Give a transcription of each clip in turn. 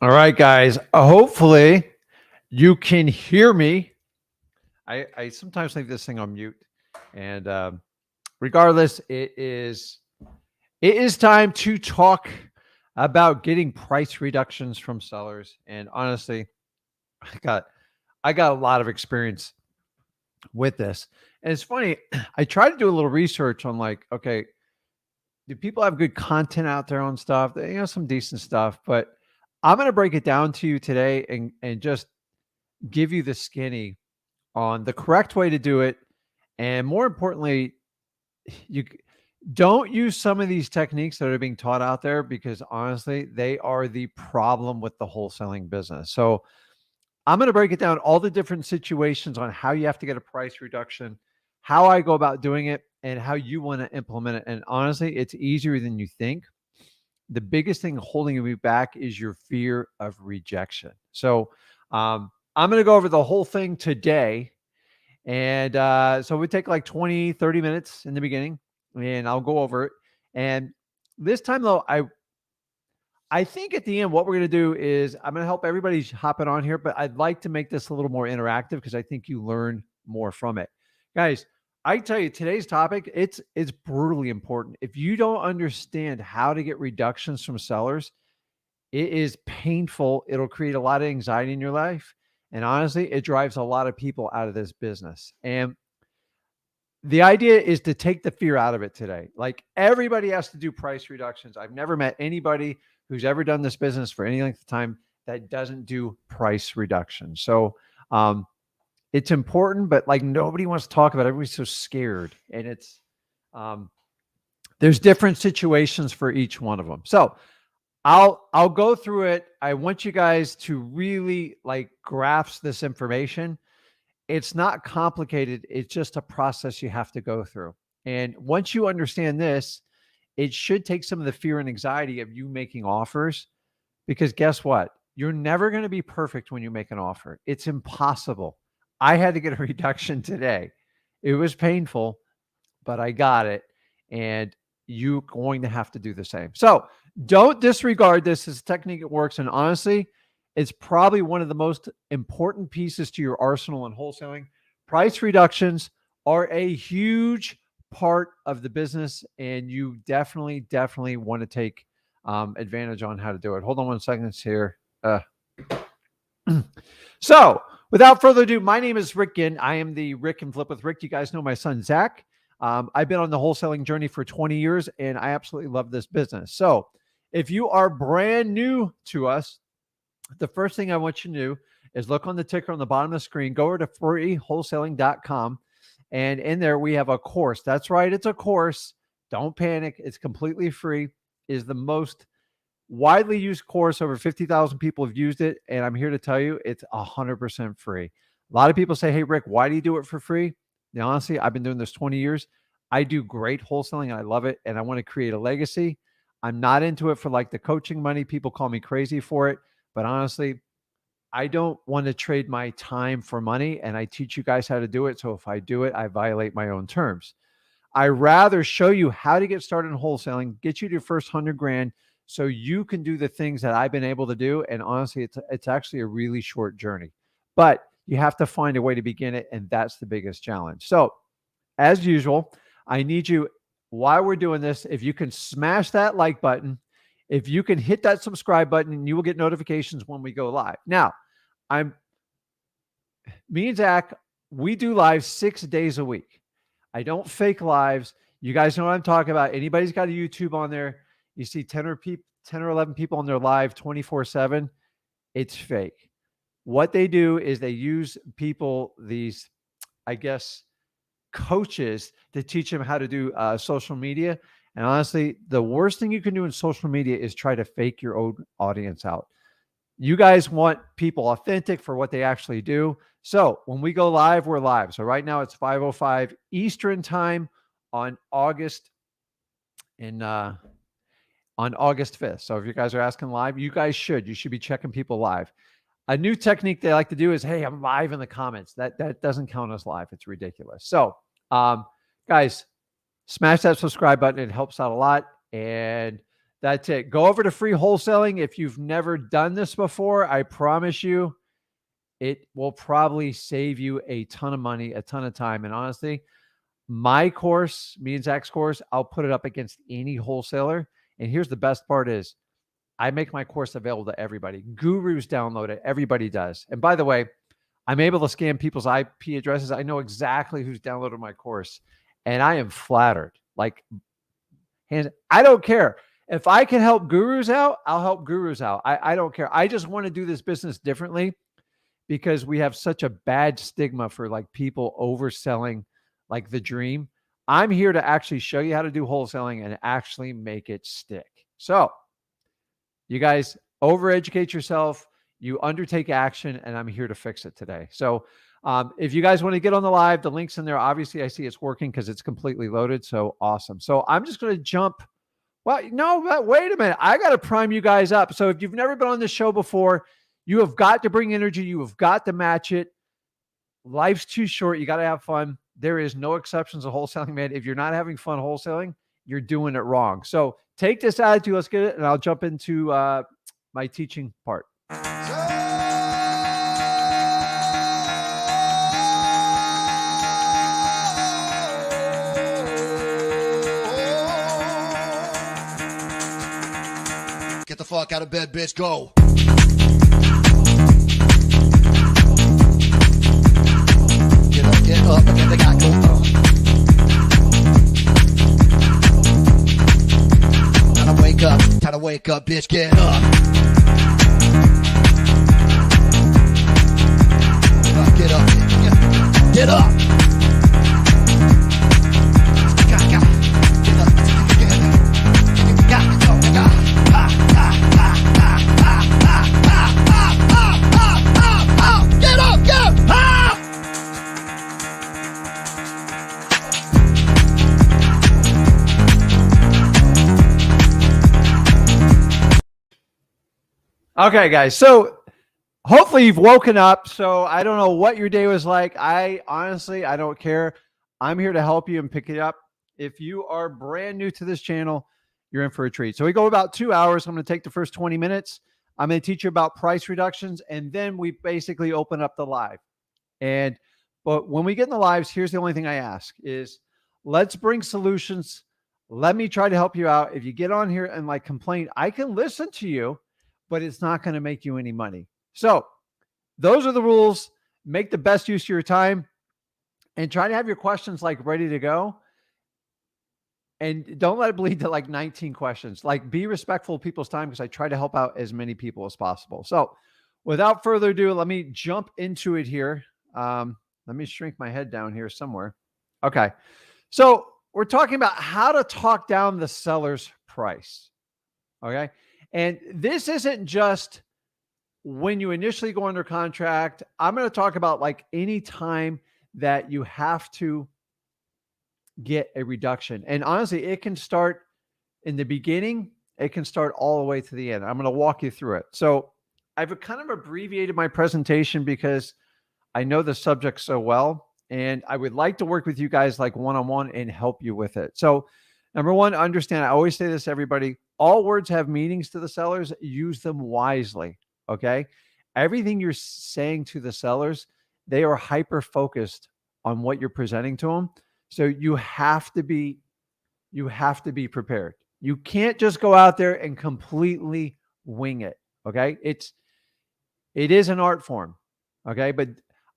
All right, guys. Hopefully you can hear me. I sometimes leave this thing on mute, and regardless, it is time to talk about getting price reductions from sellers. And honestly, I got I got a lot of experience with this. And it's funny. I tried to do a little research on like, okay, do people have good content out there on stuff? Some decent stuff, but I'm going to break it down to you today and just give you the skinny on the correct way to do it. And more importantly, you don't use some of these techniques that are being taught out there because honestly, they are the problem with the wholesaling business. So I'm going to break it down all the different situations on how you have to get a price reduction, how I go about doing it, and how you want to implement it. And honestly, it's easier than you think. The biggest thing holding you back is your fear of rejection. So I'm going to go over the whole thing today. And so we take like 20, 30 minutes in the beginning, and I'll go over it. And this time, though, I think at the end, what we're going to do is I'm going to help everybody hopping on here, but I'd like to make this a little more interactive because I think you learn more from it. Guys, I tell you, today's topic, it's brutally important. If you don't understand how to get reductions from sellers, it is painful. It'll create a lot of anxiety in your life. And honestly, it drives a lot of people out of this business. And the idea is to take the fear out of it today. Like everybody has to do price reductions. I've never met anybody who's ever done this business for any length of time that doesn't do price reduction. So it's important, but like nobody wants to talk about it. Everybody's so scared. And it's there's different situations for each one of them. So I'll go through it. I want you guys to really like grasp this information. It's not complicated. It's just a process you have to go through. And once you understand this, it should take some of the fear and anxiety of you making offers, because guess what? You're never going to be perfect when you make an offer. It's impossible. I had to get a reduction today. It was painful, but I got it. And you're going to have to do the same. So don't disregard this as a technique that works. And honestly, it's probably one of the most important pieces to your arsenal in wholesaling. Price reductions are a huge part of the business, and you definitely want to take advantage on how to do it. Hold on 1 second here. So without further ado, my name is Rick Ginn. I am the Rick and Flip with Rick. You guys know my son, Zach. I've been on the wholesaling journey for 20 years, and I absolutely love this business. So if you are brand new to us, the first thing I want you to do is look on the ticker on the bottom of the screen, go over to freewholesaling.com. And in there, we have a course. That's right. It's a course. Don't panic. It's completely free. It is the most widely used course. Over 50,000 people have used it. And I'm here to tell you it's 100% free. A lot of people say, hey, Rick, why do you do it for free? Now, honestly, I've been doing this 20 years. I do great wholesaling. And I love it. And I want to create a legacy. I'm not into it for like the coaching money. People call me crazy for it. But honestly, I don't want to trade my time for money, and I teach you guys how to do it. So if I do it, I violate my own terms. I rather show you how to get started in wholesaling, get you to your first 100 grand so you can do the things that I've been able to do. And honestly, it's actually a really short journey, but you have to find a way to begin it. And that's the biggest challenge. So as usual, I need you, while we're doing this, if you can smash that like button, if you can hit that subscribe button, and you will get notifications when we go live. Now, me and Zach, we do live 6 days a week. I don't fake lives. You guys know what I'm talking about. Anybody's got a YouTube on there, you see 10 or 11 people on their live 24/7. It's fake. What they do is they use people, these, I guess, coaches to teach them how to do social media. And honestly, the worst thing you can do in social media is try to fake your own audience out. You guys want people authentic for what they actually do. So when we go live, we're live. So right now it's 5:05 Eastern time on August 5th. So if you guys are asking live, you should be checking people live. A new technique they like to do is, hey, I'm live in the comments. That doesn't count as live. It's ridiculous. So guys, smash that subscribe button. It helps out a lot. And That's it. Go over to free wholesaling. If you've never done this before, I promise you, it will probably save you a ton of money, a ton of time. And honestly, my course, me and Zach's course, I'll put it up against any wholesaler. And here's the best part is I make my course available to everybody. Gurus download it. Everybody does. And by the way, I'm able to scan people's IP addresses. I know exactly who's downloaded my course. And I am flattered. Like, I don't care. If I can help gurus out, I'll help gurus out. I don't care. I just want to do this business differently because we have such a bad stigma for like people overselling like the dream. I'm here to actually show you how to do wholesaling and actually make it stick. So you guys overeducate yourself, you undertake action, and I'm here to fix it today. So if you guys want to get on the live, the link's in there. Obviously, I see it's working because it's completely loaded. So awesome. So I'm just going to jump. Well, no, wait a minute. I got to prime you guys up. So if you've never been on this show before, you have got to bring energy. You have got to match it. Life's too short. You got to have fun. There is no exceptions to wholesaling, man. If you're not having fun wholesaling, you're doing it wrong. So take this attitude. Let's get it. And I'll jump into my teaching part. Get the fuck out of bed, bitch. Go. Get up, and get the guy go. Time to wake up, bitch. Get up. Get up. Get up. Okay, guys. So hopefully you've woken up. So I don't know what your day was like. I don't care. I'm here to help you and pick it up. If you are brand new to this channel, you're in for a treat. So we go about 2 hours. I'm going to take the first 20 minutes. I'm going to teach you about price reductions. And then we basically open up the live. But when we get in the lives, here's the only thing I ask is let's bring solutions. Let me try to help you out. If you get on here and like complain, I can listen to you, but it's not going to make you any money. So those are the rules. Make the best use of your time and try to have your questions like ready to go. And don't let it bleed to like 19 questions. Like be respectful of people's time because I try to help out as many people as possible. So without further ado, let me jump into it here. Let me shrink my head down here somewhere. Okay. So we're talking about how to talk down the seller's price. Okay. And this isn't just when you initially go under contract. I'm going to talk about like any time that you have to get a reduction. And honestly, it can start in the beginning. It can start all the way to the end. I'm going to walk you through it. So I've kind of abbreviated my presentation because I know the subject so well. And I would like to work with you guys like one-on-one and help you with it. So number one, understand, I always say this to everybody, all words have meanings to the sellers. Use them wisely, okay? Everything you're saying to the sellers, they are hyper-focused on what you're presenting to them. So you have to be prepared. You can't just go out there and completely wing it, okay? It is an art form, okay? But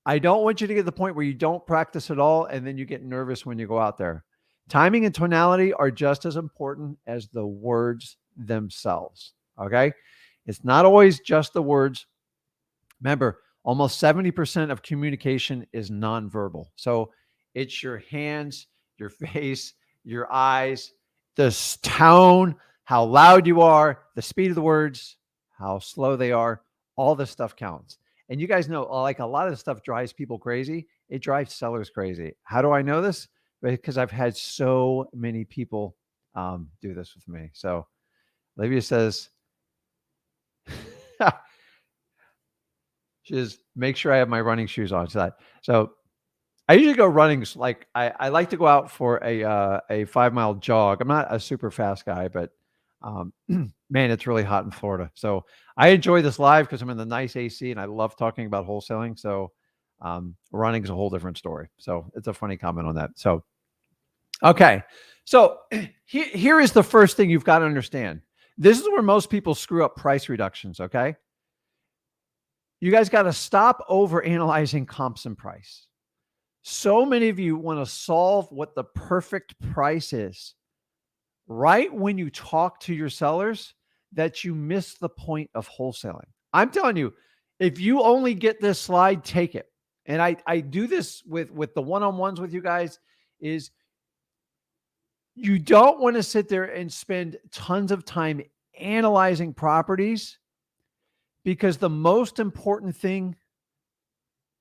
I don't want you to get to the point where you don't practice at all and then you get nervous when you go out there. Timing and tonality are just as important as the words themselves, okay? It's not always just the words. Remember, almost 70% of communication is nonverbal. So it's your hands, your face, your eyes, the tone, how loud you are, the speed of the words, how slow they are, all this stuff counts. And you guys know, like a lot of this stuff drives people crazy. It drives sellers crazy. How do I know this? Because I've had so many people do this with me. So Olivia says, she says, make sure I have my running shoes on. So I usually go running. Like I like to go out for a 5 mile jog. I'm not a super fast guy, but Man, it's really hot in Florida. So I enjoy this live because I'm in the nice AC and I love talking about wholesaling. So running is a whole different story. So it's a funny comment on that. So, okay. So here is the first thing you've got to understand. This is where most people screw up price reductions. Okay. You guys got to stop over analyzing comps and price. So many of you want to solve what the perfect price is right when you talk to your sellers that you miss the point of wholesaling. I'm telling you, if you only get this slide, take it. And I do this with the one-on-ones with you guys is you don't want to sit there and spend tons of time analyzing properties because the most important thing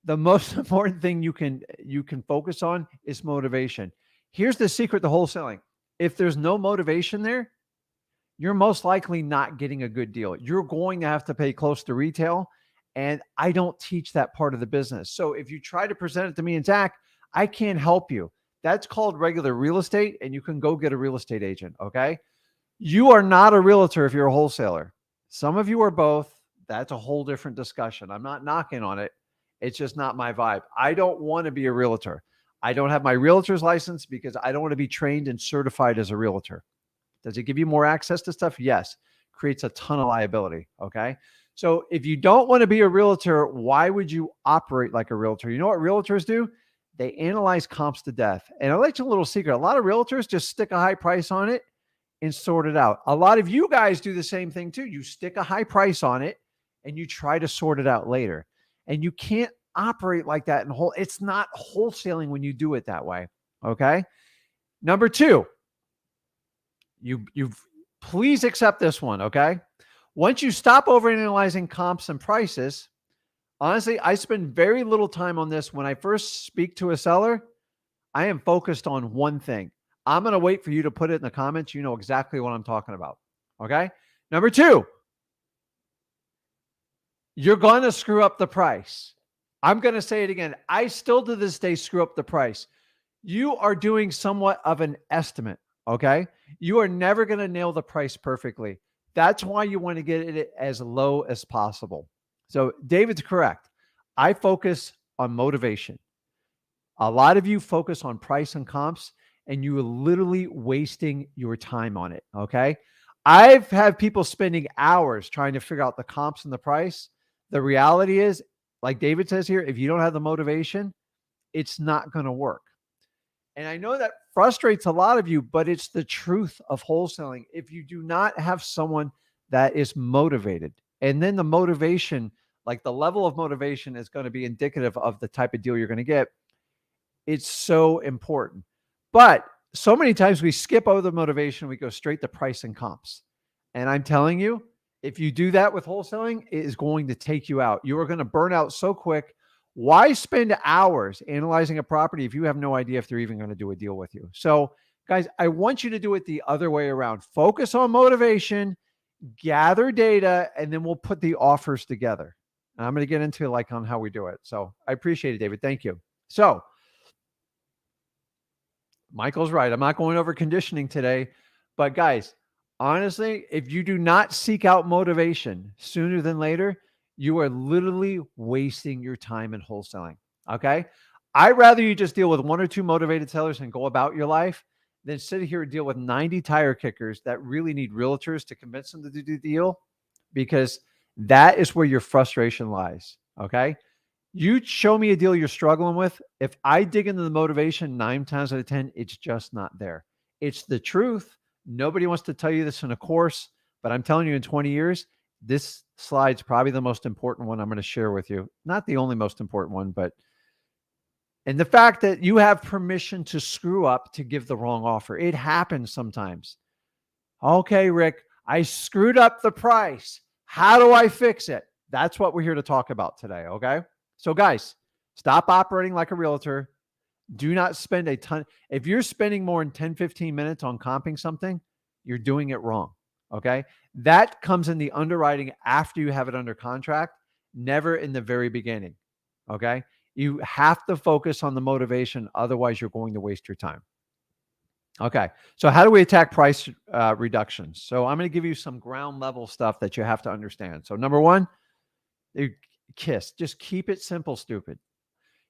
you can focus on is motivation. Here's the secret to wholesaling. If there's no motivation there, you're most likely not getting a good deal. You're going to have to pay close to retail. And I don't teach that part of the business. So if you try to present it to me and Zach, I can't help you. That's called regular real estate, and you can go get a real estate agent. Okay. You are not a realtor if you're a wholesaler. Some of you are both. That's a whole different discussion. I'm not knocking on it. It's just not my vibe. I don't want to be a realtor. I don't have my realtor's license because I don't want to be trained and certified as a realtor. Does it give you more access to stuff? Yes. Creates a ton of liability. Okay. So if you don't want to be a realtor, why would you operate like a realtor? You know what realtors do? They analyze comps to death. And I'll let you a little secret. A lot of realtors just stick a high price on it and sort it out. A lot of you guys do the same thing too. You stick a high price on it and you try to sort it out later. And you can't operate like that it's not wholesaling when you do it that way. Okay. Number two, you please accept this one. Okay. Once you stop overanalyzing comps and prices, honestly, I spend very little time on this. When I first speak to a seller, I am focused on one thing. I'm going to wait for you to put it in the comments. You know exactly what I'm talking about. Okay. Number two, you're going to screw up the price. I'm going to say it again. I still to this day screw up the price. You are doing somewhat of an estimate. Okay. You are never going to nail the price perfectly. That's why you want to get it as low as possible. So David's correct. I focus on motivation. A lot of you focus on price and comps, and you are literally wasting your time on it. Okay. I've had people spending hours trying to figure out the comps and the price. The reality is, like David says here, if you don't have the motivation, it's not going to work. And I know that frustrates a lot of you, but it's the truth of wholesaling. If you do not have someone that is motivated, and then the motivation, like the level of motivation is going to be indicative of the type of deal you're going to get. It's so important. But so many times we skip over the motivation. We go straight to price and comps. And I'm telling you, if you do that with wholesaling, it is going to take you out. You are going to burn out so quick. Why spend hours analyzing a property if you have no idea if they're even going to do a deal with you? So, guys, I want you to do it the other way around. Focus on motivation, gather data, and then we'll put the offers together. And I'm going to get into like on how we do it. So I appreciate it, David. Thank you. So Michael's right. I'm not going over conditioning today, but guys, honestly, if you do not seek out motivation sooner than later, you are literally wasting your time in wholesaling. Okay. I'd rather you just deal with one or two motivated sellers and go about your life than sit here and deal with 90 tire kickers that really need realtors to convince them to do the deal, because that is where your frustration lies. Okay. You show me a deal you're struggling with. If I dig into the motivation 9 times out of 10, it's just not there. It's the truth. Nobody wants to tell you this in a course, but I'm telling you in 20 years, this slide's probably the most important one I'm going to share with you. Not the only most important one, but and the fact that you have permission to screw up to give the wrong offer. It happens sometimes. Okay, Rick, I screwed up the price. How do I fix it? That's what we're here to talk about today. Okay. So guys, stop operating like a realtor. Do not spend a ton. If you're spending more than 10, 15 minutes on comping something, you're doing it wrong. Okay. That comes in the underwriting after you have it under contract, never in the very beginning. Okay. You have to focus on the motivation. Otherwise, you're going to waste your time. Okay. So how do we attack price reductions? So I'm going to give you some ground level stuff that you have to understand. So number one, KISS. Just keep it simple, stupid.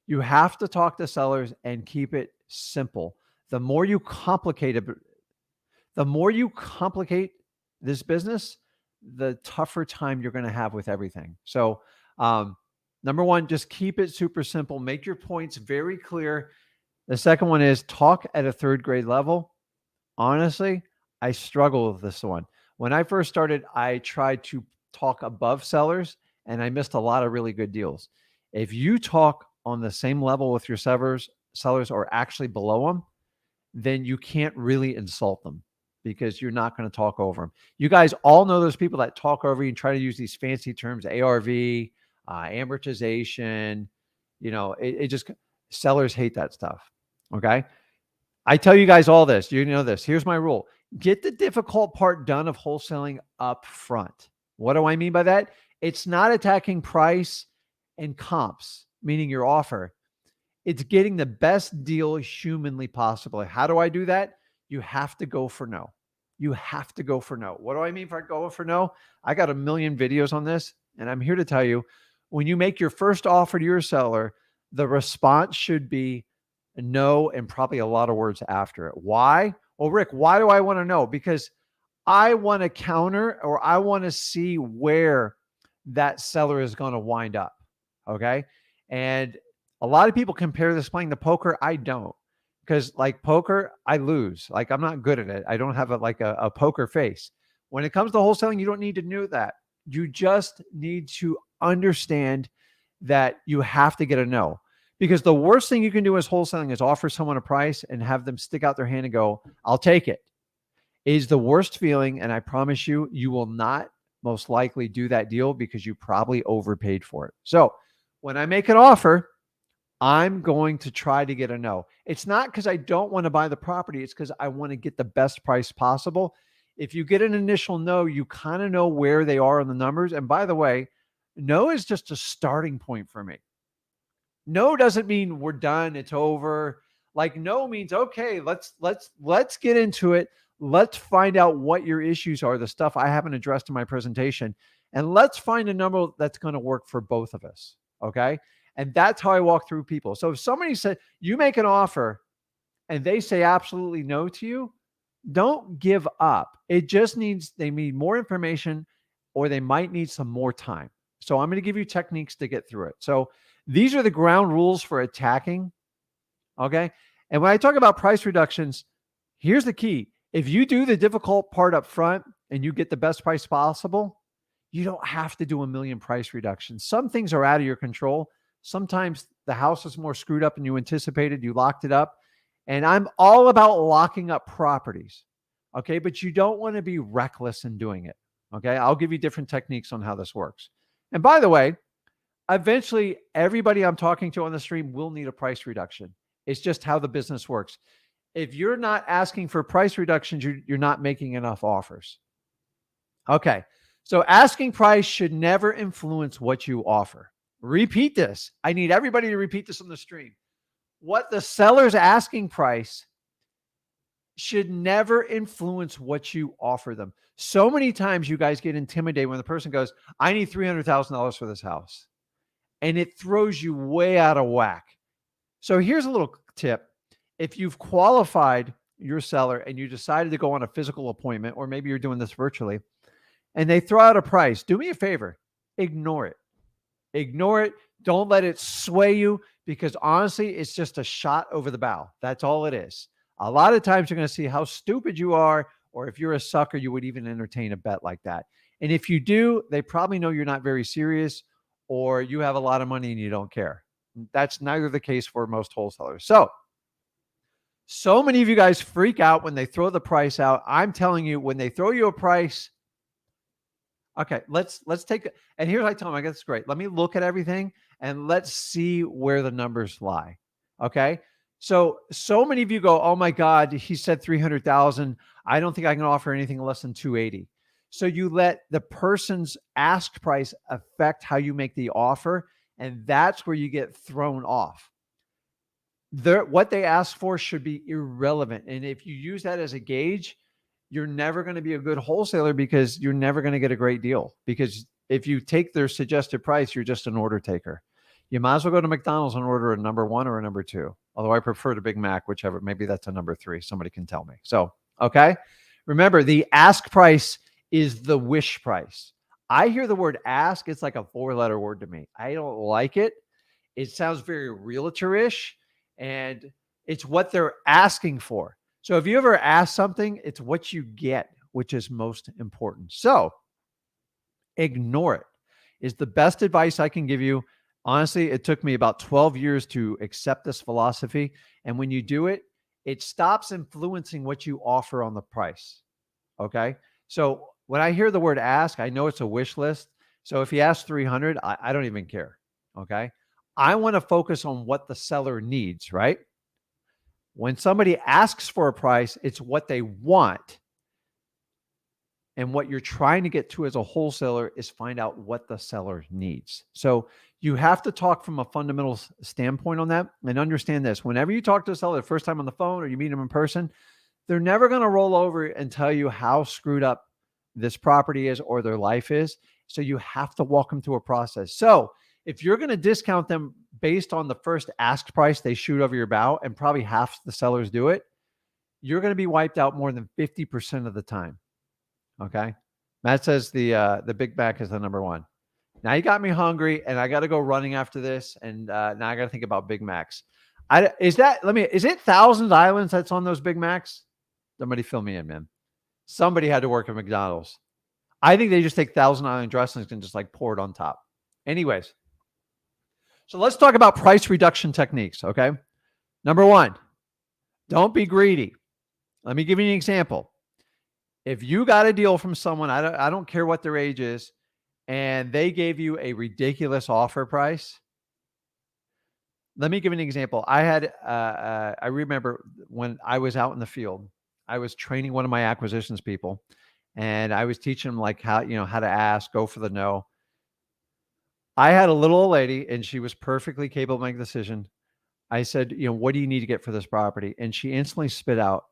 You have to talk to sellers and keep it simple. The more you complicate it, the more you complicate this business, the tougher time you're going to have with everything. So, number one, just keep it super simple. Make your points very clear. The second one is talk at a third grade level. Honestly, I struggle with this one. When I first started, I tried to talk above sellers and I missed a lot of really good deals. If you talk on the same level with your sellers or actually below them, then you can't really insult them because you're not going to talk over them. You guys all know those people that talk over you and try to use these fancy terms, ARV, amortization. It just, sellers hate that stuff. Okay. I tell you guys all this. You know this. Here's my rule. Get the difficult part done of wholesaling up front. What do I mean by that? It's not attacking price and comps, meaning your offer. It's getting the best deal humanly possible. How do I do that? You have to go for no. You have to go for no. What do I mean by go for no? I got a million videos on this, and I'm here to tell you, when you make your first offer to your seller, the response should be no and probably a lot of words after it. Why? Well, Rick, why do I want to know? Because I want to counter or I want to see where that seller is going to wind up. Okay. And a lot of people compare this playing the poker. I don't, because like poker, I lose. Like I'm not good at it. I don't have a poker face. When it comes to wholesaling, you don't need to know that. You just need to understand that you have to get a no. Because the worst thing you can do as wholesaling is offer someone a price and have them stick out their hand and go, I'll take it. Is the worst feeling. And I promise you, you will not most likely do that deal because you probably overpaid for it. So when I make an offer, I'm going to try to get a no. It's not because I don't want to buy the property. It's because I want to get the best price possible. If you get an initial no, you kind of know where they are on the numbers. And by the way, no is just a starting point for me. No doesn't mean we're done, it's over. Like no means okay, let's get into it. Let's find out what your issues are, the stuff I haven't addressed in my presentation, and let's find a number that's going to work for both of us. Okay? And that's how I walk through people. So if somebody said you make an offer and they say absolutely no to you, don't give up. It just needs they need more information or they might need some more time. So I'm going to give you techniques to get through it. So these are the ground rules for attacking. Okay. And when I talk about price reductions, here's the key. If you do the difficult part up front and you get the best price possible, you don't have to do a million price reductions. Some things are out of your control. Sometimes the house is more screwed up than you anticipated. You locked it up. And I'm all about locking up properties. Okay. But you don't want to be reckless in doing it. Okay. I'll give you different techniques on how this works. And by the way, eventually everybody I'm talking to on the stream will need a price reduction. It's just how the business works. If you're not asking for price reductions, you're not making enough offers. Okay. So asking price should never influence what you offer. Repeat this. I need everybody to repeat this on the stream. What the seller's asking price should never influence what you offer them. So many times you guys get intimidated when the person goes, I need $300,000 for this house. And it throws you way out of whack. So here's a little tip. If you've qualified your seller and you decided to go on a physical appointment, or maybe you're doing this virtually, and they throw out a price, do me a favor, ignore it. Ignore it. Don't let it sway you because honestly, it's just a shot over the bow. That's all it is. A lot of times you're going to see how stupid you are, or if you're a sucker, you would even entertain a bet like that. And if you do, they probably know you're not very serious or you have a lot of money and you don't care. That's neither the case for most wholesalers. So many of you guys freak out when they throw the price out. I'm telling you, when they throw you a price, okay, let's take it. And here's what I tell them, I guess it's great. Let me look at everything and let's see where the numbers lie. Okay. So many of you go, oh my God, he said 300,000. I don't think I can offer anything less than 280. So you let the person's ask price affect how you make the offer. And that's where you get thrown off. what they ask for should be irrelevant. And if you use that as a gauge, you're never going to be a good wholesaler because you're never going to get a great deal. Because if you take their suggested price, you're just an order taker. You might as well go to McDonald's and order a number 1 or a number 2. Although I prefer the Big Mac, whichever. Maybe that's a number 3. Somebody can tell me. So, okay. Remember, the ask price is the wish price. I hear the word ask. It's like a 4-letter word to me. I don't like it. It sounds very realtor-ish, and it's what they're asking for. So if you ever ask something, it's what you get, which is most important. So ignore it is the best advice I can give you. Honestly, it took me about 12 years to accept this philosophy. And when you do it, it stops influencing what you offer on the price. Okay. So when I hear the word ask, I know it's a wish list. So if you ask 300, I don't even care. Okay. I want to focus on what the seller needs, right? When somebody asks for a price, it's what they want. And what you're trying to get to as a wholesaler is find out what the seller needs. So you have to talk from a fundamental standpoint on that and understand this. Whenever you talk to a seller the first time on the phone or you meet them in person, they're never going to roll over and tell you how screwed up this property is or their life is. So you have to walk them through a process. So if you're going to discount them based on the first asked price they shoot over your bow, and probably half the sellers do it, you're going to be wiped out more than 50% of the time. Okay. Matt says the Big Mac is the number 1. Now you got me hungry and I got to go running after this. And now I got to think about Big Macs. Is it Thousand Islands that's on those Big Macs? Somebody fill me in, man. Somebody had to work at McDonald's. I think they just take Thousand Island dressings and just like pour it on top. Anyways. So let's talk about price reduction techniques. Okay. Number 1, don't be greedy. Let me give you an example. If you got a deal from someone, I don't care what their age is, and they gave you a ridiculous offer price. Let me give you an example. I remember when I was out in the field, I was training one of my acquisitions people, and I was teaching them like how to ask, go for the no. I had a little old lady, and she was perfectly capable of making a decision. I said, what do you need to get for this property? And she instantly spit out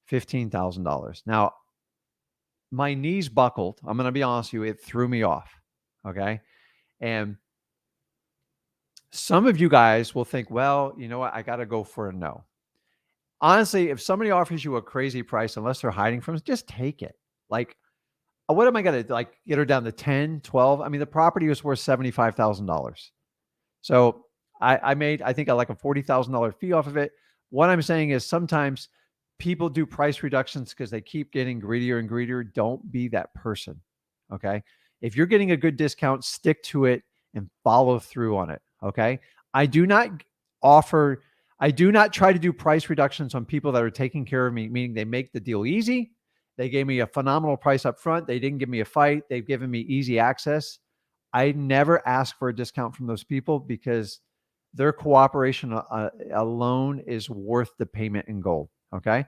$15,000. Now, my knees buckled. I'm going to be honest with you. It threw me off. Okay. And some of you guys will think, well, you know what? I got to go for a no. Honestly, if somebody offers you a crazy price, unless they're hiding from us, just take it. Like, what am I going to get her down to 10, 12? I mean, the property was worth $75,000. So I made, I think, like a $40,000 fee off of it. What I'm saying is sometimes people do price reductions because they keep getting greedier and greedier. Don't be that person. Okay. If you're getting a good discount, stick to it and follow through on it. Okay. I do not try to do price reductions on people that are taking care of me, meaning they make the deal easy. They gave me a phenomenal price up front. They didn't give me a fight. They've given me easy access. I never ask for a discount from those people because their cooperation alone is worth the payment in gold. Okay.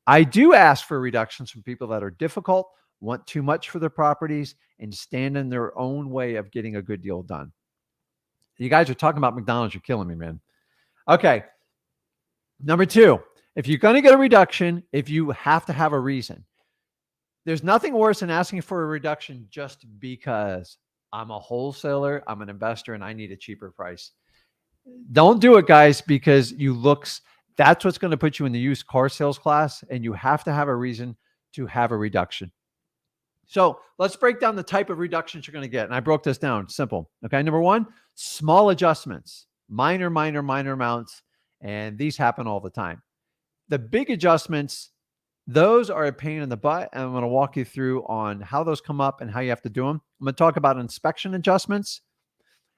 I do ask for reductions from people that are difficult, want too much for their properties, and stand in their own way of getting a good deal done. You guys are talking about McDonald's. You're killing me, man. Okay. Number 2, if you're going to get a reduction, if you have to have a reason, there's nothing worse than asking for a reduction just because I'm a wholesaler, I'm an investor, and I need a cheaper price. Don't do it, guys, because that's what's going to put you in the used car sales class, and you have to have a reason to have a reduction. So let's break down the type of reductions you're going to get. And I broke this down. Simple. Okay. Number 1, small adjustments, minor amounts. And these happen all the time. The big adjustments, those are a pain in the butt. And I'm going to walk you through on how those come up and how you have to do them. I'm going to talk about inspection adjustments.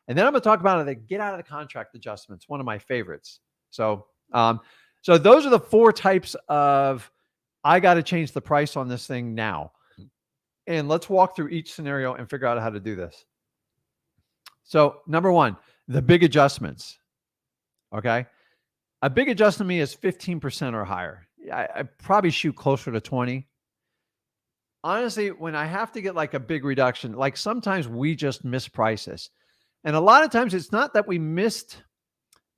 And then I'm going to talk about the get out of the contract adjustments, one of my favorites. So those are the 4 types of, I got to change the price on this thing now. And let's walk through each scenario and figure out how to do this. So number 1, the big adjustments. Okay. A big adjustment to me is 15% or higher. I probably shoot closer to 20. Honestly, when I have to get like a big reduction, like sometimes we just miss prices. And a lot of times it's not that we missed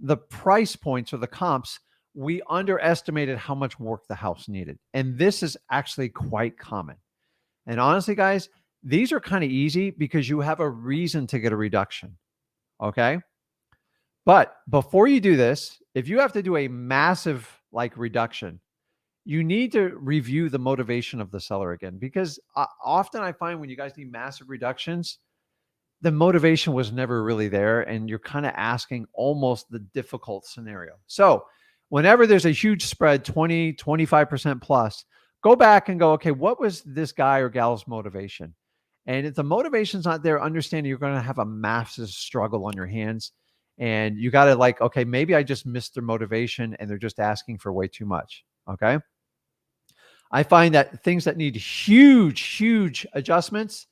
the price points or the comps, we underestimated how much work the house needed. And this is actually quite common. And honestly, guys, these are kind of easy because you have a reason to get a reduction. Okay. But before you do this, if you have to do a massive like reduction, you need to review the motivation of the seller again, because often I find when you guys need massive reductions, the motivation was never really there. And you're kind of asking almost the difficult scenario. So whenever there's a huge spread, 20, 25% plus, go back and go, okay, what was this guy or gal's motivation? And if the motivation's not there, understand you're going to have a massive struggle on your hands. And you got to like, okay, maybe I just missed their motivation and they're just asking for way too much. Okay. I find that things that need huge adjustments,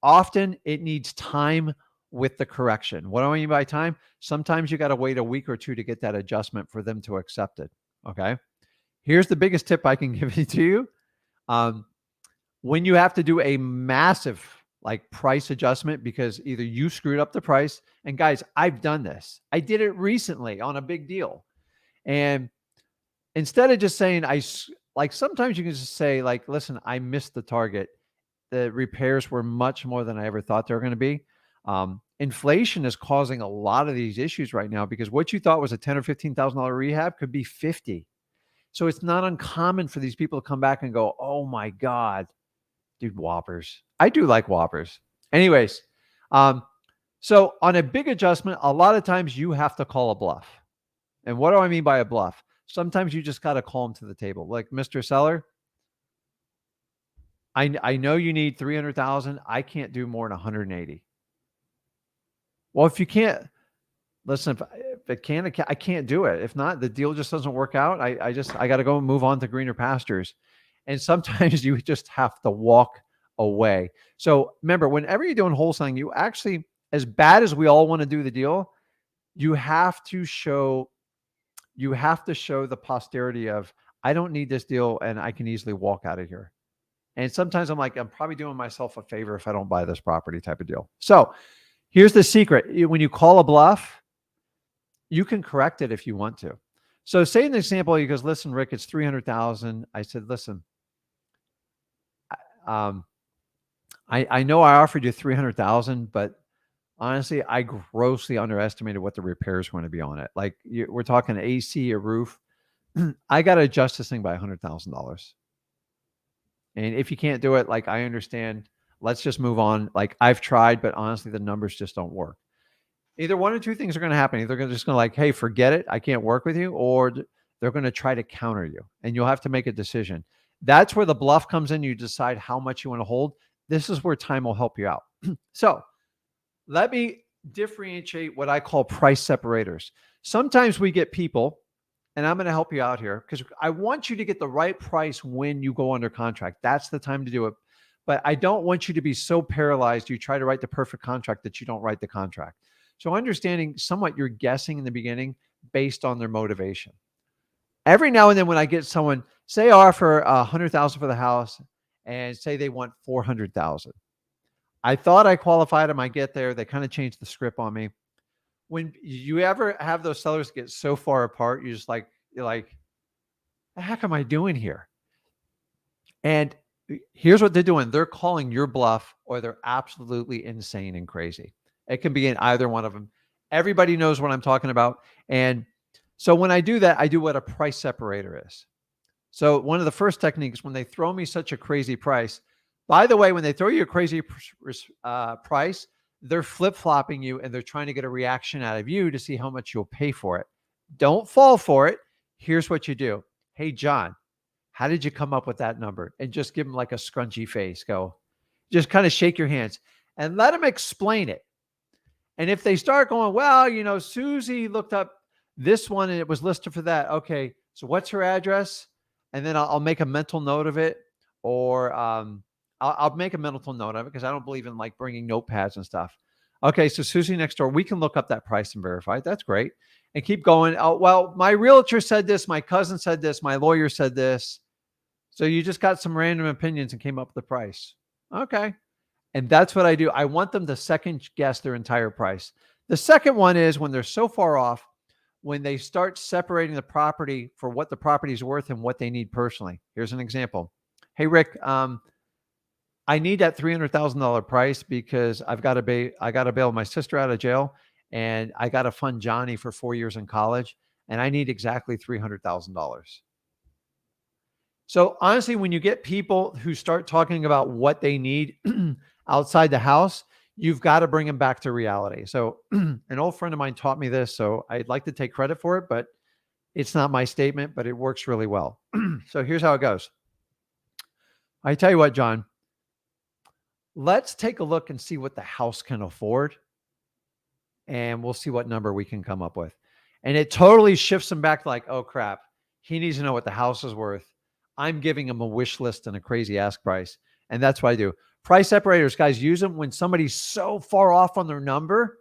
often it needs time with the correction. What do I mean by time? Sometimes you got to wait a week or two to get that adjustment for them to accept it. Okay. Here's the biggest tip I can give to you. When you have to do a massive like price adjustment because either you screwed up the price, and guys, I've done this. I did it recently on a big deal. And instead of just saying, like sometimes you can just say like, listen, I missed the target. The repairs were much more than I ever thought they were going to be. Inflation is causing a lot of these issues right now because what you thought was a $10,000 or $15,000 rehab could be 50. So it's not uncommon for these people to come back and go, oh my God, dude, Whoppers. I do like Whoppers. Anyways, so on a big adjustment, a lot of times you have to call a bluff. And what do I mean by a bluff? Sometimes you just got to call them to the table. Like, Mr. Seller, I know you need 300,000. I can't do more than 180. Well, if you can't, listen, if it can, I can't do it. If not, the deal just doesn't work out. I got to go and move on to greener pastures. And sometimes you just have to walk away. So remember, whenever you're doing wholesaling, you actually, as bad as we all want to do the deal, you have to show the posterity of, I don't need this deal and I can easily walk out of here. And sometimes I'm like, I'm probably doing myself a favor if I don't buy this property type of deal. So here's the secret. When you call a bluff, you can correct it if you want to. So say an example, he goes, listen, Rick, it's 300,000. I said, listen, I know I offered you 300,000, but honestly, I grossly underestimated what the repairs were going to be on it. Like we're talking AC, a roof. I got to adjust this thing by $100,000. And if you can't do it, like I understand, let's just move on. Like I've tried, but honestly, the numbers just don't work. Either one or two things are going to happen. Either they're just going to like, hey, forget it, I can't work with you, or they're going to try to counter you, and you'll have to make a decision. That's where the bluff comes in. You decide how much you want to hold. This is where time will help you out. So let me differentiate what I call price separators. Sometimes we get people, and I'm going to help you out here because I want you to get the right price when you go under contract. That's the time to do it. But I don't want you to be so paralyzed you try to write the perfect contract that you don't write the contract. So understanding somewhat you're guessing in the beginning based on their motivation. Every now and then when I get someone, say offer 100,000 for the house and say they want 400,000. I thought I qualified them. I get there. They kind of changed the script on me. When you ever have those sellers get so far apart, you're like, the heck am I doing here? And here's what they're doing. They're calling your bluff, or they're absolutely insane and crazy. It can be in either one of them. Everybody knows what I'm talking about. And so when I do that, I do what a price separator is. So one of the first techniques, when they throw me such a crazy price, by the way, when they throw you a crazy price, they're flip-flopping you and they're trying to get a reaction out of you to see how much you'll pay for it. Don't fall for it. Here's what you do. Hey, John, how did you come up with that number? And just give them like a scrunchy face. Go, just kind of shake your hands and let them explain it. And if they start going, well, Susie looked up this one and it was listed for that. Okay, so what's her address? And then I'll make a mental note of it, or I'll make a mental note of it because I don't believe in like bringing notepads and stuff. Okay, so Susie next door, we can look up that price and verify it. That's great. And keep going. Oh, well, my realtor said this, my cousin said this, my lawyer said this. So you just got some random opinions and came up with the price. Okay. And that's what I do. I want them to second guess their entire price. The second one is when they're so far off, when they start separating the property for what the property is worth and what they need personally. Here's an example. Hey, Rick, I need that $300,000 price because I got to bail my sister out of jail, and I got to fund Johnny for 4 years in college, and I need exactly $300,000. So honestly, when you get people who start talking about what they need outside the house, you've got to bring them back to reality. So an old friend of mine taught me this, so I'd like to take credit for it, but it's not my statement, but it works really well. So here's how it goes. I tell you what, John, let's take a look and see what the house can afford, and we'll see what number we can come up with. And it totally shifts them back to like, oh crap, he needs to know what the house is worth. I'm giving him a wish list and a crazy ask price. And that's what I do. Price separators, guys, use them when somebody's so far off on their number.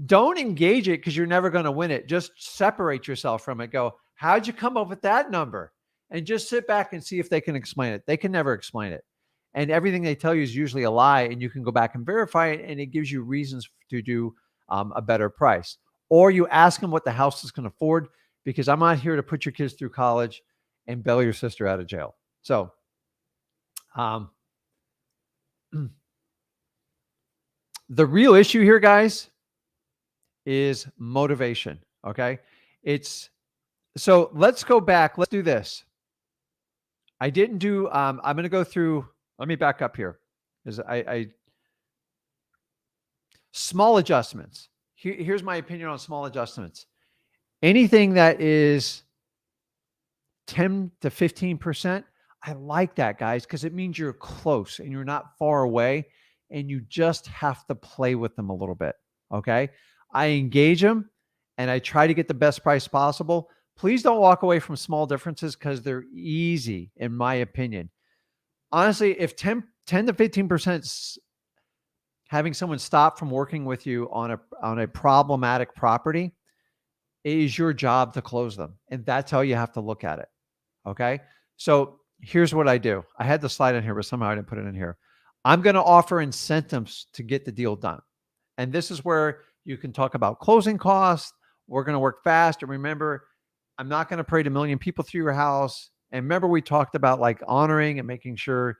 Don't engage it because you're never going to win it. Just separate yourself from it. Go, how'd you come up with that number? And just sit back and see if they can explain it. They can never explain it. And everything they tell you is usually a lie, and you can go back and verify it, and it gives you reasons to do a better price. Or you ask them what the house is going to afford, because I'm not here to put your kids through college and bail your sister out of jail. So, the real issue here, guys, is motivation. Okay. So let's go back. Let's do this. I didn't do, I'm going to go through, let me back up here. Because small adjustments. Here's my opinion on small adjustments. Anything that is 10 to 15%, I like that, guys, because it means you're close and you're not far away, and you just have to play with them a little bit. Okay. I engage them and I try to get the best price possible. Please don't walk away from small differences because they're easy, in my opinion. Honestly, if 10 to 15% having someone stop from working with you on a problematic property, it is your job to close them. And that's how you have to look at it. Okay. So here's what I do. I had the slide in here, but somehow I didn't put it in here. I'm going to offer incentives to get the deal done. And this is where you can talk about closing costs. We're going to work fast. And remember, I'm not going to parade a million people through your house. And remember, we talked about like honoring and making sure,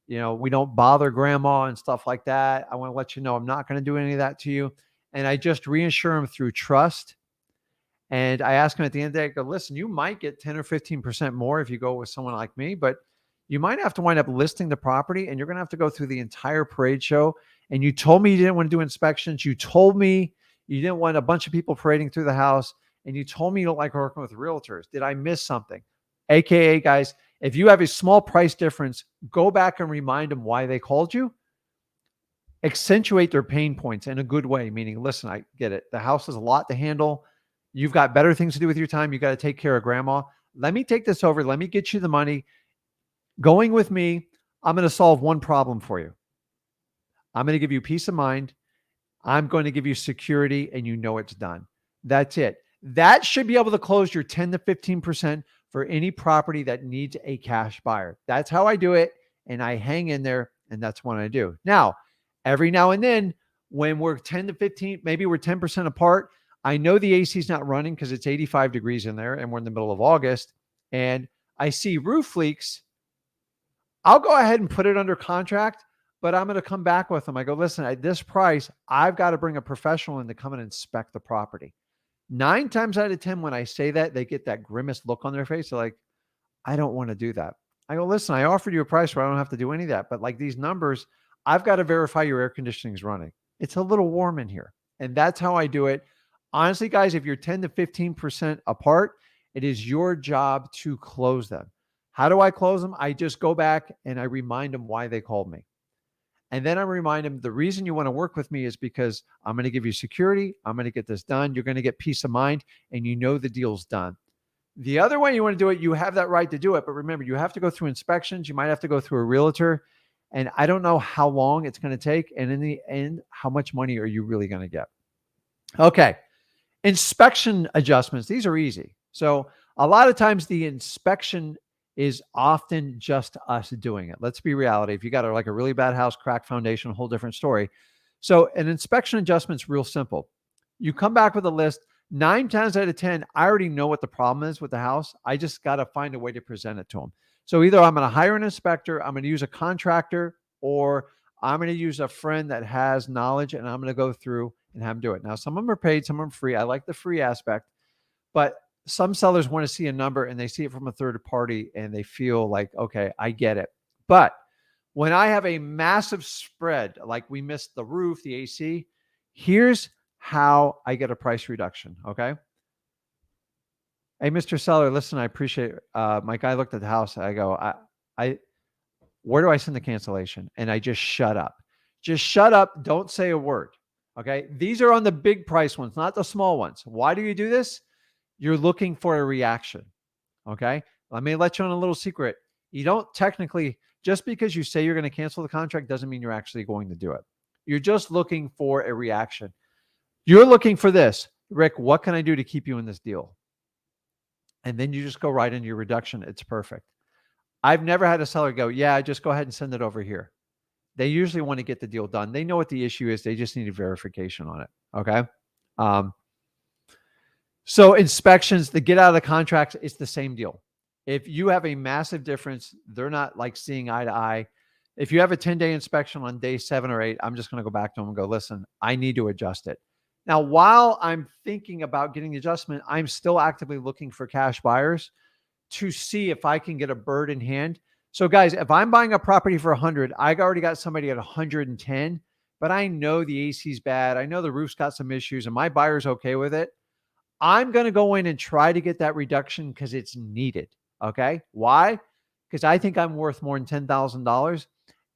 we don't bother grandma and stuff like that. I want to let you know I'm not going to do any of that to you. And I just reassure them through trust. And I ask them at the end of the day, I go, listen, you might get 10 or 15% more if you go with someone like me, but you might have to wind up listing the property, and you're going to have to go through the entire parade show. And you told me you didn't want to do inspections. You told me you didn't want a bunch of people parading through the house. And you told me you don't like working with realtors. Did I miss something? AKA, guys, if you have a small price difference, go back and remind them why they called you. Accentuate their pain points in a good way, meaning, listen, I get it. The house is a lot to handle. You've got better things to do with your time. You got to take care of grandma. Let me take this over. Let me get you the money. Going with me, I'm going to solve one problem for you. I'm going to give you peace of mind. I'm going to give you security, and you know it's done. That's it. That should be able to close your 10 to 15% for any property that needs a cash buyer. That's how I do it, and I hang in there, and that's what I do. Now, every now and then, when we're 10 to 15, maybe we're 10% apart, I know the AC is not running because it's 85 degrees in there, and we're in the middle of August, and I see roof leaks. I'll go ahead and put it under contract, but I'm going to come back with them. I go, listen, at this price, I've got to bring a professional in to come and inspect the property. 9 times out of 10, when I say that, they get that grimace look on their face. They're like, I don't want to do that. I go, listen, I offered you a price where I don't have to do any of that. But like these numbers, I've got to verify your air conditioning is running. It's a little warm in here. And that's how I do it. Honestly, guys, if you're 10 to 15% apart, it is your job to close them. How do I close them? I just go back and I remind them why they called me. And then I remind them the reason you want to work with me is because I'm going to give you security. I'm going to get this done. You're going to get peace of mind, and you know the deal's done. The other way you want to do it, you have that right to do it. But remember, you have to go through inspections. You might have to go through a realtor. And I don't know how long it's going to take. And in the end, how much money are you really going to get? Okay. Inspection adjustments. These are easy. So a lot of times the inspection is often just us doing it. Let's be reality. If you got a really bad house, cracked foundation, a whole different story. So an inspection adjustment is real simple. You come back with a list. 9 times out of 10, I already know what the problem is with the house. I just got to find a way to present it to them. So either I'm going to hire an inspector, I'm going to use a contractor, or I'm going to use a friend that has knowledge and I'm going to go through and have them do it. Now, some of them are paid, some of them are free. I like the free aspect, but some sellers want to see a number and they see it from a third party and they feel like, okay, I get it. But when I have a massive spread, like we missed the roof, the AC, here's how I get a price reduction. Okay. Hey, Mr. Seller, listen, I appreciate my guy looked at the house. I go, where do I send the cancellation? And I just shut up. Just shut up. Don't say a word. Okay. These are on the big price ones, not the small ones. Why do you do this? You're looking for a reaction. Okay. Let me let you on a little secret. You don't technically, just because you say you're going to cancel the contract doesn't mean you're actually going to do it. You're just looking for a reaction. You're looking for this. Rick, what can I do to keep you in this deal? And then you just go right into your reduction. It's perfect. I've never had a seller go, yeah, just go ahead and send it over here. They usually want to get the deal done. They know what the issue is. They just need a verification on it. Okay. So inspections, the get out of the contracts, it's the same deal. If you have a massive difference, they're not like seeing eye to eye. If you have a 10-day inspection on day 7 or 8, I'm just going to go back to them and go, listen, I need to adjust it. Now, while I'm thinking about getting the adjustment, I'm still actively looking for cash buyers to see if I can get a bird in hand. So guys, if I'm buying a property for 100, I already got somebody at 110, but I know the AC's bad. I know the roof's got some issues and my buyer's okay with it. I'm going to go in and try to get that reduction because it's needed. Okay. Why? Because I think I'm worth more than $10,000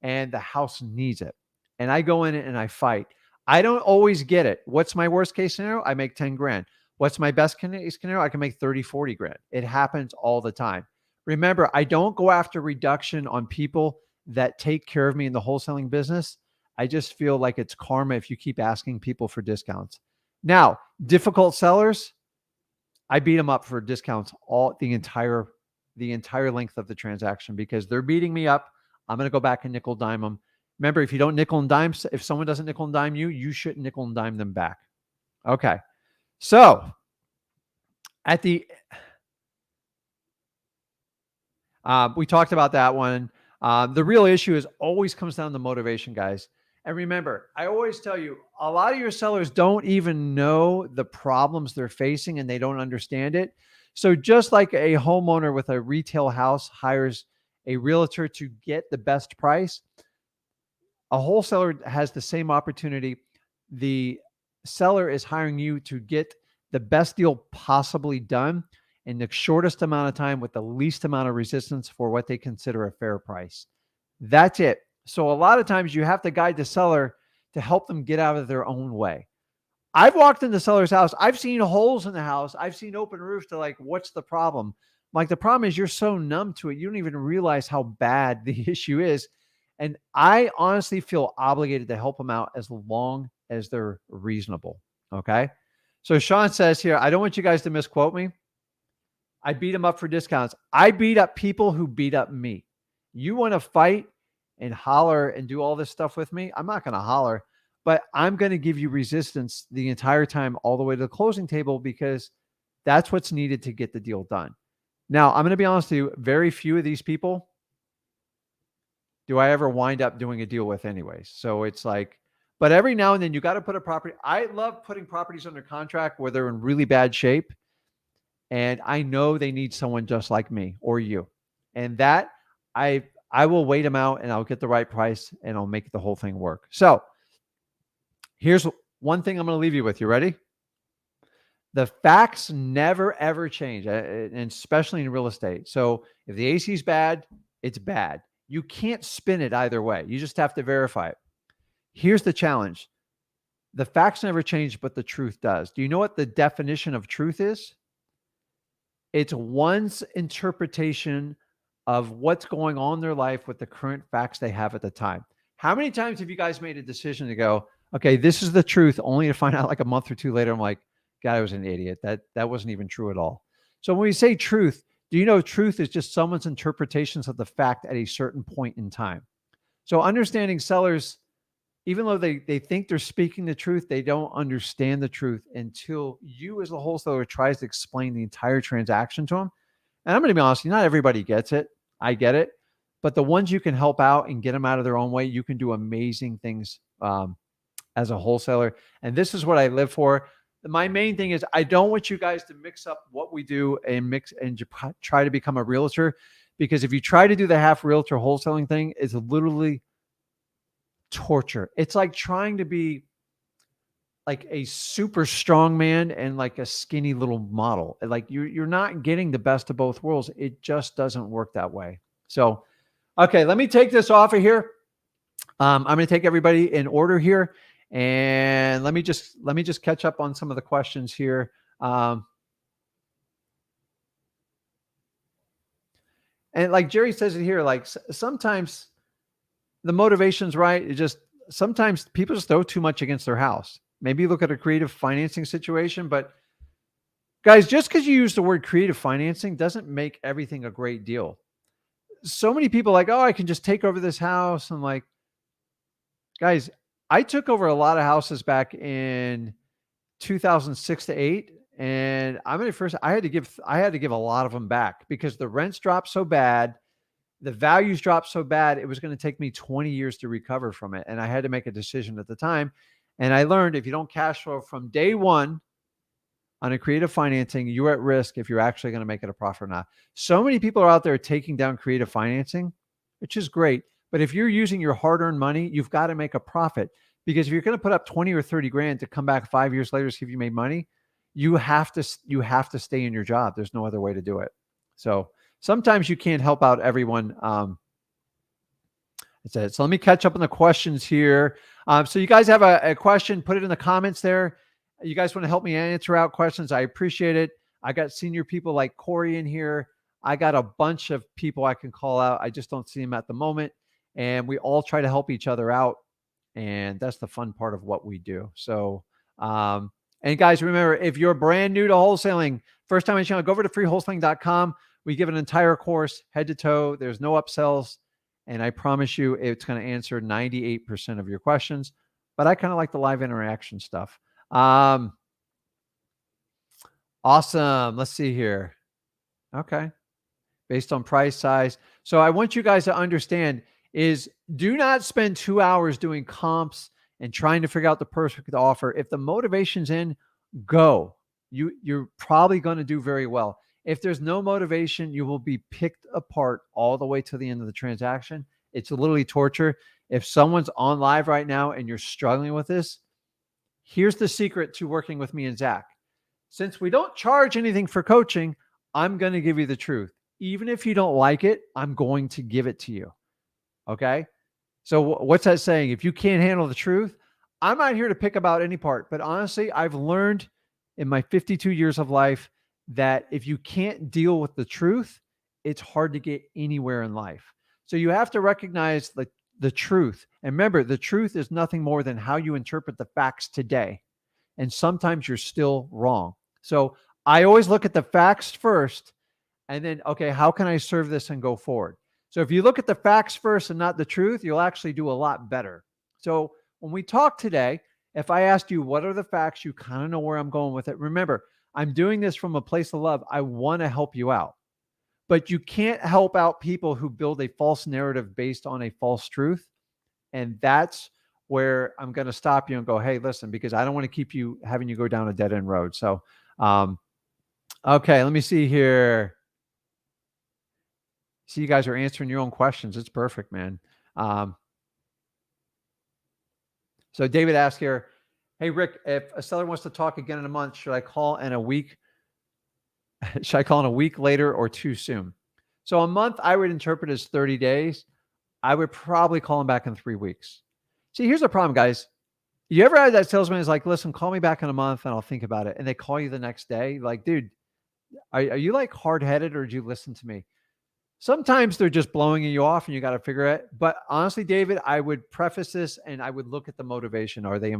and the house needs it. And I go in and I fight. I don't always get it. What's my worst case scenario? I make 10 grand. What's my best case scenario? I can make 30, 40 grand. It happens all the time. Remember, I don't go after reduction on people that take care of me in the wholesaling business. I just feel like it's karma if you keep asking people for discounts. Now, difficult sellers, I beat them up for discounts all the entire length of the transaction because they're beating me up. I'm going to go back and nickel dime them. Remember, if you don't nickel and dime, if someone doesn't nickel and dime you, you shouldn't nickel and dime them back. Okay. So we talked about that one. The real issue is always comes down to motivation, guys. And remember, I always tell you, a lot of your sellers don't even know the problems they're facing and they don't understand it. So just like a homeowner with a retail house hires a realtor to get the best price, a wholesaler has the same opportunity. The seller is hiring you to get the best deal possibly done in the shortest amount of time with the least amount of resistance for what they consider a fair price. That's it. So a lot of times you have to guide the seller to help them get out of their own way. I've walked in the seller's house. I've seen holes in the house. I've seen open roofs. They're like, what's the problem? Like, the problem is you're so numb to it. You don't even realize how bad the issue is. And I honestly feel obligated to help them out as long as they're reasonable. Okay. So Sean says here, I don't want you guys to misquote me. I beat them up for discounts. I beat up people who beat up me. You want to fight and holler and do all this stuff with me? I'm not going to holler, but I'm going to give you resistance the entire time all the way to the closing table because that's what's needed to get the deal done. Now, I'm going to be honest with you, very few of these people do I ever wind up doing a deal with anyways. So it's like, but every now and then you got to put a property. I love putting properties under contract where they're in really bad shape. And I know they need someone just like me or you. And that I will wait them out and I'll get the right price and I'll make the whole thing work. So here's one thing I'm going to leave you with. You ready? The facts never, ever change, and especially in real estate. So if the AC is bad, it's bad. You can't spin it either way. You just have to verify it. Here's the challenge. The facts never change, but the truth does. Do you know what the definition of truth is? It's one's interpretation of what's going on in their life with the current facts they have at the time. How many times have you guys made a decision to go, okay, this is the truth, only to find out like a month or two later, I'm like, God, I was an idiot. That wasn't even true at all. So when we say truth, do you know truth is just someone's interpretations of the fact at a certain point in time? So understanding sellers even though they think they're speaking the truth, they don't understand the truth until you as a wholesaler tries to explain the entire transaction to them. And I'm going to be honest, not everybody gets it. I get it. But the ones you can help out and get them out of their own way, you can do amazing things as a wholesaler. And this is what I live for. My main thing is I don't want you guys to mix up what we do and try to become a realtor. Because if you try to do the half realtor wholesaling thing, it's literally torture. It's like trying to be like a super strong man and like a skinny little model. Like you're not getting the best of both worlds. It just doesn't work that way. So, okay, let me take this off of here. I'm going to take everybody in order here, and let me just catch up on some of the questions here. And like Jerry says it here, like sometimes the motivation's right. It just sometimes people just throw too much against their house. Maybe look at a creative financing situation, but guys, just because you use the word creative financing doesn't make everything a great deal. So many people are like, oh, I can just take over this house. I'm like, guys, I took over a lot of houses back in 2006 to 8. And I had to give a lot of them back because the rents dropped so bad. The values dropped so bad, it was going to take me 20 years to recover from it. And I had to make a decision at the time. And I learned if you don't cash flow from day one on a creative financing, you're at risk if you're actually going to make it a profit or not. So many people are out there taking down creative financing, which is great. But if you're using your hard-earned money, you've got to make a profit. Because if you're going to put up 20 or 30 grand to come back 5 years later to see if you made money, you have to stay in your job. There's no other way to do it. So sometimes you can't help out everyone. That's it. So let me catch up on the questions here. So you guys have a question, put it in the comments there. You guys want to help me answer out questions? I appreciate it. I got senior people like Corey in here. I got a bunch of people I can call out. I just don't see them at the moment. And we all try to help each other out. And that's the fun part of what we do. So, and guys, remember, if you're brand new to wholesaling, first time on the channel, go over to freewholesaling.com. We give an entire course head to toe. There's no upsells. And I promise you, it's going to answer 98% of your questions. But I kind of like the live interaction stuff. Awesome. Let's see here. Okay. Based on price, size. So I want you guys to understand is do not spend 2 hours doing comps and trying to figure out the perfect offer. If the motivation's in, go. You're probably going to do very well. If there's no motivation, you will be picked apart all the way to the end of the transaction. It's literally torture. If someone's on live right now and you're struggling with this, here's the secret to working with me and Zach. Since we don't charge anything for coaching, I'm going to give you the truth. Even if you don't like it, I'm going to give it to you. Okay? So what's that saying? If you can't handle the truth, I'm not here to pick about any part. But honestly, I've learned in my 52 years of life that if you can't deal with the truth, it's hard to get anywhere in life. So you have to recognize the truth. And remember, the truth is nothing more than how you interpret the facts today. And sometimes you're still wrong. So I always look at the facts first and then, okay, how can I serve this and go forward? So if you look at the facts first and not the truth, you'll actually do a lot better. So when we talk today, if I asked you, what are the facts, you kind of know where I'm going with it. Remember, I'm doing this from a place of love. I want to help you out. But you can't help out people who build a false narrative based on a false truth. And that's where I'm going to stop you and go, hey, listen, because I don't want to keep you having you go down a dead end road. So, okay, let me see here. See, you guys are answering your own questions. It's perfect, man. So David asked here, hey, Rick, if a seller wants to talk again in a month, should I call in a week? Should I call in a week later or too soon? So a month I would interpret as 30 days. I would probably call him back in 3 weeks. See, here's the problem, guys. You ever had that salesman who's like, listen, call me back in a month and I'll think about it. And they call you the next day. Like, dude, are you like hard-headed or did you listen to me? Sometimes they're just blowing you off and you got to figure it. But honestly, David, I would preface this and I would look at the motivation. Are they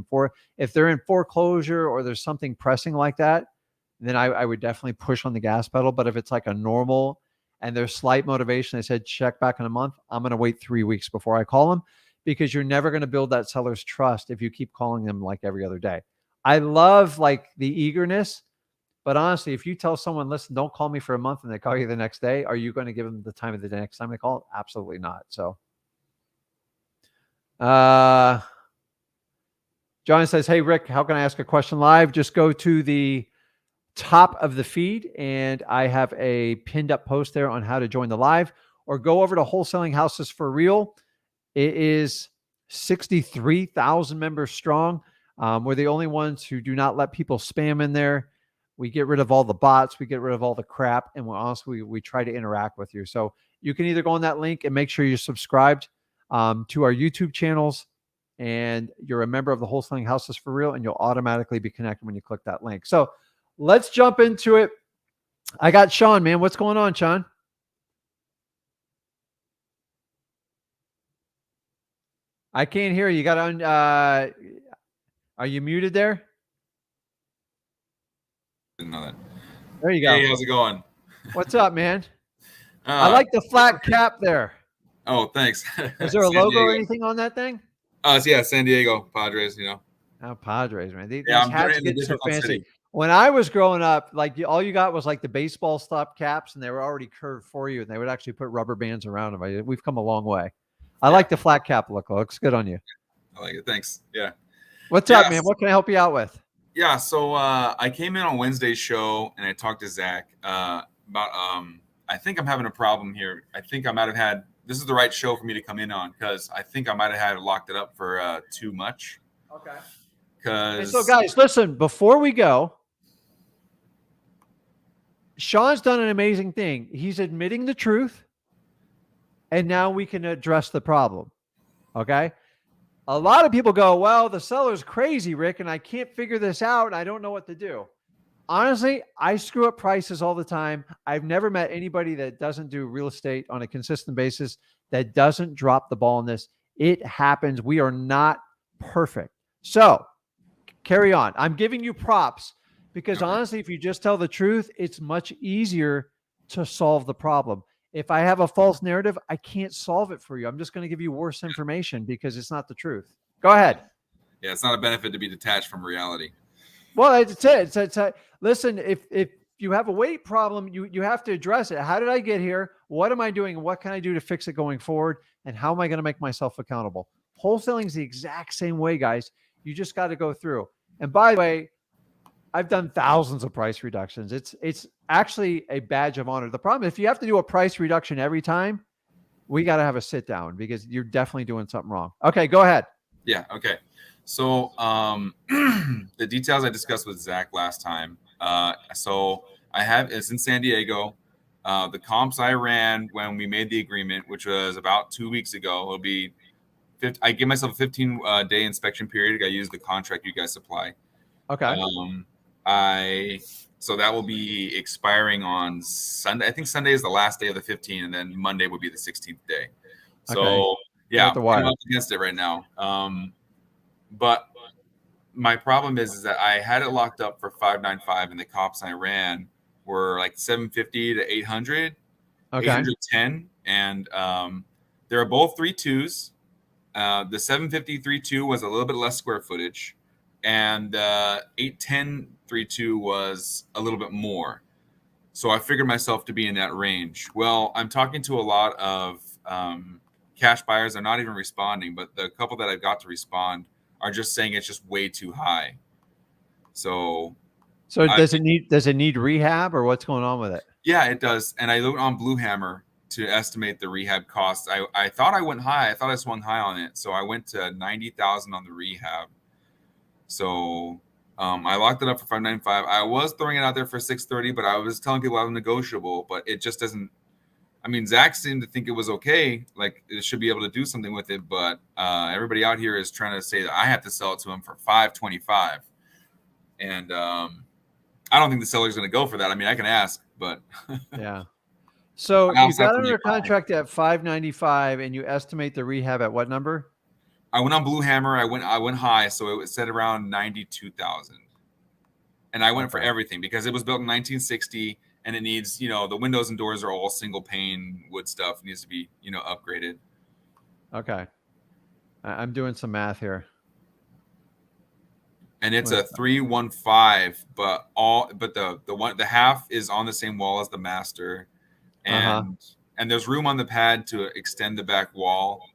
if they're in foreclosure or there's something pressing like that, then I would definitely push on the gas pedal. But if it's like a normal and there's slight motivation, I said, check back in a month, I'm going to wait 3 weeks before I call them because you're never going to build that seller's trust if you keep calling them like every other day. I love like the eagerness, but honestly, if you tell someone, listen, don't call me for a month and they call you the next day, are you going to give them the time of the day next time they call? Absolutely not. So, John says, hey, Rick, how can I ask a question live? Just go to the top of the feed and I have a pinned up post there on how to join the live, or go over to Wholesaling Houses for Real. It is 63,000 members strong. We're the only ones who do not let people spam in there. We get rid of all the bots. We get rid of all the crap. And we try to interact with you. So you can either go on that link and make sure you're subscribed to our YouTube channels and you're a member of the Wholesaling Houses for Real, and you'll automatically be connected when you click that link. So let's jump into it. I got Sean, man. What's going on, Sean? I can't hear you. You got on. Are you muted there? Didn't know that. There you go. Hey, how's it going? What's up, man? I like the flat cap there. Oh, thanks. Is there a logo or anything on that thing? Yeah, San Diego Padres, you know. Oh, Padres, man. These I'm hats in a get so difficult fancy. city. When I was growing up, like all you got was like the baseball stop caps, and they were already curved for you, and they would actually put rubber bands around them. We've come a long way. I like the flat cap look. It looks good on you. I like it. Thanks. Yeah. What's up, man? What can I help you out with? Yeah, so I came in on Wednesday's show and I talked to Zach about I think I'm having a problem here. I think I might have had, this is the right show for me to come in on, because I think I might have had locked it up for too much. Okay. Because so guys, listen, before we go, Sean's done an amazing thing. He's admitting the truth, and now we can address the problem. Okay. A lot of people go, well, the seller's crazy, Rick, and I can't figure this out, and I don't know what to do. Honestly, I screw up prices all the time. I've never met anybody that doesn't do real estate on a consistent basis that doesn't drop the ball in this. It happens. We are not perfect. So carry on. I'm giving you props because honestly, if you just tell the truth, it's much easier to solve the problem. If I have a false narrative, I can't solve it for you. I'm just going to give you worse information because it's not the truth. Go ahead. Yeah, it's not a benefit to be detached from reality. Well, it's it. Listen, if you have a weight problem, you have to address it. How did I get here? What am I doing? What can I do to fix it going forward? And how am I going to make myself accountable? Wholesaling is the exact same way, guys. You just got to go through. And by the way, I've done thousands of price reductions. It's actually a badge of honor. The problem is if you have to do a price reduction every time, we got to have a sit down because you're definitely doing something wrong. Okay, go ahead. Yeah. Okay. So the details I discussed with Zach last time. So it's in San Diego. The comps I ran when we made the agreement, which was about 2 weeks ago, it'll be I give myself a 15 day inspection period. I use the contract you guys supply. Okay. So that will be expiring on Sunday. I think Sunday is the last day of the 15, and then Monday would be the 16th day. So okay. Yeah, I'm up against it right now. But my problem is that I had it locked up for 595, and the comps I ran were like 750 to 800, 810, and they're both 3.2s. The 750 3.2 was a little bit less square footage, and 810 3.2 was a little bit more. So I figured myself to be in that range. Well, I'm talking to a lot of cash buyers. They're not even responding, but the couple that I've got to respond are just saying it's just way too high. So does it need rehab, or what's going on with it? Yeah, it does. And I looked on Blue Hammer to estimate the rehab costs. I thought I went high. I thought I swung high on it. So I went to 90,000 on the rehab. So I locked it up for 595. I was throwing it out there for 630, but I was telling people I was negotiable, but it just doesn't. I mean, Zach seemed to think it was okay. Like it should be able to do something with it, but everybody out here is trying to say that I have to sell it to him for 525. And I don't think the seller's going to go for that. I mean, I can ask, but yeah. So you got under contract at 595, and you estimate the rehab at what number? I went on Blue Hammer. I went high, so it was set around 92,000, and I went for everything because it was built in 1960, and it needs, the windows and doors are all single pane wood stuff. It needs to be, upgraded. Okay. I'm doing some math here. And it's a 315, but the half is on the same wall as the master, and there's room on the pad to extend the back wall,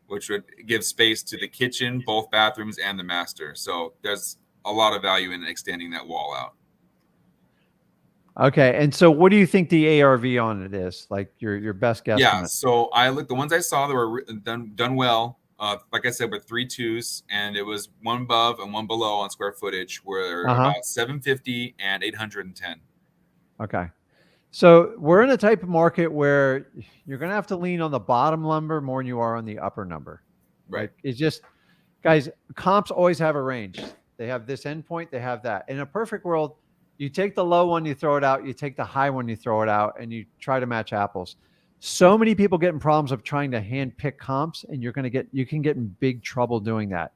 which would give space to the kitchen, both bathrooms, and the master. So there's a lot of value in extending that wall out. Okay, and so what do you think the ARV on it is? Like your best guesstimate? Yeah, so I looked. The ones I saw that were done well. Like I said, with 3 2s, and it was one above and one below on square footage, were about 750 and 810. Okay, so we're in a type of market where you're going to have to lean on the bottom number more than you are on the upper number. Right. Like, it's just, guys, comps always have a range. They have this endpoint, they have that. In a perfect world, you take the low one, you throw it out. You take the high one, you throw it out, and you try to match apples. So many people get in problems of trying to hand pick comps, and you can get in big trouble doing that.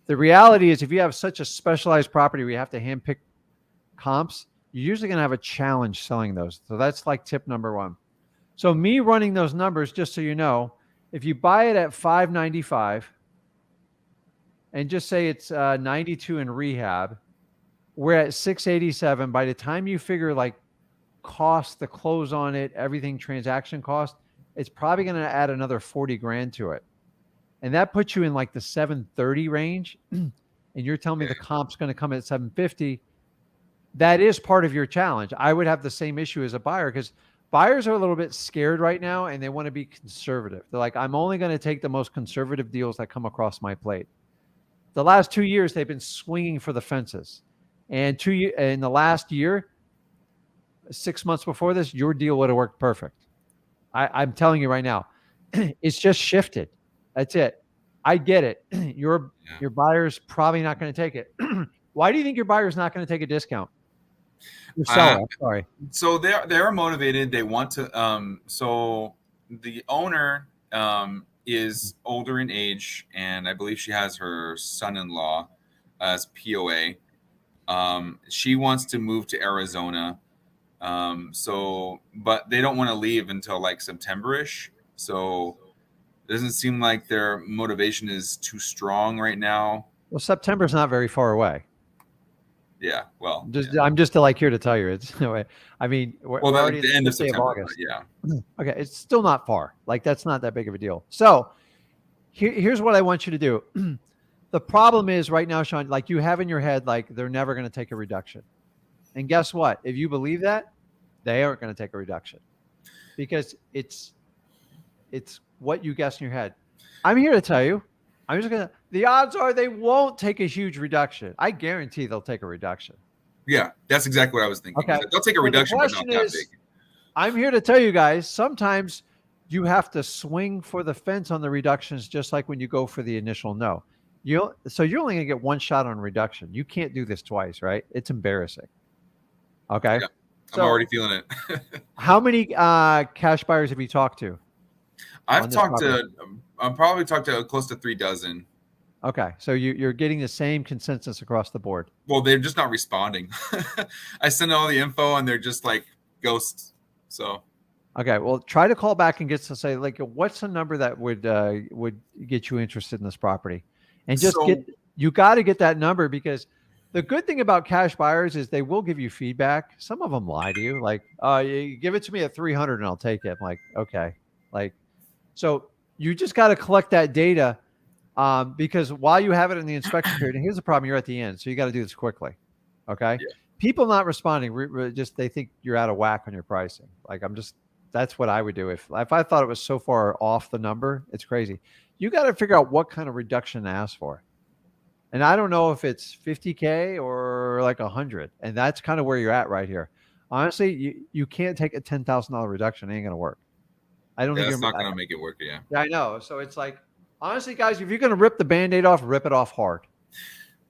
The reality is, if you have such a specialized property where you have to hand pick comps, you're usually going to have a challenge selling those. So that's like tip number 1. So me running those numbers, just so you know, if you buy it at $595 and just say it's 92 in rehab, we're at $687. By the time you figure like cost, the close on it, everything, transaction cost, it's probably going to add another 40 grand to it. And that puts you in like the 730 range. And you're telling me the comp's going to come at 750. That is part of your challenge. I would have the same issue as a buyer, because buyers are a little bit scared right now and they want to be conservative. They're like, I'm only going to take the most conservative deals that come across my plate. The last 2 years, they've been swinging for the fences. And in the last year, 6 months before this, your deal would have worked perfect. I'm telling you right now, it's just shifted. That's it. I get it. Your buyer's probably not going to take it. Why do you think your buyer's not going to take a discount? Your seller, sorry. So they're motivated. They want to. So the owner is older in age, and I believe she has her son-in-law as POA. She wants to move to Arizona. But they don't want to leave until like September-ish. So it doesn't seem like their motivation is too strong right now. Well, September's not very far away. Yeah. Well, I'm just like here to tell you it's no way. I mean, we're already the end of September. August. Yeah. Okay. It's still not far. Like, that's not that big of a deal. So here's what I want you to do. The problem is right now, Sean, like you have in your head, like they're never going to take a reduction. And guess what? If you believe that, they aren't going to take a reduction, because it's what you guess in your head. I'm here to tell you, the odds are they won't take a huge reduction. I guarantee they'll take a reduction. Yeah, that's exactly what I was thinking. Okay. They'll take a reduction, but not that big. I'm here to tell you guys, sometimes you have to swing for the fence on the reductions, just like when you go for the initial no. So you're only going to get one shot on reduction. You can't do this twice, right? It's embarrassing. Okay. Yeah, I'm already feeling it. How many cash buyers have you talked to? I've probably talked to close to 3 dozen. Okay. So you're getting the same consensus across the board. Well, they're just not responding. I send all the info and they're just like ghosts. So. Okay. Well, try to call back and get to say, like, what's the number that would get you interested in this property? And just you got to get that number, because the good thing about cash buyers is they will give you feedback. Some of them lie to you, like, you give it to me at 300 and I'll take it. I'm like, okay. Like, so you just got to collect that data, because while you have it in the inspection period, and here's the problem, you're at the end. So you got to do this quickly. Okay. Yeah. People not responding, they think you're out of whack on your pricing. Like, that's what I would do. If I thought it was so far off the number, it's crazy. You got to figure out what kind of reduction to ask for. And I don't know if it's 50K or like 100. And that's kind of where you're at right here. Honestly, you can't take a $10,000 reduction. It ain't going to work. I don't think it's not going to make it work. Yeah. Yeah, I know. So it's like, honestly, guys, if you're going to rip the Band-Aid off, rip it off hard.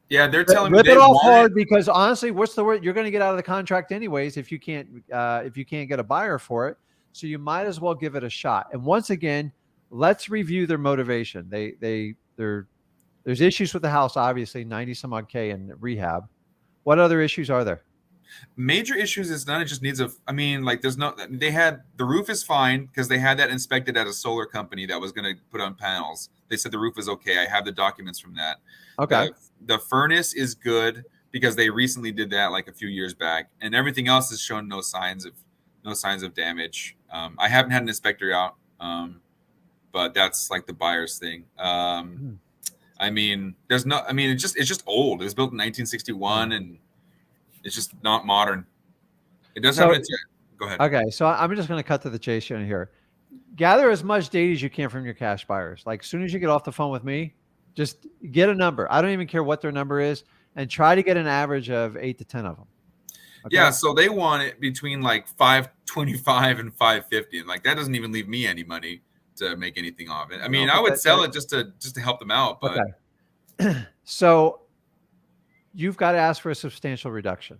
Yeah, they're telling me rip it off hard, because honestly, what's the word? You're going to get out of the contract anyways if you can't get a buyer for it. So you might as well give it a shot. And once again, let's review their motivation. There's issues with the house, obviously, 90 some odd K in rehab. What other issues are there? Major issues is none. It just needs I mean, like there's no. They had the roof is fine because they had that inspected at a solar company that was going to put on panels. They said the roof is okay. I have the documents from that. Okay. The furnace is good because they recently did that like a few years back, and everything else has shown no signs of damage. I haven't had an inspector out, but that's like the buyer's thing. I mean, there's no. I mean, it's just old. It was built in 1961, and it's just not modern. It does have its. Go ahead. Okay, so I'm just going to cut to the chase here. Gather as much data as you can from your cash buyers. Like, as soon as you get off the phone with me, just get a number. I don't even care what their number is, and try to get an average of 8 to 10 of them. Okay? Yeah, so they want it between like 525 and 550, and like that doesn't even leave me any money to make anything off it. I mean, I would sell it just to help them out, but okay. So you've got to ask for a substantial reduction.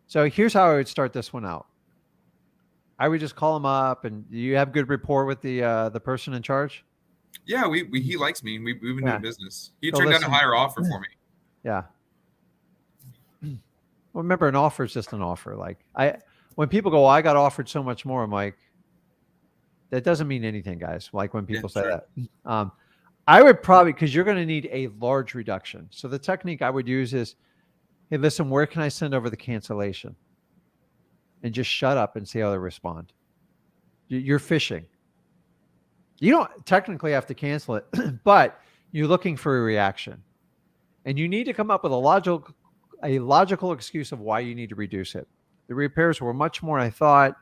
So here's how I would start this one out. I would just call them up, and you have good rapport with the person in charge. Yeah, he likes me. We've been doing business. He turned down a higher offer for me. Yeah. Well, remember, an offer is just an offer. Like when people go, I got offered so much more, I'm like, that doesn't mean anything, guys. Like when people say that. I would probably, because you're going to need a large reduction. So the technique I would use is, hey, listen, where can I send over the cancellation? And just shut up and see how they respond. You're fishing. You don't technically have to cancel it, but you're looking for a reaction. And you need to come up with a logical excuse of why you need to reduce it. The repairs were much more than I thought.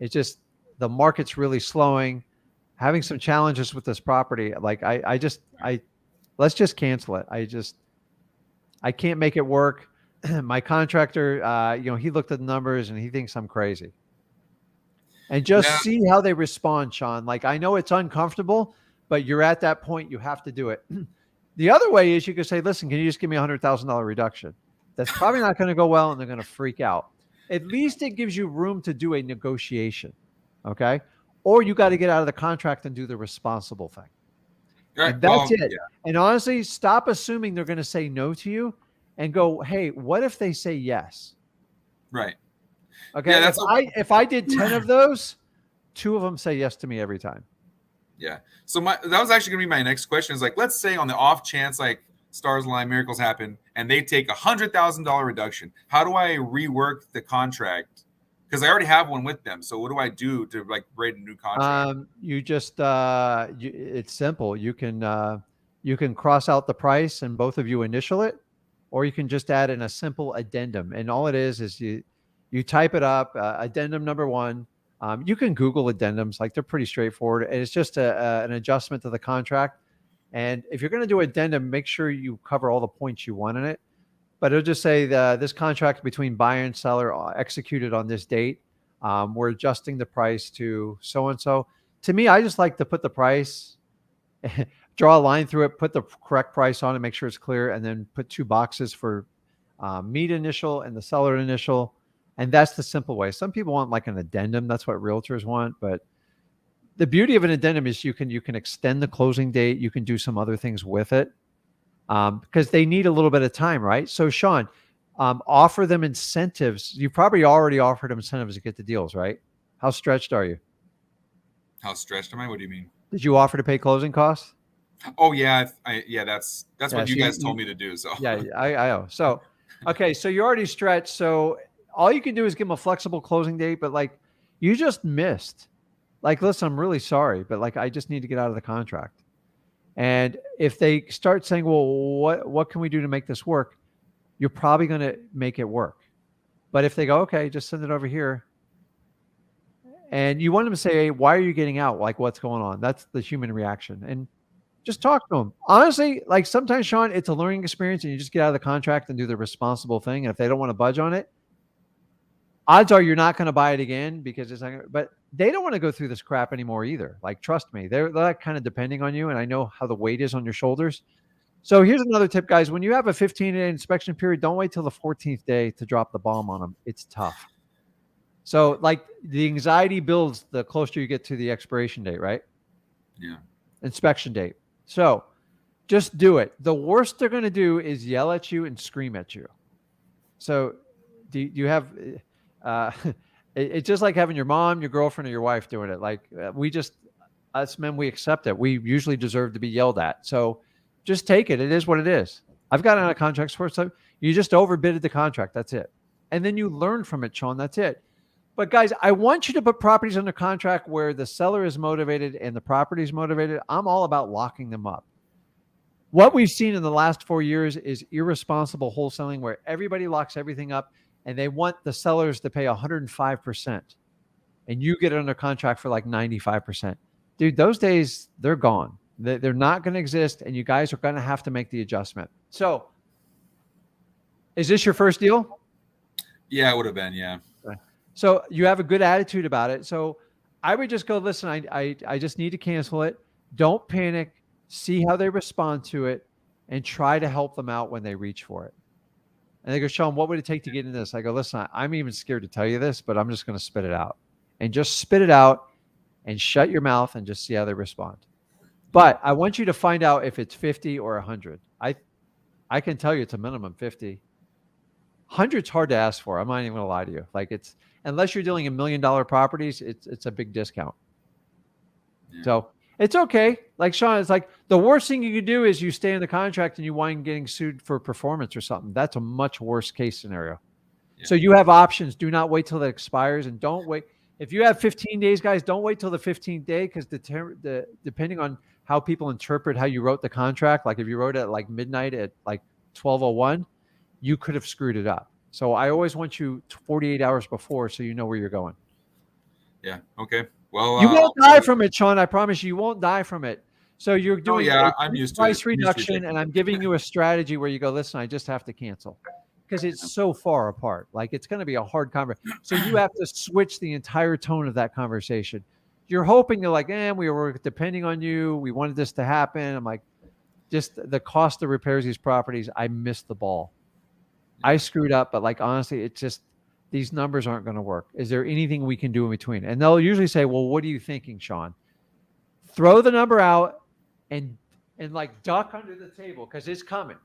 It's just the market's really slowing, having some challenges with this property. Like let's just cancel it. I can't make it work. My contractor, he looked at the numbers and he thinks I'm crazy. And just see how they respond, Sean. Like, I know it's uncomfortable, but you're at that point. You have to do it. The other way is you could say, listen, can you just give me $100,000 reduction? That's probably not going to go well, and they're going to freak out. At least it gives you room to do a negotiation. Okay. Or you got to get out of the contract and do the responsible thing. Right. And that's it. Yeah. And honestly, stop assuming they're going to say no to you. And go, hey, what if they say yes? Right. Okay. Yeah, if I did 10 of those, 2 of them say yes to me every time. Yeah. So that was actually going to be my next question. Is like, let's say on the off chance, like stars align, miracles happen, and they take $100,000 reduction. How do I rework the contract? Because I already have one with them. So what do I do to like write a new contract? You just it's simple. You can cross out the price and both of you initial it. Or you can just add in a simple addendum. And all it is you type it up, addendum number 1. You can Google addendums. Like, they're pretty straightforward. And it's just an adjustment to the contract. And if you're going to do addendum, make sure you cover all the points you want in it. But it'll just say this contract between buyer and seller executed on this date. We're adjusting the price to so-and-so. To me, I just like to put the price, draw a line through it, put the correct price on it, make sure it's clear, and then put 2 boxes for me to initial and the seller to initial. And that's the simple way. Some people want like an addendum. That's what realtors want. But the beauty of an addendum is you can extend the closing date. You can do some other things with it because they need a little bit of time, right? So Sean, offer them incentives. You probably already offered them incentives to get the deals, right? How stretched are you? How stretched am I? What do you mean? Did you offer to pay closing costs? Oh yeah, that's what you guys told me to do. So yeah, I know. So okay, so you're already stretched. So all you can do is give them a flexible closing date. But like, you just missed. Like, listen, I'm really sorry, but like, I just need to get out of the contract. And if they start saying, well, what can we do to make this work? You're probably going to make it work. But if they go, okay, just send it over here. And you want them to say, hey, why are you getting out? Like, what's going on? That's the human reaction. And just talk to them. Honestly, like sometimes, Sean, it's a learning experience and you just get out of the contract and do the responsible thing. And if they don't want to budge on it, odds are you're not going to buy it again because it's not, but they don't want to go through this crap anymore either. Like, trust me, they're kind of depending on you. And I know how the weight is on your shoulders. So here's another tip, guys. When you have a 15-day inspection period, don't wait till the 14th day to drop the bomb on them. It's tough. So like the anxiety builds the closer you get to the expiration date, right? Yeah. Inspection date. So just do it. The worst they're going to do is yell at you and scream at you. So do you have, uh, it's just like having your mom, your girlfriend, or your wife doing it. Like us men, we accept it. We usually deserve to be yelled at. So just take it. It is what it is. I've gotten out of contracts for so you just overbidded the contract. That's it. And then you learn from it, Sean. That's it. But guys, I want you to put properties under contract where the seller is motivated and the property is motivated. I'm all about locking them up. What we've seen in the last 4 years is irresponsible wholesaling where everybody locks everything up and they want the sellers to pay 105% and you get it under contract for like 95%. Dude, those days, they're gone. They're not going to exist and you guys are going to have to make the adjustment. So is this your first deal? Yeah, it would have been. Yeah. So you have a good attitude about it. So I would just go, listen, I just need to cancel it. Don't panic. See how they respond to it and try to help them out when they reach for it. And they go, Sean, what would it take to get in this? I go, listen, I'm even scared to tell you this, but I'm just going to spit it out. And just spit it out and shut your mouth and just see how they respond. But I want you to find out if it's 50 or 100. I can tell you it's a minimum 50. 100's hard to ask for. I'm not even going to lie to you. Like it's, unless you're dealing in $1 million properties, it's a big discount. Yeah. So it's okay. Like Sean, it's like the worst thing you could do is you stay in the contract and you wind getting sued for performance or something. That's a much worse case scenario. Yeah. So you have options. Do not wait till it expires and don't wait. If you have 15 days, guys, don't wait till the 15th day because depending on how people interpret how you wrote the contract, like if you wrote it at like midnight at like 12:01, you could have screwed it up. So I always want you 48 hours before so you know where you're going. Yeah. Okay. Well, you won't die from it, Sean. I promise you won't die from it. So you're doing I'm used to price reduction, and I'm giving you a strategy where you go, listen, I just have to cancel because it's so far apart. Like it's going to be a hard conversation. So you have to switch the entire tone of that conversation. You're hoping you're like, we were depending on you. We wanted this to happen. I'm like, just the cost of repairs these properties. I missed the ball. I screwed up, but like, honestly, it's just, these numbers aren't going to work. Is there anything we can do in between? And they'll usually say, well, what are you thinking, Sean? Throw the number out and like duck under the table because it's coming,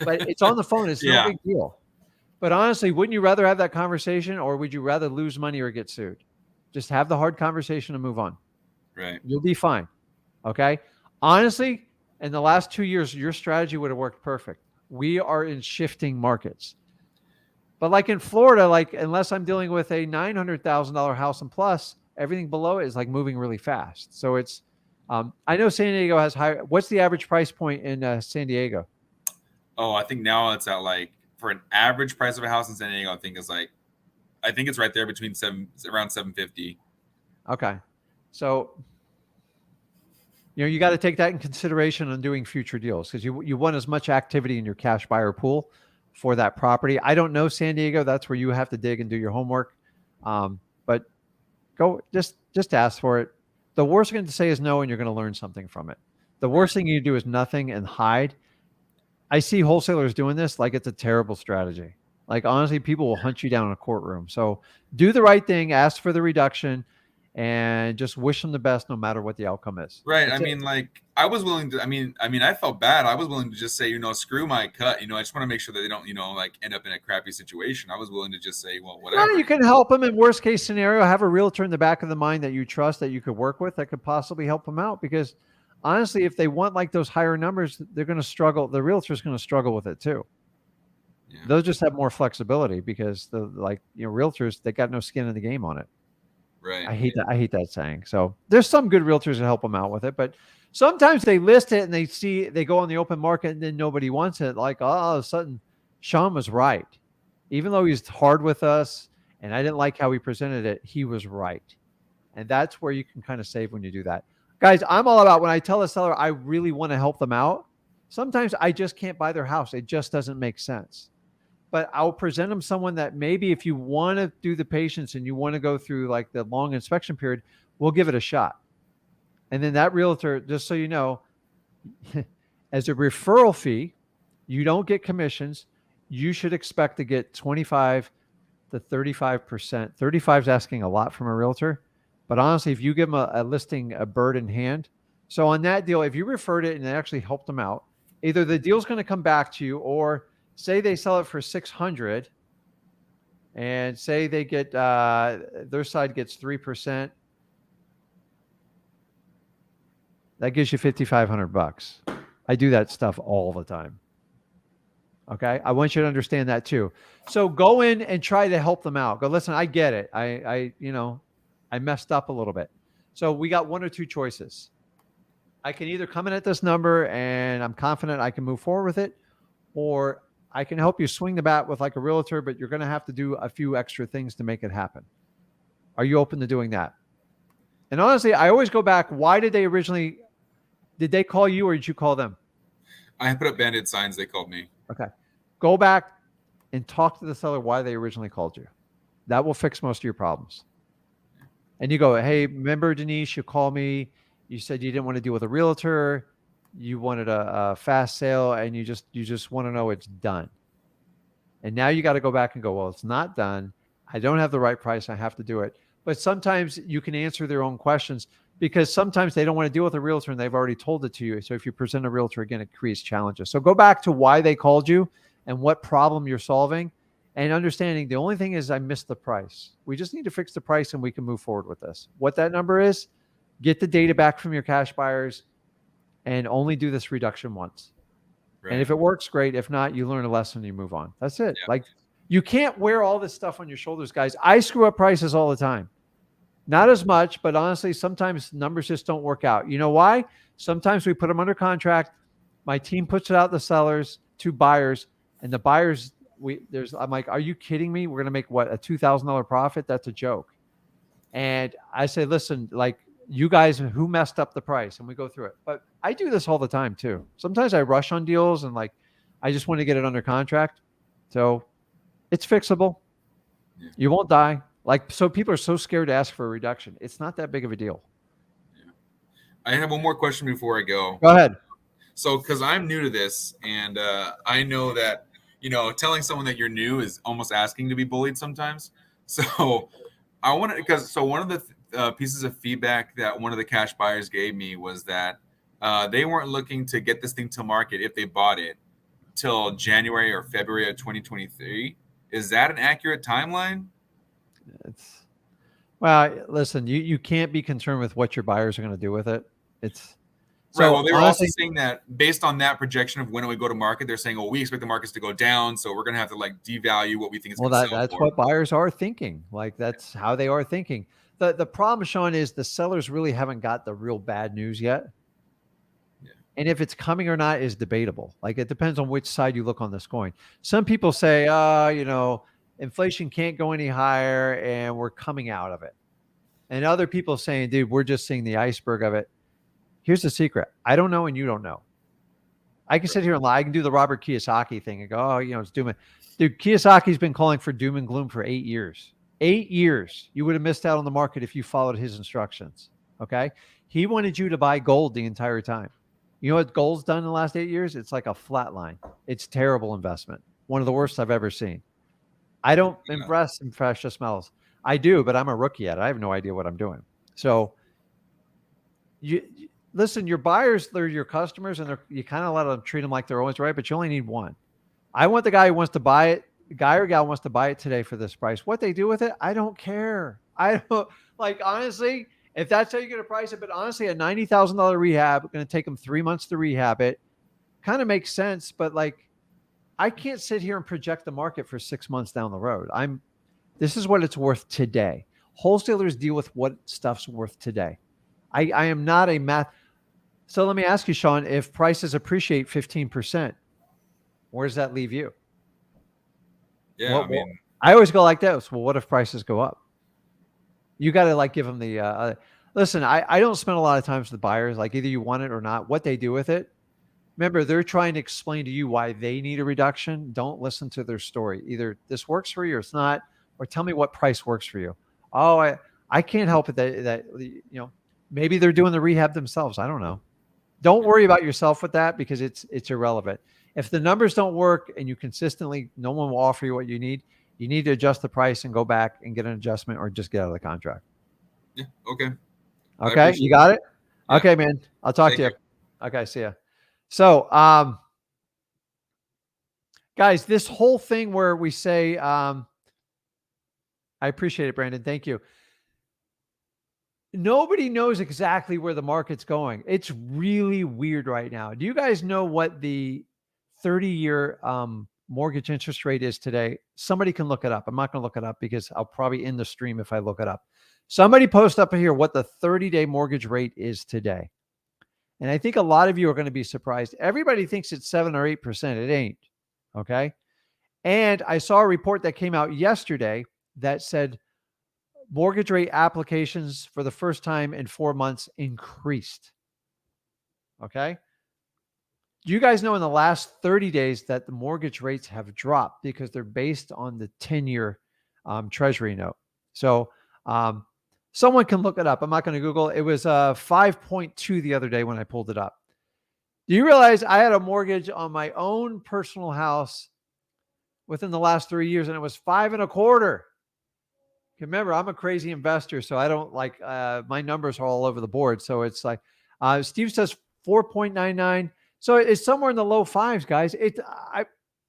but it's on the phone. It's no big deal. But honestly, wouldn't you rather have that conversation or would you rather lose money or get sued? Just have the hard conversation and move on. Right. You'll be fine. Okay. Honestly, in the last 2 years, your strategy would have worked perfect. We are in shifting markets. But like in Florida, like unless I'm dealing with a $900,000 house and plus, everything below it is like moving really fast. So it's, I know San Diego has higher. What's the average price point in San Diego? Oh, I think now it's at like, for an average price of a house in San Diego, I think it's right there between around 750. Okay. So, you got to take that in consideration on doing future deals because you want as much activity in your cash buyer pool for that property. I don't know San Diego. That's where you have to dig and do your homework. But go just ask for it. The worst thing to say is no, and you're going to learn something from it. The worst thing you do is nothing and hide. I see wholesalers doing this like it's a terrible strategy. Like honestly, people will hunt you down in a courtroom. So do the right thing, ask for the reduction, and just wish them the best no matter what the outcome is. Right. I mean, like I was willing to, I felt bad. I was willing to just say, screw my cut. I just want to make sure that they don't, like end up in a crappy situation. I was willing to just say, well, whatever. Well, you can help them in worst case scenario, have a realtor in the back of the mind that you trust that you could work with that could possibly help them out. Because honestly, if they want like those higher numbers, they're going to struggle. The realtor's going to struggle with it too. Yeah. They'll just have more flexibility because realtors, they got no skin in the game on it. Right. I hate that saying. So there's some good realtors that help them out with it, but sometimes they list it and they go on the open market and then nobody wants it. Like all of a sudden, Sean was right. Even though he's hard with us and I didn't like how he presented it, he was right. And that's where you can kind of save when you do that. Guys, I'm all about when I tell a seller I really want to help them out. Sometimes I just can't buy their house. It just doesn't make sense. But I'll present them someone that maybe if you want to do the patience and you want to go through like the long inspection period, we'll give it a shot. And then that realtor, just so you know, as a referral fee, you don't get commissions. You should expect to get 25 to 35%. 35 is asking a lot from a realtor. But honestly, if you give them a listing, a bird in hand. So on that deal, if you referred it and it actually helped them out, either the deal's going to come back to you or say they sell it for 600 and say they get their side gets 3%. That gives you $5,500. I do that stuff all the time. Okay. I want you to understand that too. So go in and try to help them out. Go, listen, I get it. I messed up a little bit. So we got one or two choices. I can either come in at this number and I'm confident I can move forward with it, or I can help you swing the bat with like a realtor, but you're going to have to do a few extra things to make it happen. Are you open to doing that? And honestly, I always go back. Why did they call you or did you call them? I put up banded signs. They called me. Okay. Go back and talk to the seller why they originally called you. That will fix most of your problems. And you go, hey, remember Denise, you called me. You said you didn't want to deal with a realtor. You wanted a fast sale and you just want to know it's done. And now you got to go back and go, well, it's not done. I don't have the right price. I have to do it. But sometimes you can answer their own questions because sometimes they don't want to deal with a realtor and they've already told it to you. So if you present a realtor again, it creates challenges. So go back to why they called you and what problem you're solving and understanding the only thing is I missed the price. We just need to fix the price and we can move forward with this. What that number is, get the data back from your cash buyers and only do this reduction once. Right. And if it works, great. If not, you learn a lesson and you move on. That's it. Yeah. Like you can't wear all this stuff on your shoulders, guys. I screw up prices all the time. Not as much, but honestly, sometimes numbers just don't work out. You know why? Sometimes we put them under contract. My team puts it out to sellers, to buyers, and the buyers, I'm like, are you kidding me? We're going to make what, a $2,000 profit? That's a joke. And I say, listen, like you guys, who messed up the price? And we go through it. But I do this all the time too. Sometimes I rush on deals and like, I just want to get it under contract. So it's fixable. Yeah. You won't die. Like, so people are so scared to ask for a reduction. It's not that big of a deal. Yeah. I have one more question before I go. Go ahead. So, because I'm new to this and I know that, telling someone that you're new is almost asking to be bullied sometimes. So I wanted, one of the pieces of feedback that one of the cash buyers gave me was that they weren't looking to get this thing to market if they bought it till January or February of 2023. Is that an accurate timeline? Well, listen, you can't be concerned with what your buyers are going to do with it. It's right. Well, they were also saying that based on that projection of when we go to market, they're saying, "Oh, we expect the markets to go down, so we're going to have to like devalue what we think is going to sell." That's what buyers are thinking. Like that's how they are thinking. The problem, Sean, is the sellers really haven't got the real bad news yet. Yeah. And if it's coming or not is debatable. Like it depends on which side you look on this coin. Some people say, inflation can't go any higher and we're coming out of it. And other people saying, dude, we're just seeing the iceberg of it. Here's the secret. I don't know and you don't know. I can sit here and lie. I can do the Robert Kiyosaki thing and go, it's doom and dude, Kiyosaki's been calling for doom and gloom for 8 years. 8 years. You would have missed out on the market if you followed his instructions. Okay. He wanted you to buy gold the entire time. You know what gold's done in the last 8 years? It's like a flat line. It's terrible investment. One of the worst I've ever seen. I don't invest in precious metals. I do, but I'm a rookie at it. I have no idea what I'm doing. So you listen, your buyers, they're your customers and you kind of let them treat them like they're always right, but you only need one. I want the guy who wants to buy it, the guy or gal wants to buy it today for this price. What they do with it, I don't care. I don't like, honestly, if that's how you're going to price it, but honestly, a $90,000 rehab, going to take them 3 months to rehab it, kind of makes sense. But like, I can't sit here and project the market for 6 months down the road. This is what it's worth today. Wholesalers deal with what stuff's worth today. I am not a math. So let me ask you, Sean, if prices appreciate 15%, where does that leave you? Yeah. I always go like this. Well, what if prices go up? You got to like give them the, listen, I don't spend a lot of time with the buyers. Like either you want it or not, what they do with it. Remember, they're trying to explain to you why they need a reduction. Don't listen to their story. Either this works for you or it's not, or tell me what price works for you. Oh, I can't help it that maybe they're doing the rehab themselves. I don't know. Don't worry about yourself with that because it's irrelevant. If the numbers don't work and you consistently, no one will offer you what you need to adjust the price and go back and get an adjustment or just get out of the contract. Yeah. Okay. Okay. You got it? Yeah. Okay, man. I'll talk to you. Okay. See ya. So, guys, this whole thing where we say, I appreciate it, Brandon. Thank you. Nobody knows exactly where the market's going. It's really weird right now. Do you guys know what the 30-year mortgage interest rate is today? Somebody can look it up. I'm not going to look it up because I'll probably end the stream if I look it up. Somebody post up here what the 30-day mortgage rate is today. And I think a lot of you are going to be surprised. Everybody thinks it's 7 or 8%. It ain't. Okay. And I saw a report that came out yesterday that said mortgage rate applications for the first time in 4 months increased. Okay. You guys know in the last 30 days that the mortgage rates have dropped because they're based on the 10-year treasury note. So someone can look it up. I'm not going to Google. It was 5.2 the other day when I pulled it up. Do you realize I had a mortgage on my own personal house within the last 3 years and it was 5.25? Remember, I'm a crazy investor, so I don't like my numbers are all over the board. So it's like Steve says 4.99. So it's somewhere in the low fives, guys.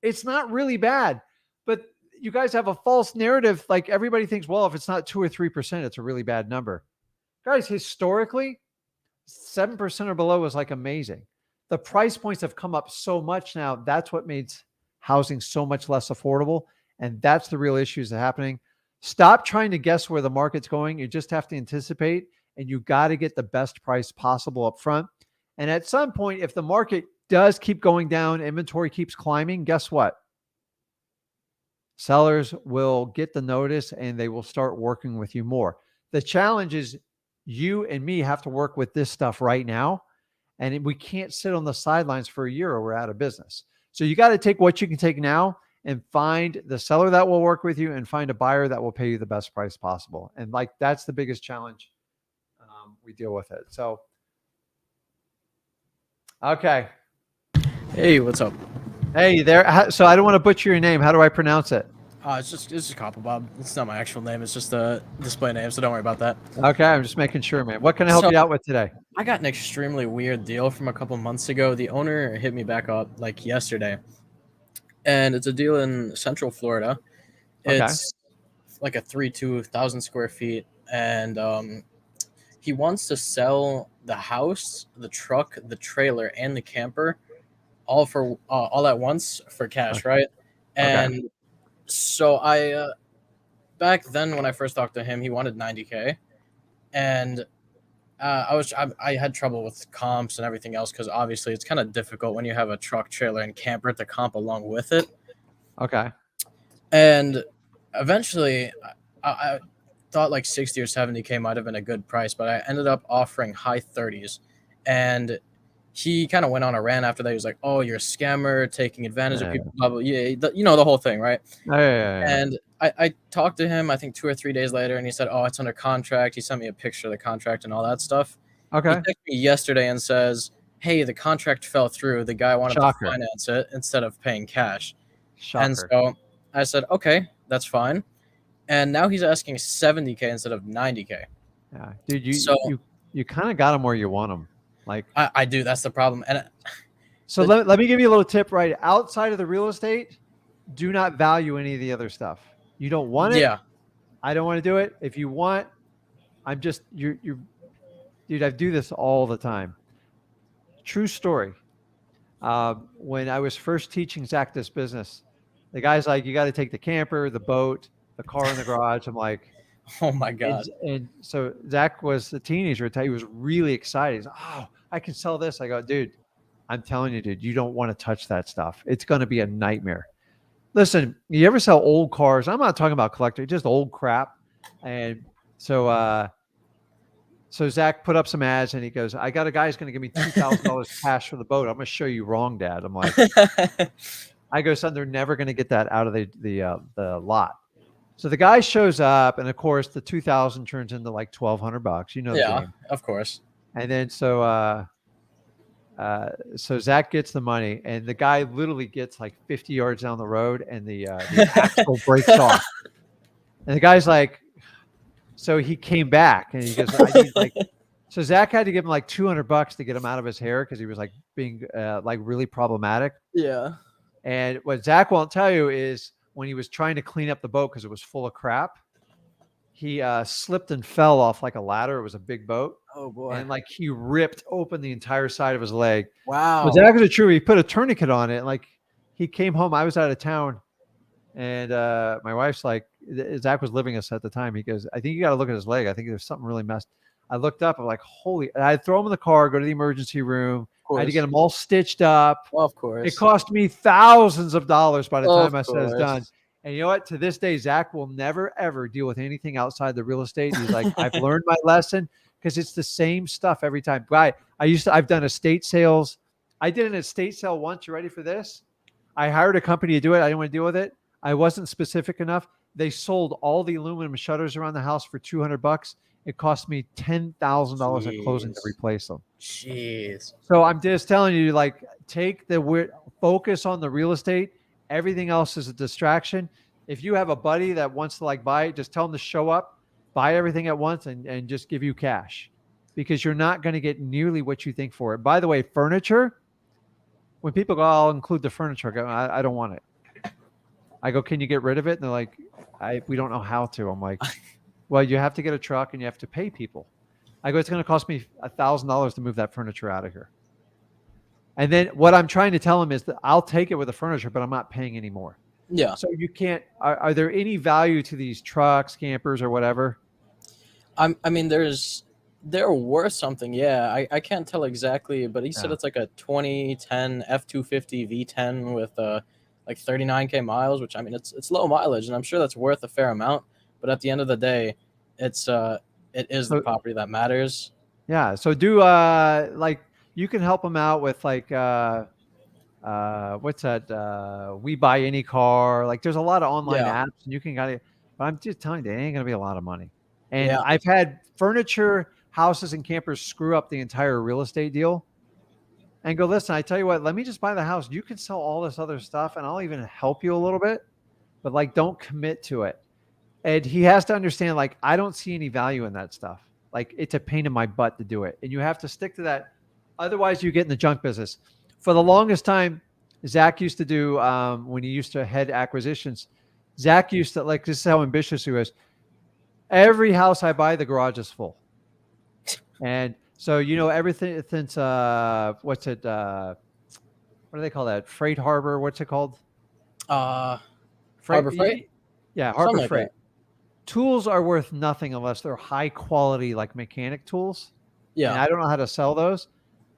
It's not really bad, but you guys have a false narrative. Like everybody thinks, well, if it's not 2 or 3%, it's a really bad number. Guys, historically, 7% or below is like amazing. The price points have come up so much now. That's what makes housing so much less affordable. And that's the real issues that are happening. Stop trying to guess where the market's going. You just have to anticipate, and you got to get the best price possible up front. And at some point, if the market does keep going down, inventory keeps climbing, guess what? Sellers will get the notice and they will start working with you more. The challenge is you and me have to work with this stuff right now. And we can't sit on the sidelines for a year or we're out of business. So you got to take what you can take now and find the seller that will work with you and find a buyer that will pay you the best price possible. And like, that's the biggest challenge. We deal with it. So, okay. Hey, what's up? Hey there. So I don't want to butcher your name. How do I pronounce it? It's just Copper Bob. It's not my actual name. It's just a display name, so don't worry about that. Okay, I'm just making sure, man. What can I help you out with today? I got an extremely weird deal from a couple months ago. The owner hit me back up like yesterday, and it's a deal in Central Florida. It's like a 32,000 square feet, and he wants to sell the house, the truck, the trailer, and the camper, all for all at once for cash, right? And so I back then when I first talked to him, he wanted 90K, and I had trouble with comps and everything else because obviously it's kind of difficult when you have a truck, trailer, and camper to comp along with it. Okay. And eventually, I thought like 60 or 70K might have been a good price, but I ended up offering high 30s, and he kind of went on a rant after that. He was like, "Oh, you're a scammer, taking advantage of people." Blah, blah, yeah, you know the whole thing, right? And I talked to him, I think 2 or 3 days later, and he said, "Oh, it's under contract." He sent me a picture of the contract and all that stuff. Okay. He texted me yesterday and says, "Hey, the contract fell through. The guy wanted to finance it instead of paying cash." And so I said, "Okay, that's fine." And now he's asking 70K instead of 90K. Yeah, dude, you kind of got him where you want him. Like I do. That's the problem. And so let me give you a little tip. Right outside of the real estate, do not value any of the other stuff. You don't want it. Yeah. I don't want to do it. If you want, I'm just you're dude. I do this all the time. True story. When I was first teaching Zach this business, the guy's like, "You got to take the camper, the boat, the car in the garage." I'm like, "Oh my god!" And so Zach was a teenager. He was really excited. He's like, "Oh, I can sell this." I go, "Dude, I'm telling you, dude, you don't want to touch that stuff. It's going to be a nightmare." Listen, you ever sell old cars? I'm not talking about collector, just old crap. And so Zach put up some ads and he goes, "I got a guy who's going to give me $2,000 cash for the boat. I'm going to show you wrong, Dad." I'm like, I go, "Son, they're never going to get that out of the lot." So the guy shows up, and of course, the 2,000 turns into like $1,200. You know the game. Of course. And then so Zach gets the money, and the guy literally gets like 50 yards down the road, and the axle breaks off. And the guy's like, so he came back, and he goes, "I need like." So Zach had to give him like $200 to get him out of his hair because he was like being like really problematic. Yeah. And what Zach won't tell you is when he was trying to clean up the boat because it was full of crap, he slipped and fell off like a ladder. It was a big boat. Oh boy. And like he ripped open the entire side of his leg. Wow. Was actually true. He put a tourniquet on it. And like he came home. I was out of town. And my wife's like, Zach was living us at the time. He goes, I think you got to look at his leg. I think there's something really messed. I looked up. I'm like, holy. And I'd throw him in the car, go to the emergency room. I had to get him all stitched up. Well, of course. It cost me thousands of dollars by the time I said it's course. done. And you know what? To this day, Zach will never, ever deal with anything outside the real estate. He's like, I've learned my lesson because it's the same stuff every time. I've done estate sales. I did an estate sale once. You ready for this? I hired a company to do it. I didn't want to deal with it. I wasn't specific enough. They sold all the aluminum shutters around the house for $200. It cost me $10,000 at closing to replace them. Jeez. So I'm just telling you, like, take the focus on the real estate. Everything else is a distraction. If you have a buddy that wants to like buy it, just tell them to show up, buy everything at once, and just give you cash, because you're not going to get nearly what you think for it. By the way, furniture. When people go, I'll include the furniture. I go, I don't want it. I go, can you get rid of it? And they're like, we don't know how to. I'm like, well, you have to get a truck and you have to pay people. I go, it's going to cost me $1,000 to move that furniture out of here. And then what I'm trying to tell them is that I'll take it with the furniture, but I'm not paying any more. Yeah. So you can't, are there any value to these trucks, campers, or whatever? I mean, they're worth something. Yeah. I can't tell exactly, but he said it's like a 2010 F-250 V10 with like 39K miles, which I mean, it's low mileage, and I'm sure that's worth a fair amount. But at the end of the day, it is the property that matters. Yeah. So do like you can help them out with like what's that? We Buy Any Car. Like there's a lot of online apps, and you can got it. But I'm just telling you, it ain't gonna be a lot of money. And I've had furniture, houses, and campers screw up the entire real estate deal. And go, listen, I tell you what, let me just buy the house. You can sell all this other stuff, and I'll even help you a little bit, but like don't commit to it. And he has to understand, like, I don't see any value in that stuff. Like, it's a pain in my butt to do it. And you have to stick to that. Otherwise, you get in the junk business. For the longest time, Zach used to do, when he used to head acquisitions, Zach used to, like, this is how ambitious he was. Every house I buy, the garage is full. And so, you know, everything since, what's it, what do they call that? Freight Harbor, what's it called? Harbor Freight? Yeah, Harbor Something Freight. like Tools are worth nothing unless they're high quality, like mechanic tools. Yeah. And I don't know how to sell those,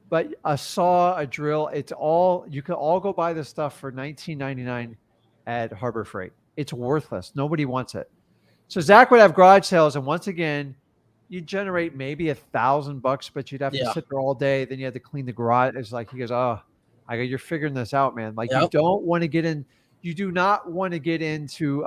but a saw, a drill, it's all, you can all go buy this stuff for $19.99 at Harbor Freight. It's worthless. Nobody wants it. So Zach would have garage sales, and once again, you generate maybe $1,000, but you'd have to sit there all day. Then you had to clean the garage. It's like, he goes, oh, I go, you're figuring this out, man. Like you don't want to get in. You do not want to get into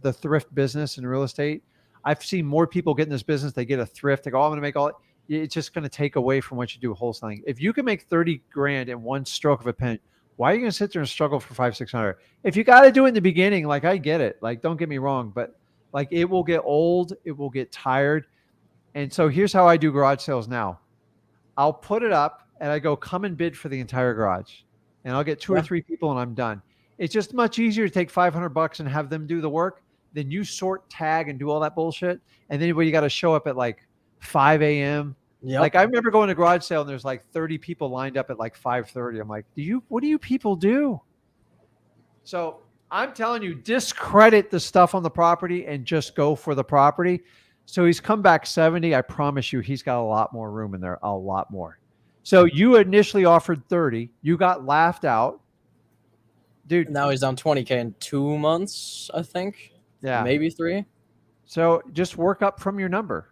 the thrift business in real estate. I've seen more people get in this business. They get a thrift. They go, oh, I'm going to make all it. It's just going to take away from what you do wholesaling. If you can make 30 grand in one stroke of a pen, why are you going to sit there and struggle for 500-600? If you got to do it in the beginning, like I get it. Like, don't get me wrong, but like it will get old. It will get tired. And so here's how I do garage sales now. I'll put it up and I go, come and bid for the entire garage. And I'll get 2 or 3 people and I'm done. It's just much easier to take $500 and have them do the work than you sort, tag, and do all that bullshit. And then you got to show up at like 5 a.m. Like I remember going to garage sale and there's like 30 people lined up at like 5:30. I'm like, what do you people do? So I'm telling you, discredit the stuff on the property and just go for the property. So he's come back 70. I promise you, he's got a lot more room in there, a lot more. So you initially offered 30. You got laughed out. Dude. Now he's down 20K in 2 months, I think. Yeah. Maybe 3. So just work up from your number.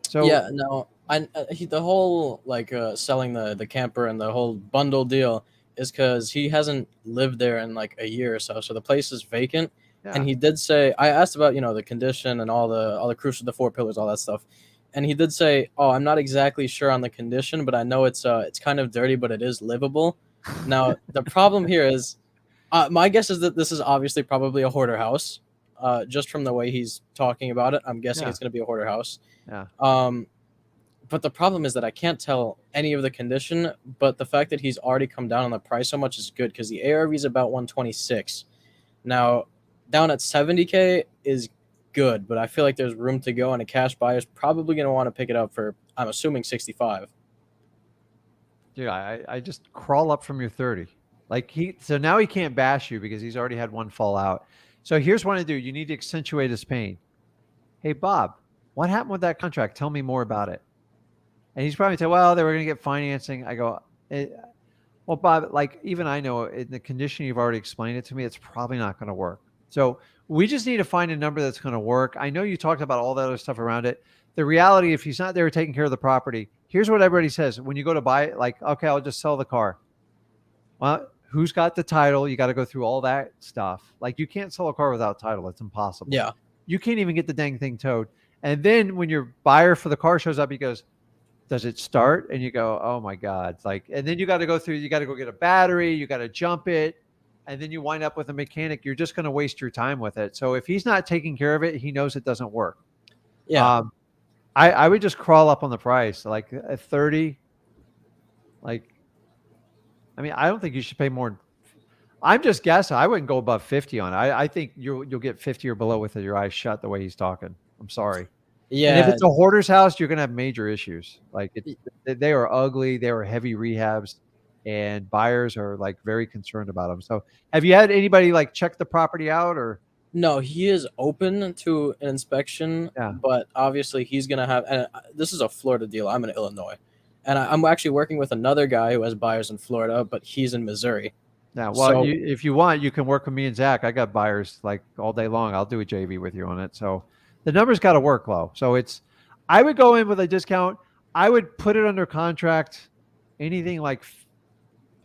So yeah, no, the whole like selling the camper and the whole bundle deal is because he hasn't lived there in like a year or so. So the place is vacant. Yeah. And he did say, I asked about, the condition and all the crucial, the 4 pillars, all that stuff. And he did say, oh, I'm not exactly sure on the condition, but I know it's kind of dirty, but it is livable. Now, the problem here is, my guess is that this is obviously probably a hoarder house. Just from the way he's talking about it, I'm guessing it's going to be a hoarder house. Yeah. But the problem is that I can't tell any of the condition, but the fact that he's already come down on the price so much is good because the ARV is about 126. Now, down at 70K is good, but I feel like there's room to go, and a cash buyer is probably going to want to pick it up for, I'm assuming, 65. Dude, I just crawl up from your 30. So now he can't bash you because he's already had one fall out. So here's what I do. You need to accentuate his pain. Hey, Bob, what happened with that contract? Tell me more about it. And he's probably say, well, they were going to get financing. I go, well, Bob, like even I know in the condition you've already explained it to me, it's probably not going to work. So we just need to find a number that's going to work. I know you talked about all the other stuff around it. The reality, if he's not there taking care of the property, here's what everybody says. When you go to buy it, like, okay, I'll just sell the car. Well, who's got the title? You got to go through all that stuff. Like you can't sell a car without title. It's impossible. Yeah. You can't even get the dang thing towed. And then when your buyer for the car shows up, he goes, does it start? And you go, oh my God. And then you got to go get a battery. You got to jump it. And then you wind up with a mechanic. You're just going to waste your time with it. So if he's not taking care of it, he knows it doesn't work. Yeah. I would just crawl up on the price, like at 30. I don't think you should pay more. I'm just guessing. I wouldn't go above 50 on it. I think you'll get 50 or below with your eyes shut the way he's talking. I'm sorry. Yeah. And if it's a hoarder's house, you're going to have major issues. They are ugly. They are heavy rehabs, and buyers are very concerned about them. So have you had anybody check the property out or? No, he is open to an inspection, but obviously he's going to have, and this is a Florida deal. I'm in Illinois, and I'm actually working with another guy who has buyers in Florida, but he's in Missouri. Yeah, well, if you want, you can work with me and Zach. I got buyers all day long. I'll do a JV with you on it. So the numbers got to work low. So I would go in with a discount. I would put it under contract, anything like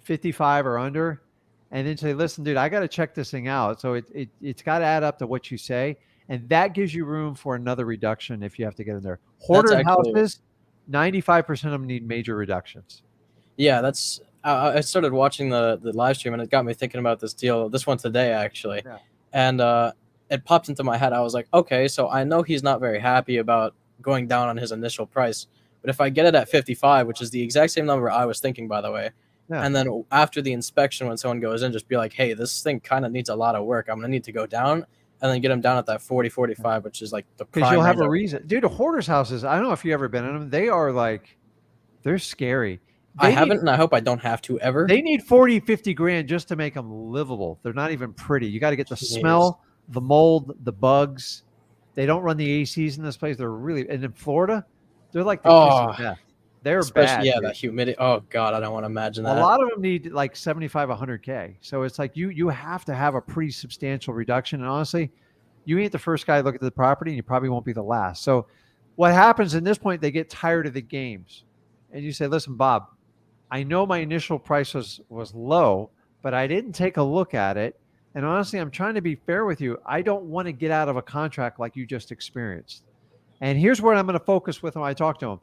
55 or under, and then say, listen, dude, I got to check this thing out. So it's got to add up to what you say. And that gives you room for another reduction if you have to get in there. Hoarder houses, 95% of them need major reductions. Yeah, that's. I started watching the live stream, and it got me thinking about this deal. This one today, actually, and it popped into my head. I was like, okay, so I know he's not very happy about going down on his initial price, but if I get it at 55, which is the exact same number I was thinking, by the way, and then after the inspection, when someone goes in, just be like, hey, this thing kind of needs a lot of work. I'm gonna need to go down, and then get him down at that 40, 45, which is the prime. Because you'll have a reason, dude. Hoarders houses. I don't know if you ever been in them. They are they're scary. I haven't, and I hope I don't have to ever. They need 40, 50 grand just to make them livable. They're not even pretty. You got to get the smell, the mold, the bugs. They don't run the ACs in this place. They're really, and in Florida, they're like the kiss of death. They're bad. Yeah, that humidity. Oh God, I don't want to imagine that. A lot of them need 75, 100K. So it's you have to have a pretty substantial reduction. And honestly, you ain't the first guy to look at the property, and you probably won't be the last. So what happens in this point, they get tired of the games. And you say, listen, Bob, I know my initial price was low, but I didn't take a look at it. And honestly, I'm trying to be fair with you. I don't want to get out of a contract like you just experienced. And here's where I'm going to focus with when I talk to him.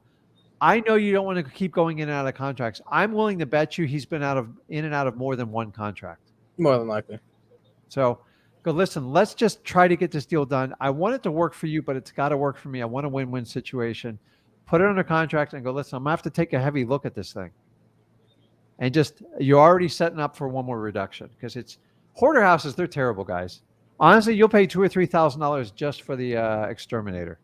I know you don't want to keep going in and out of contracts. I'm willing to bet you he's been in and out of more than one contract. More than likely. So go, listen, let's just try to get this deal done. I want it to work for you, but it's got to work for me. I want a win-win situation. Put it under contract and go, listen, I'm going to have to take a heavy look at this thing. And you're already setting up for one more reduction because it's hoarder houses. They're terrible, guys. Honestly, you'll pay $2,000 or $3,000 just for the exterminator.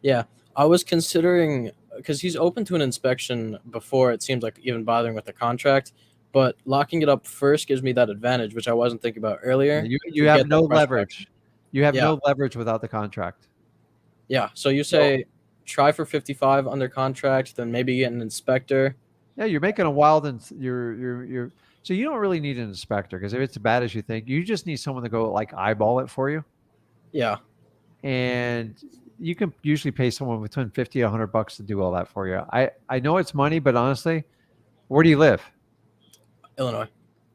Yeah, I was considering because he's open to an inspection before it seems like even bothering with the contract, but locking it up first gives me that advantage, which I wasn't thinking about earlier. You have no leverage. You have no leverage without the contract. Yeah. So you say try for 55 under contract, then maybe get an inspector. Yeah, you're making a wild and you're so you don't really need an inspector because if it's as bad as you think, you just need someone to go eyeball it for you. Yeah. And you can usually pay someone between $50 and $100 to do all that for you. I know it's money, but honestly, where do you live? Illinois.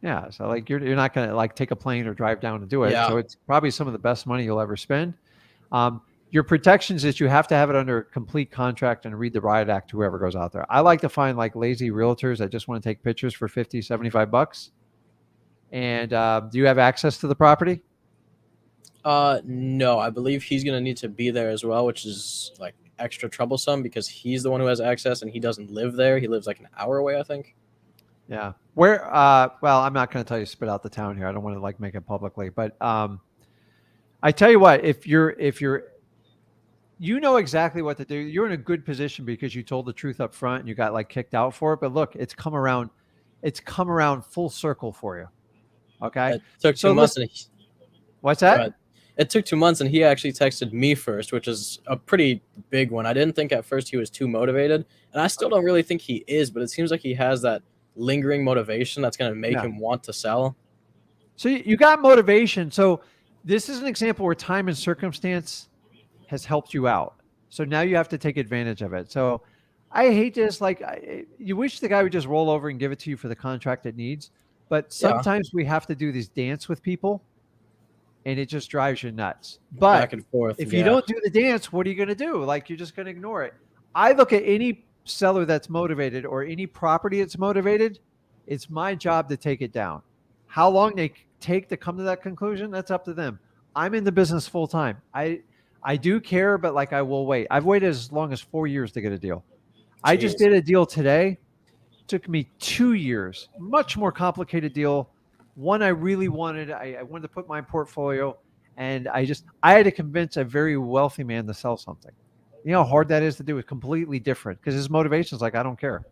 Yeah, so you're not gonna take a plane or drive down to do it. Yeah. So it's probably some of the best money you'll ever spend. Your protections is you have to have it under complete contract and read the riot act, whoever goes out there. I like to find lazy realtors that just want to take pictures for $50, $75. And do you have access to the property? No, I believe he's going to need to be there as well, which is extra troublesome because he's the one who has access and he doesn't live there. He lives an hour away, I think. Yeah. Where, well, I'm not going to tell you to spit out the town here. I don't want to make it publicly, but I tell you what, if you're you know exactly what to do. You're in a good position because you told the truth up front and you got like kicked out for it. But look, it's come around full circle for you. Okay. It took So 2 months, listen, and what's go that? ahead. It took 2 months, and he actually texted me first, which is a pretty big one. I didn't think at first he was too motivated, and I still don't really think he is, but it seems like he has that lingering motivation that's going to make Yeah. him want to sell. So you got motivation. So this is an example where time and circumstance has helped you out. So now you have to take advantage of it. So I hate this. Like, you wish the guy would just roll over and give it to you for the contract it needs. But Yeah, sometimes we have to do this dance with people and it just drives you nuts. back But and forth. if you Yeah, don't do the dance, what are you going to do? Like, you're just going to ignore it. I look at any seller that's motivated or any property that's motivated, it's my job to take it down. How long they take to come to that conclusion, that's up to them. I'm in the business full time. I do care, but like I will wait. I've waited as long as 4 years to get a deal. I just jeez. did a deal today. Took me 2 years. Much more complicated deal. One I really wanted. I wanted to put my portfolio, and I had to convince a very wealthy man to sell something. You know how hard that is to do? It's completely different because his motivation is like, I don't care.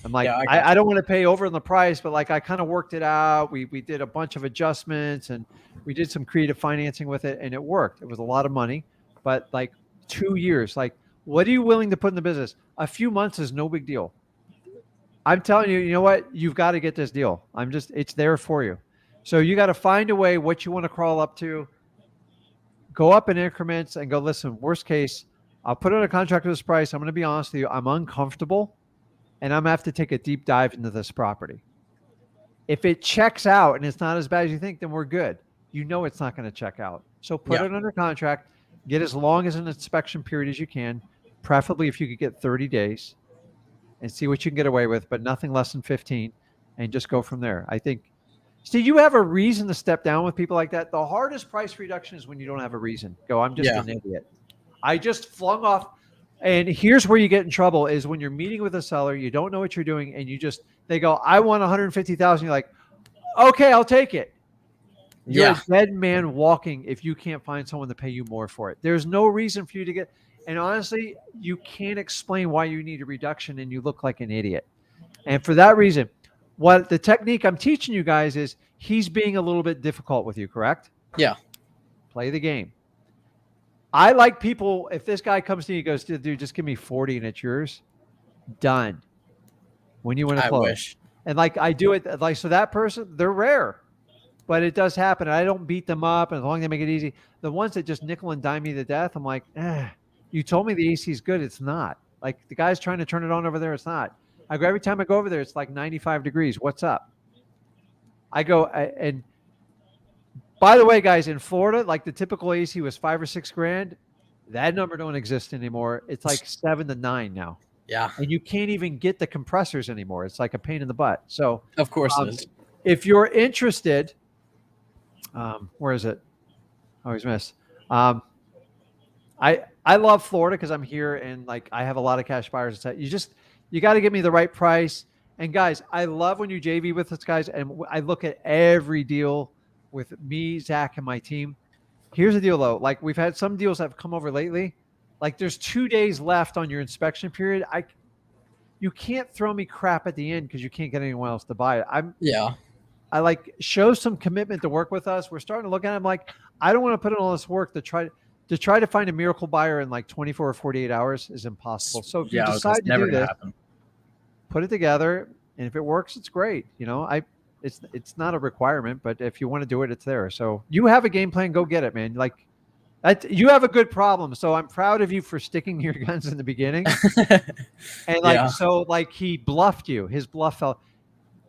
I'm like, Yeah, I got I don't want to pay over in the price, but like I kind of worked it out. We did a bunch of adjustments and we did some creative financing with it, and it worked. It was a lot of money, but like 2 years. Like, what are you willing to put in the business? A few months is no big deal. I'm telling you, you know what? You've got to get this deal. It's there for you. So you got to find a way what you want to crawl up to, go up in increments and go, listen, worst case, I'll put on a contract at this price. I'm going to be honest with you. I'm uncomfortable and I'm going to have to take a deep dive into this property. If it checks out and it's not as bad as you think, then we're good. You know it's not going to check out. So put Yeah. it under contract, get as long as an inspection period as you can, preferably if you could get 30 days and see what you can get away with, but nothing less than 15 and just go from there. I think, Steve, you have a reason to step down with people like that. The hardest price reduction is when you don't have a reason. Go, I'm just Yeah. an idiot. I just flung off. And here's where you get in trouble is when you're meeting with a seller, you don't know what you're doing, and they go, I want 150,000. You're like, okay, I'll take it. You're Yeah. a dead man walking if you can't find someone to pay you more for it. There's no reason for you to get, and honestly, you can't explain why you need a reduction and you look like an idiot. And for that reason, what the technique I'm teaching you guys is he's being a little bit difficult with you, correct? Yeah. Play the game. I like people, if this guy comes to you and goes, dude, just give me 40 and it's yours, done. When you want to I close. wish. And like I do it, like, so that person, they're rare, but it does happen. I don't beat them up, and as long as they make it easy. The ones that just nickel and dime me to death, I'm like, you told me the AC is good. It's not. Like, the guy's trying to turn it on over there. It's not. I go, every time I go over there, it's like 95 degrees. What's up? I go, and by the way, guys, in Florida, like the typical AC was $5 or $6 grand. That number don't exist anymore. It's like 7 to 9 now. Yeah. And you can't even get the compressors anymore. It's like a pain in the butt. So Of course it is. if you're interested, where is it? Oh, he's missed. I love Florida because I'm here and like I have a lot of cash buyers. You got to give me the right price. And guys, I love when you JV with us, guys. And I look at every deal with me, Zach, and my team. Here's the deal, though. Like, we've had some deals that have come over lately. Like, there's 2 days left on your inspection period. You can't throw me crap at the end because you can't get anyone else to buy it. I like show some commitment to work with us. We're starting to look at it. I'm like, I don't want to put in all this work to try to find a miracle buyer in like 24 or 48 hours is impossible. So if you decide to do this, put it together, and if it works, it's great. You know, it's not a requirement, but if you want to do it, it's there. So you have a game plan, go get it, man. Like, you have a good problem. So I'm proud of you for sticking to your guns in the beginning. And like, so like he bluffed you. His bluff fell.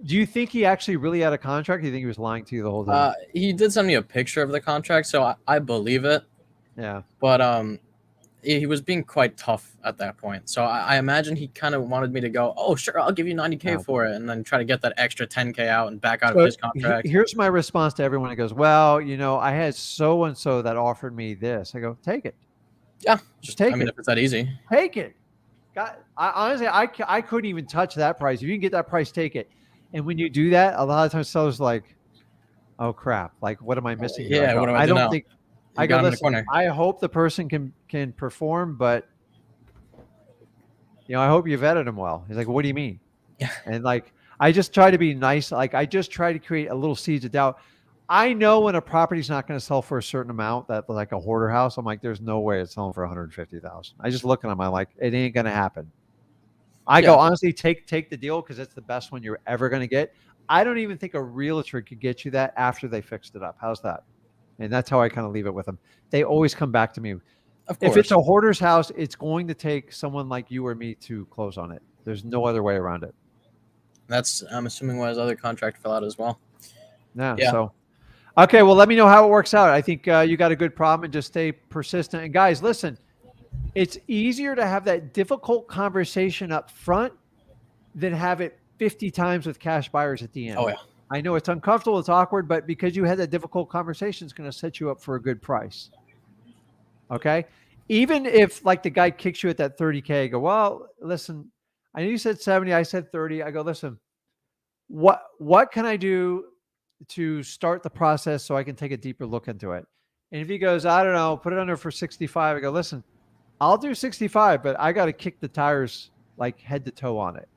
Do you think he actually really had a contract? Do you think he was lying to you the whole time? He did send me a picture of the contract, so I believe it. Yeah. But he was being quite tough at that point. So I imagine he kind of wanted me to go, oh, sure, I'll give you $90K for it, and then try to get that extra $10K out and back out of his contract. Here's my response to everyone that goes, well, you know, I had so-and-so that offered me this. I go, take it. Yeah. Just take it. I mean, if it's that easy. Take it. Honestly, I couldn't even touch that price. If you can get that price, take it. And when you do that, a lot of times sellers are like, oh crap, like what am I missing here? Yeah, what do I I do don't now? think. You I go, got him in the listen, corner. I hope the person can perform, but I hope you vetted him well. He's like, what do you mean? And like, I just try to be nice. Like, I just try to create a little seeds of doubt. I know when a property's not going to sell for a certain amount, that like a hoarder house, I'm like, there's no way it's selling for 150,000. I just look at them. I'm like, it ain't going to happen. I go, Yeah. honestly, take the deal because it's the best one you're ever going to get. I don't even think a realtor could get you that after they fixed it up. How's that? And that's how I kind of leave it with them. They always come back to me. Of If it's course. a hoarder's house, it's going to take someone like you or me to close on it. There's no other way around it. That's, I'm assuming, why his other contract fell out as well. Yeah. Yeah. So, okay. Well, let me know how it works out. I think you got a good problem, and just stay persistent. And guys, listen, it's easier to have that difficult conversation up front than have it 50 times with cash buyers at the end. Oh yeah. I know it's uncomfortable, it's awkward, but because you had that difficult conversation, it's going to set you up for a good price. Okay. Even if like the guy kicks you at that 30K, I go, well, listen, I know you said 70, I said 30. I go, listen, what can I do to start the process so I can take a deeper look into it? And if he goes, I don't know, put it under for 65, I go, listen, I'll do 65, but I got to kick the tires like head to toe on it.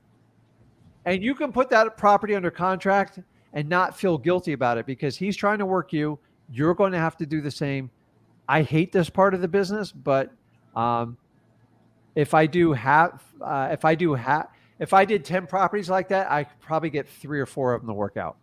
And you can put that property under contract and not feel guilty about it because he's trying to work you. You're going to have to do the same. I hate this part of the business, but if I did 10 properties like that, I could probably get 3 or 4 of them to work out.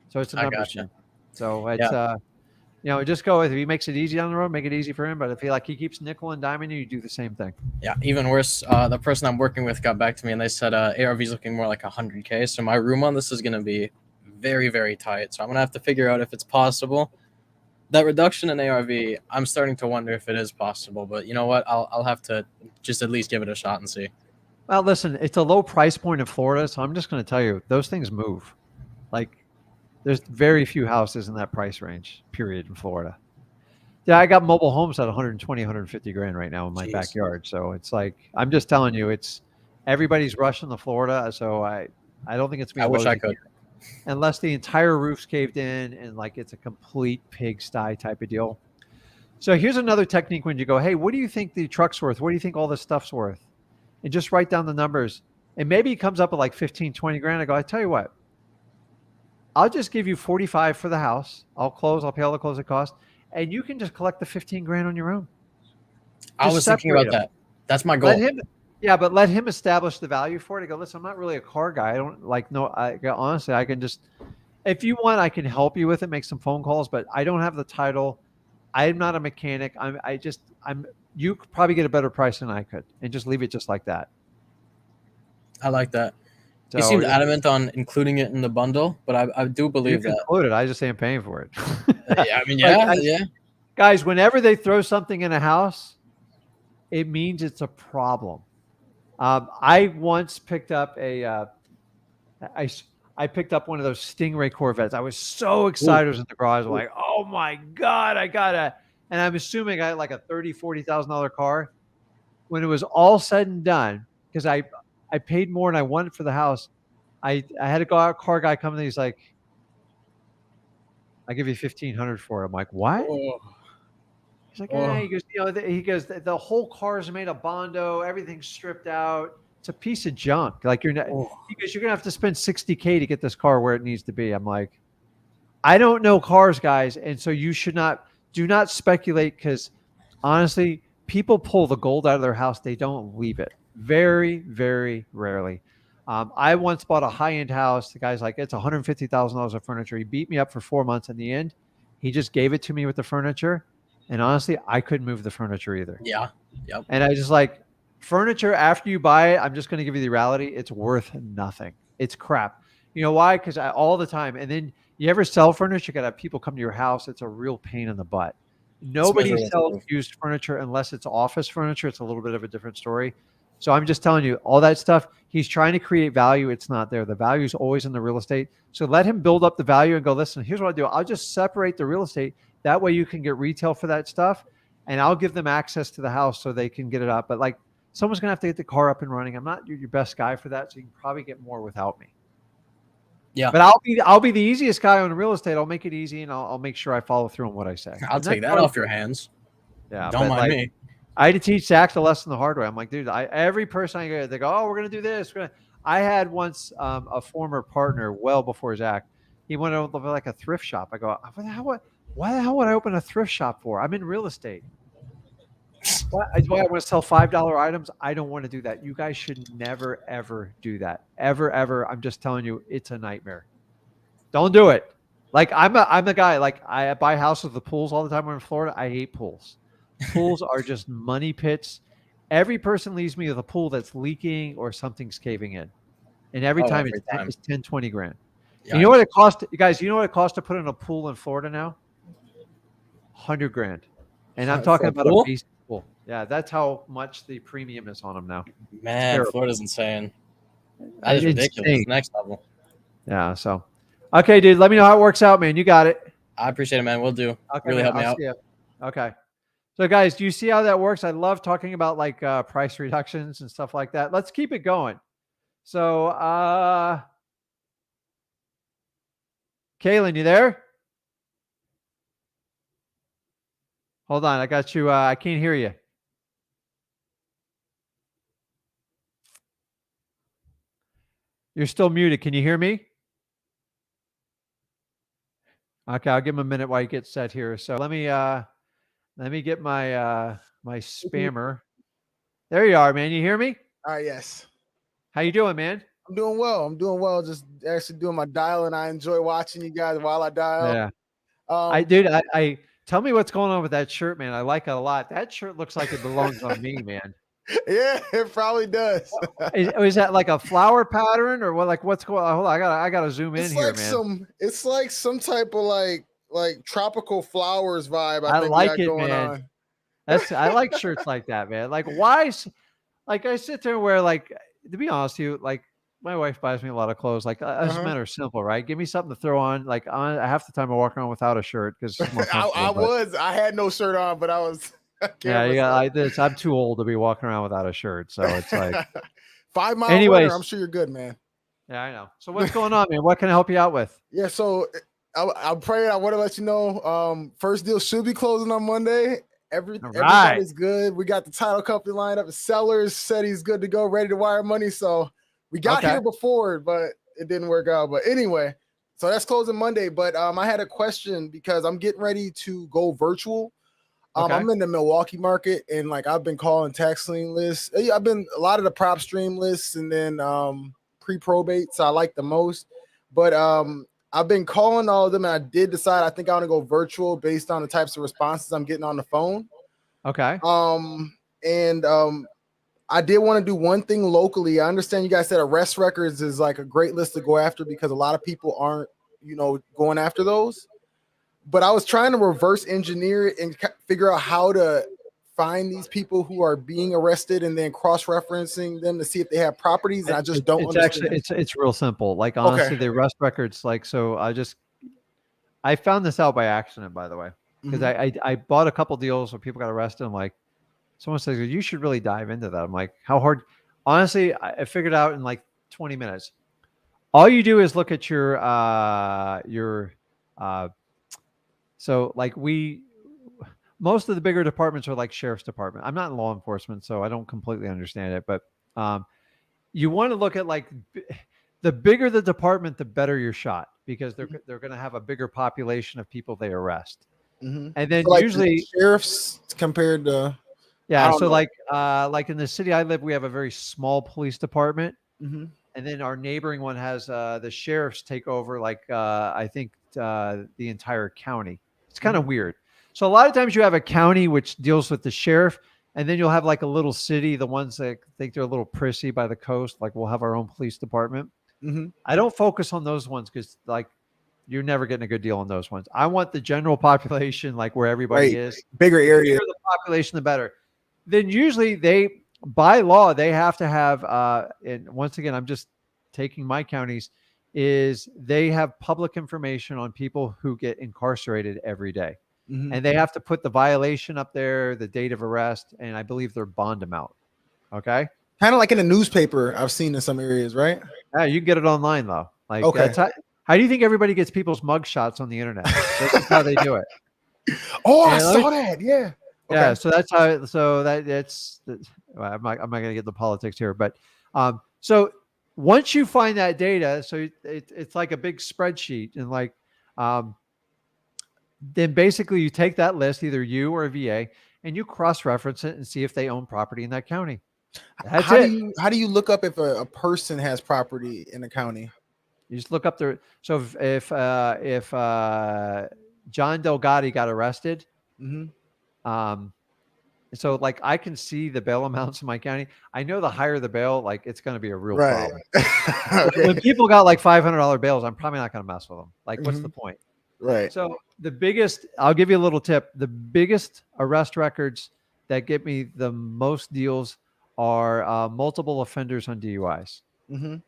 So it's a I numbers gotcha. game. So it's just go with it. If he makes it easy on the road, make it easy for him. But if he keeps nickel and diming you, you do the same thing. Yeah, even worse. The person I'm working with got back to me and they said ARV is looking more like 100K. So my room on this is going to be very, very tight. So I'm going to have to figure out if it's possible. That reduction in ARV, I'm starting to wonder if it is possible. But you know what? I'll have to just at least give it a shot and see. Well, listen, it's a low price point in Florida, so I'm just going to tell you, those things move. Like, there's very few houses in that price range, period, in Florida. Yeah, I got mobile homes at 120, 150 grand right now in my backyard. So it's like, I'm just telling you, it's everybody's rushing to Florida. So I don't think it's going to be I wish I could. unless the entire roof's caved in and like it's a complete pigsty type of deal. So here's another technique when you go, hey, what do you think the truck's worth? What do you think all this stuff's worth? And just write down the numbers. And maybe it comes up at like 15, 20 grand. I go, I tell you what, I'll just give you 45 for the house. I'll pay all the closing costs. And you can just collect the 15 grand on your own. I was thinking about that. That's my goal. But let him establish the value for it. I go, listen, I'm not really a car guy. I don't like, no, honestly, I can just, if you want, I can help you with it, make some phone calls, but I don't have the title. I'm not a mechanic. You could probably get a better price than I could and just leave it just like that. I like that. So, he seemed adamant on including it in the bundle, but I do believe that. Include it. I just ain't paying for it. Yeah, I mean, yeah. Guys, whenever they throw something in a house, it means it's a problem. I once picked up I picked up one of those Stingray Corvettes. I was so excited. I was in the garage. I'm like, oh my God, and I'm assuming I had like a $30,000, $40,000 car. When it was all said and done, because I paid more than I wanted for the house, I had a car guy come in. He's like, I give you $1,500 for it. I'm like, what? Oh. He's like, he goes, the whole car is made of Bondo. Everything's stripped out. It's a piece of junk. Like he goes, you're going to have to spend $60K to get this car where it needs to be. I'm like, I don't know cars, guys. And so do not speculate, because honestly, people pull the gold out of their house. They don't leave it. Very, very rarely. I once bought a high-end house. The guy's like, it's $150,000 of furniture. He beat me up for 4 months. In the end, he just gave it to me with the furniture. And honestly, I couldn't move the furniture either. Yeah. Yep. And I just like, furniture, after you buy it, I'm just going to give you the reality. It's worth nothing. It's crap. You know why? Because all the time. And then you ever sell furniture, you got to have people come to your house. It's a real pain in the butt. Nobody sells used furniture unless it's office furniture. It's a little bit of a different story. So I'm just telling you, all that stuff, he's trying to create value. It's not there. The value is always in the real estate. So let him build up the value and go, listen, here's what I do. I'll just separate the real estate. That way you can get retail for that stuff. And I'll give them access to the house so they can get it up. But like, someone's going to have to get the car up and running. I'm not your best guy for that. So you can probably get more without me. Yeah. But I'll be the easiest guy on real estate. I'll make it easy, and I'll make sure I follow through on what I say. I'll And take that's that off your hands. Yeah, Don't but mind like, me. I had to teach Zach the lesson the hard way. I'm like, dude, every person I go, they go, oh, we're gonna do this. I had once a former partner, well before Zach. He went over like a thrift shop. I go, why the hell would I open a thrift shop for? I'm in real estate. Why I want to sell $5 items? I don't want to do that. You guys should never ever do that. Ever. I'm just telling you, it's a nightmare. Don't do it. Like I'm a guy, like I buy houses with pools all the time. When I'm in Florida, I hate pools. Pools are just money pits. Every person leaves me with a pool that's leaking or something's caving in. And every Oh, time every time. it's 10, 20 grand. Yeah, And you know what it cost, you guys, you know what it costs to put in a pool in Florida now? 100 grand. And I'm talking about a basic pool. Yeah, that's how much the premium is on them now. Man, Florida's insane. That is It's ridiculous. insane. Next level. Yeah, so. Okay, dude, let me know how it works out, man. You got it. I appreciate it, man. We'll do. Okay, Really man, help me I'll out. see you. Okay. So, guys, do you see how that works? I love talking about like price reductions and stuff like that. Let's keep it going. So, Kaylin, you there? Hold on. I got you. I can't hear you. You're still muted. Can you hear me? Okay, I'll give him a minute while you get set here. So let me get my my spammer. There you are, man. You hear me? All right, yes. How you doing, man? I'm doing well. I'm doing well. Just actually doing my dial, and I enjoy watching you guys while I dial. Yeah. Um, I tell me what's going on with that shirt, man. I like it a lot. That shirt looks like it belongs on me, man. yeah, it probably does. Is that like a flower pattern or what? Like what's going on? Hold on, I gotta zoom in It's here, like man. it's like some type of like tropical flowers vibe. I I think we like got it, going man. on. I like shirts like that, man. Like why? Like I sit there and wear like, to be honest with you, like my wife buys me a lot of clothes. Like us men are simple, right? Give me something to throw on. Like half the time I walk around without a shirt because it's more comfortable. I had no shirt on, but I was. Yeah, you got like this. I'm too old to be walking around without a shirt, so it's like 5 mile Anyways. winter. I'm sure you're good, man. Yeah, I know. So what's going on, man? What can I help you out with? Yeah, so I'm praying. I want to let you know. First deal should be closing on Monday. Everybody's good. We got the title company lined up. The sellers said he's good to go, ready to wire money. So we got here before, but it didn't work out. But anyway, so that's closing Monday. But I had a question because I'm getting ready to go virtual. I'm in the Milwaukee market, and like I've been calling tax lien lists. I've been a lot of the PropStream lists, and then pre-probates I like the most. But I've been calling all of them, and I did decide I think I want to go virtual based on the types of responses I'm getting on the phone. Okay. I did want to do one thing locally. I understand you guys said arrest records is like a great list to go after because a lot of people aren't, going after those. But I was trying to reverse engineer it and figure out how to find these people who are being arrested and then cross-referencing them to see if they have properties. And I just don't understand. Actually, it's real simple. Like honestly, the arrest records, like, so I found this out by accident, by the way, because I bought a couple deals where people got arrested. I'm like, someone says, you should really dive into that. I'm like, how hard? Honestly, I figured out in like 20 minutes. All you do is look at your so like most of the bigger departments are like sheriff's department. I'm not in law enforcement, so I don't completely understand it. But you want to look at like the bigger the department, the better your shot because they're going to have a bigger population of people they arrest. And then so usually the sheriffs compared to so like in the city I live, we have a very small police department, and then our neighboring one has the sheriffs take over like I think the entire county. It's kind of weird. So a lot of times you have a county which deals with the sheriff, and then you'll have like a little city, the ones that think they're a little prissy by the coast, like we'll have our own police department. I don't focus on those ones because like you're never getting a good deal on those ones. I want the general population, like where everybody is. Bigger area. The bigger the population, the better. Then usually by law, they have to have, and once again, I'm just taking my counties, is they have public information on people who get incarcerated every day. And they have to put the violation up there, the date of arrest, and I believe their bond amount. Okay. Kind of like in a newspaper I've seen in some areas, right? Yeah, you can get it online though. Like How do you think everybody gets people's mug shots on the internet? This is how they do it. Oh, I And saw that. Yeah. Yeah, Okay. so that's how. So well, I'm not gonna get the politics here, but so once you find that data, so it's like a big spreadsheet, and like then basically you take that list, either you or a VA, and you cross-reference it and see if they own property in that county. That's How it. do you look up if a person has property in the county? You just look up their. So if John Delgado got arrested, um, so like I can see the bail amounts in my county. I know the higher the bail, like it's going to be a real Right. problem. Okay. When people got like $500 bails, I'm probably not going to mess with them. Like, what's the point? Right. So I'll give you a little tip. The biggest arrest records that get me the most deals are multiple offenders on DUIs. Yeah,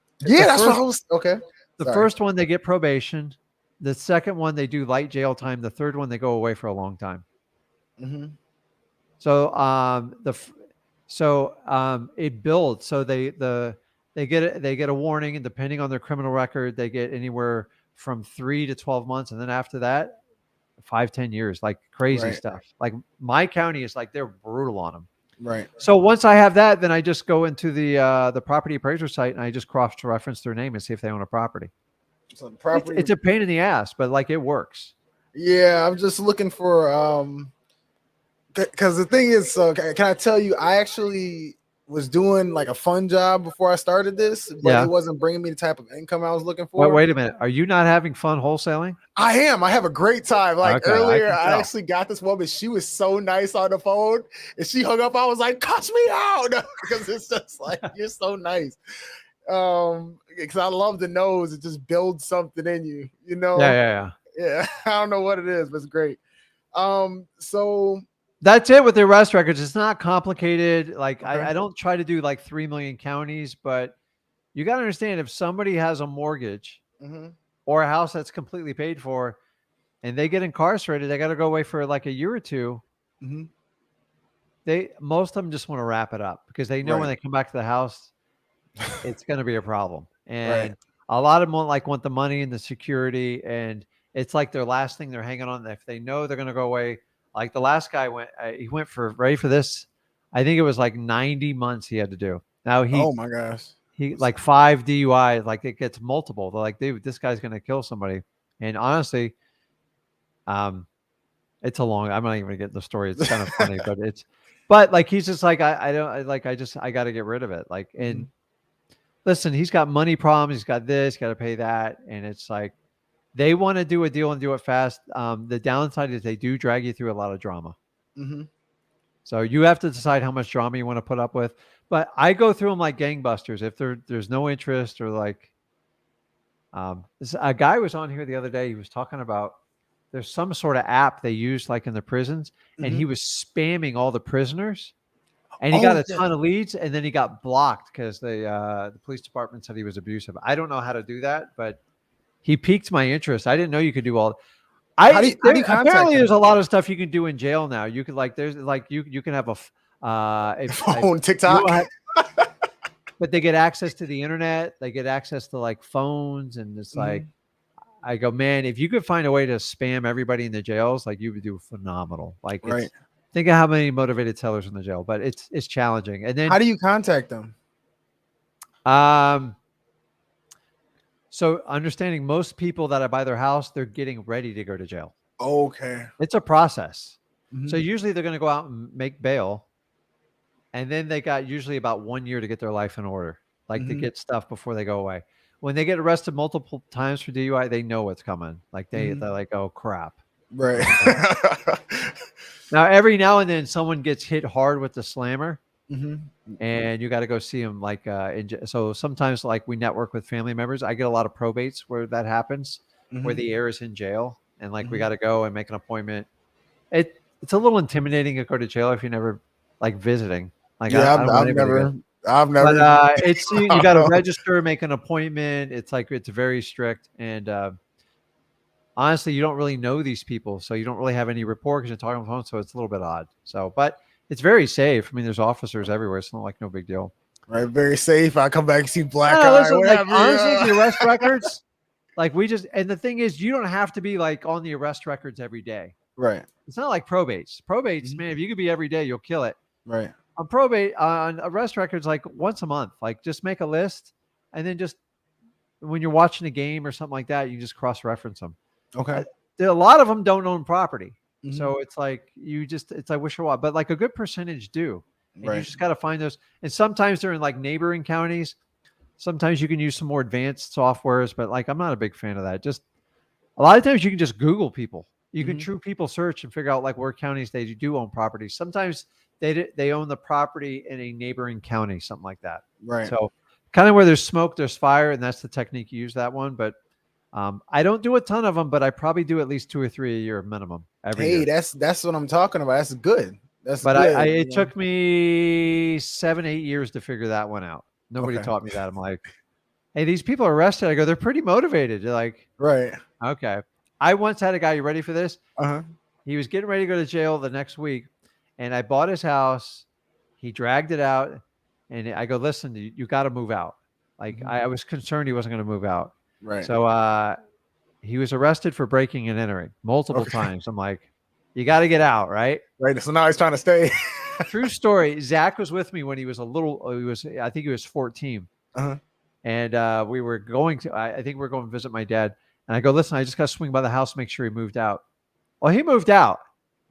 that's what I was. Okay. The first one, they get probation. The second one, they do light jail time. The third one, they go away for a long time. So it builds. So they get a warning, and depending on their criminal record, they get anywhere from 3 to 12 months, and then after that, 5-10 years, like crazy stuff. Like my county is like they're brutal on them. Right. So once I have that, then I just go into the property appraiser site and I just cross-reference their name and see if they own a property. So the property, it's a pain in the ass, but like it works. Yeah, I'm just looking for because the thing is, can I tell you, I actually was doing like a fun job before I started this, but it wasn't bringing me the type of income I was looking for. Wait a minute. Are you not having fun wholesaling? I am. I have a great time. Like earlier, I actually got this woman. She was so nice on the phone, and she hung up. I was like, "Cuss me out," because it's just like you're so nice. Because I love the nose. It just builds something in you, you know. Yeah. I don't know what it is, but it's great. So that's it with the arrest records. It's not complicated. Like I don't try to do like 3 million counties, but you got to understand, if somebody has a mortgage or a house that's completely paid for and they get incarcerated, they got to go away for like a year or two. Most of them just want to wrap it up because they know when they come back to the house, it's going to be a problem. And a lot of them want the money and the security, and it's like their last thing they're hanging on. If they know they're going to go away, like the last guy he went for, ready for this, I think it was like 90 months he had to do. Now oh my gosh, he like 5 DUI, like it gets multiple. They're like, dude, this guy's going to kill somebody. And honestly, it's a long, I'm not even gonna get in the story. It's kind of funny, but like, he's just like, I got to get rid of it. Like, and listen, he's got money problems. He's got this, got to pay that. And it's like, they want to do a deal and do it fast. The downside is they do drag you through a lot of drama. So you have to decide how much drama you want to put up with. But I go through them like gangbusters. If there's no interest, or like, a guy was on here the other day. He was talking about, there's some sort of app they use like in the prisons, and he was spamming all the prisoners, and he got a ton of leads, and then he got blocked because the police department said he was abusive. I don't know how to do that, but he piqued my interest. I didn't know you could do all. Apparently, there's a lot of stuff you can do in jail now. You could you can have a phone, TikTok, but they get access to the internet. They get access to like phones, and it's like, I go, man, if you could find a way to spam everybody in the jails, like you would do phenomenal. Like, think of how many motivated sellers in the jail, but it's challenging. And then how do you contact them? So understanding, most people that I buy their house, they're getting ready to go to jail. Okay. It's a process. So usually they're going to go out and make bail, and then they got usually about 1 year to get their life in order, like to get stuff before they go away. When they get arrested multiple times for DUI, they know what's coming. Like they're like, oh crap. Right. Now, every now and then someone gets hit hard with the slammer, and you got to go see them. Like, so sometimes, like, we network with family members. I get a lot of probates where that happens, where the heir is in jail, and like we got to go and make an appointment. It's a little intimidating to go to jail if you're never like visiting. Like, I've never. But it's you got to register, make an appointment. It's like, it's very strict, and honestly, you don't really know these people, so you don't really have any rapport because you're talking on the phone. So it's a little bit odd. So, but it's very safe. I mean, there's officers everywhere. It's not like no big deal. Right, very safe. I come back and see black eye. Listen, honestly, the arrest records, Like and the thing is, you don't have to be like on the arrest records every day. Right. It's not like probates. Probates, man, if you could be every day, you'll kill it. Right. On probate, on arrest records, like once a month, like just make a list, and then just when you're watching a game or something like that, you just cross-reference them. Okay. A lot of them don't own property. Mhm. So it's like it's like wish a while, but like a good percentage do. And you Right. just got to find those. And sometimes they're in like neighboring counties. Sometimes you can use some more advanced softwares, but like I'm not a big fan of that. Just a lot of times you can just Google people. You can true people search and figure out like where counties they do own property. Sometimes they own the property in a neighboring county, something like that. Right. So kind of where there's smoke, there's fire, and that's the technique you use that one. But I don't do a ton of them, but I probably do at least 2 or 3 a year minimum every year. That's what I'm talking about. That's good. That's But good. it took me 7, 8 years to figure that one out. Nobody Okay. taught me that. I'm like, hey, these people are arrested. I go, they're pretty motivated. They're like, right. okay. I once had a guy, you ready for this? Uh-huh. He was getting ready to go to jail the next week, and I bought his house. He dragged it out, and I go, listen, you got to move out. Like I was concerned he wasn't going to move out. Right. So he was arrested for breaking and entering multiple times. I'm like, you got to get out, right? Right. So now he's trying to stay. True story. Zach was with me when he was I think he was 14. Uh-huh. And we were going to, I think we were going to visit my dad. And I go, listen, I just got to swing by the house, make sure he moved out. Well, he moved out.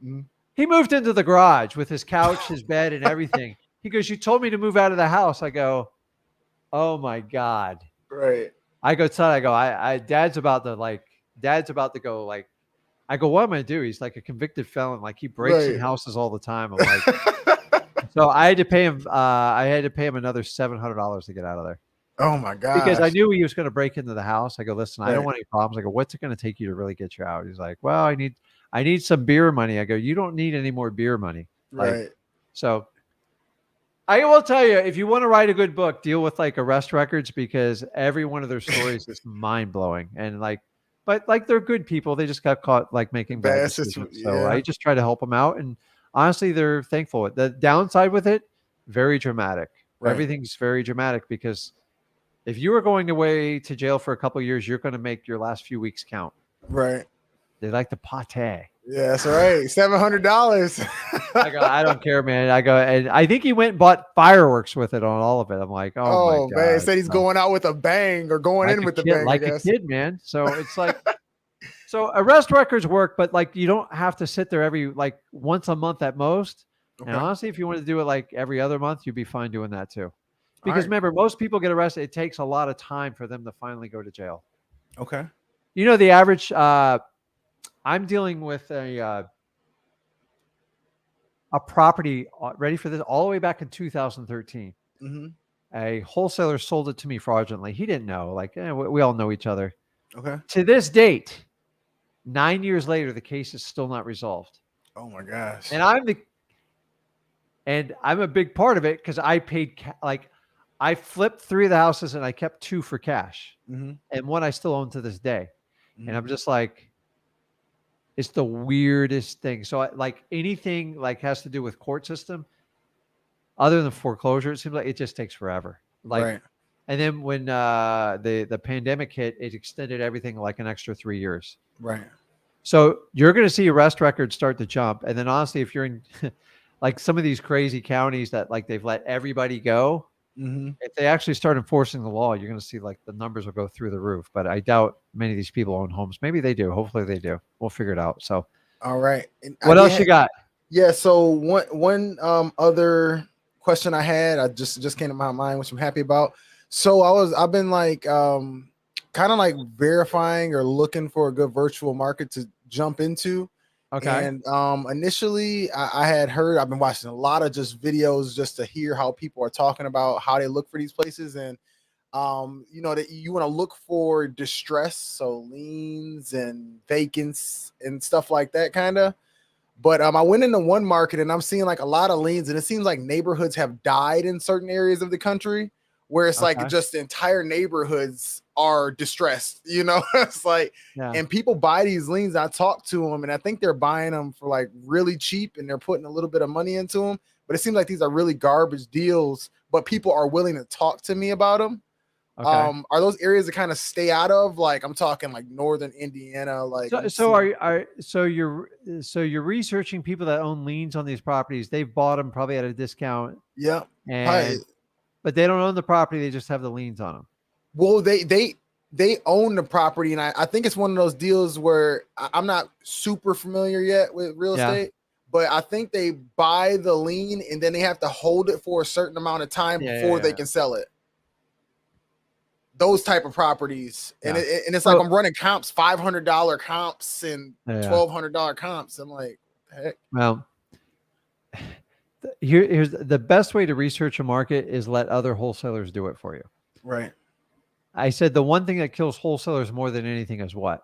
Mhm. He moved into the garage with his couch, his bed, and everything. He goes, you told me to move out of the house. I go, oh my God. Right. I go, son, I go, dad's about to go, like, I go, what am I going to do? He's like a convicted felon. Like he breaks in houses all the time. I'm like, so I had to pay him another $700 to get out of there. Oh my God. Because I knew he was going to break into the house. I go, listen, I don't want any problems. I go, what's it going to take you to really get you out? He's like, well, I need some beer money. I go, you don't need any more beer money. Right. So I will tell you, if you want to write a good book, deal with like arrest records, because every one of their stories is mind blowing. And but they're good people. They just got caught like making bad decisions. So I just try to help them out. And honestly, they're thankful. The downside with it, very dramatic. Right. Everything's very dramatic because if you were going away to jail for a couple of years, you're going to make your last few weeks count. Right. They like to pate. Yeah, that's right. $700. I go, I don't care, man. I go, and I think he went and bought fireworks with it on all of it. I'm like, oh my God. Man, he said he's going out with a bang or going in with a bang. Like a kid, man. So it's like, so arrest records work, but like you don't have to sit there like once a month at most. Okay. And honestly, if you wanted to do it like every other month, you'd be fine doing that too. Because remember, most people get arrested. It takes a lot of time for them to finally go to jail. Okay. You know, the average, I'm dealing with a property, ready for this, all the way back in 2013. Mm-hmm. A wholesaler sold it to me fraudulently. He didn't know. Like, we all know each other. Okay. To this date, 9 years later, the case is still not resolved. Oh my gosh. And I'm a big part of it because I paid, I flipped 3 of the houses and I kept 2 for cash. Mm-hmm. And one I still own to this day. Mm-hmm. And I'm just like, it's the weirdest thing. So like anything like has to do with court system, other than foreclosure, it seems like it just takes forever. Like, right. And then when the pandemic hit, it extended everything like an extra 3 years. Right. So you're going to see arrest records start to jump. And then honestly, if you're in like some of these crazy counties that like they've let everybody go, mm-hmm. If they actually start enforcing the law, you're going to see like the numbers will go through the roof. But I doubt many of these people own homes. Maybe they do. Hopefully they do. We'll figure it out. So, all right. And what else you got? Yeah. So one other question I had, I just came to my mind, which I'm happy about. So I've been like kind of like verifying or looking for a good virtual market to jump into. Okay. And initially I had heard, I've been watching a lot of just videos just to hear how people are talking about how they look for these places. And, you know, that you want to look for distress. So liens and vacants and stuff like that kind of. But I went into one market and I'm seeing like a lot of liens, and it seems like neighborhoods have died in certain areas of the country where it's like just the entire neighborhoods are distressed, you know. It's like, and people buy these liens. I talk to them and I think they're buying them for like really cheap and they're putting a little bit of money into them, but it seems like these are really garbage deals, but people are willing to talk to me about them. Okay. Are those areas to kind of stay out of? Like I'm talking like northern Indiana, like so you're researching people that own liens on these properties. They've bought them probably at a discount. Yeah. And but they don't own the property, they just have the liens on them. Well, they own the property, and I think it's one of those deals where I'm not super familiar yet with real estate, but I think they buy the lien and then they have to hold it for a certain amount of time before they can sell it. Those type of properties, and it's like I'm running comps, $500 comps and $1,200 comps. I'm like, heck. Well, here's the best way to research a market is let other wholesalers do it for you. Right. I said the one thing that kills wholesalers more than anything is what?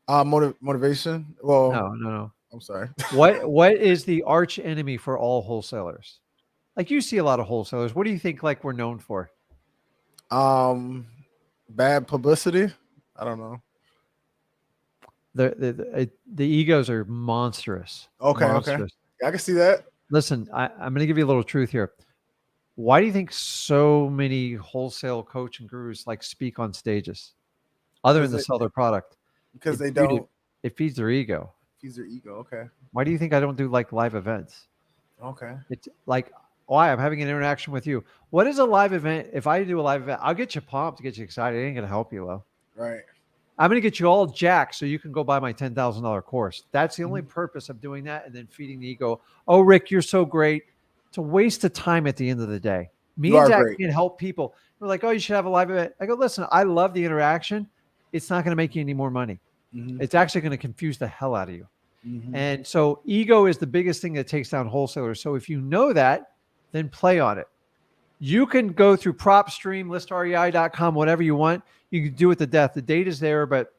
Motivation. Well, no. I'm sorry. What is the arch enemy for all wholesalers? Like you see a lot of wholesalers. What do you think like we're known for? Bad publicity. I don't know. The egos are monstrous. Okay. Monstrous. I can see that. Listen, I'm going to give you a little truth here. Why do you think so many wholesale coach and gurus like speak on stages other than to sell their product? Because they don't. It feeds their ego. Feeds their ego. Okay. Why do you think I don't do like live events? Okay. It's like, why I'm having an interaction with you. What is a live event? If I do a live event, I'll get you pumped, get you excited. It ain't going to help you, though. Right. I'm going to get you all jacked so you can go buy my $10,000 course. That's the only purpose of doing that. And then feeding the ego. Oh, Rick, you're so great. It's a waste of time at the end of the day. Me and Jack can help people. We're like, oh, you should have a live event. I go, listen, I love the interaction. It's not going to make you any more money. It's actually going to confuse the hell out of you. And so ego is the biggest thing that takes down wholesalers. So if you know that, then play on it. You can go through PropStream, listrei.com, whatever you want. You can do it to death. The data's there, but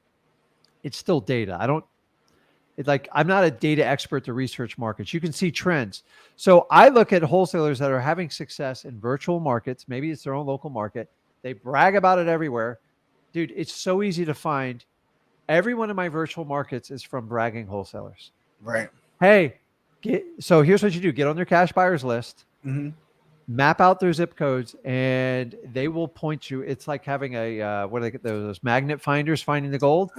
it's still data. I'm not a data expert to research markets. You can see trends. So I look at wholesalers that are having success in virtual markets. Maybe it's their own local market. They brag about it everywhere. Dude, it's so easy to find. Every one of my virtual markets is from bragging wholesalers. Right. Hey, so here's what you do. Get on their cash buyers list. Map out their zip codes, and they will point you. It's like having a what do they get, those magnet finders finding the gold.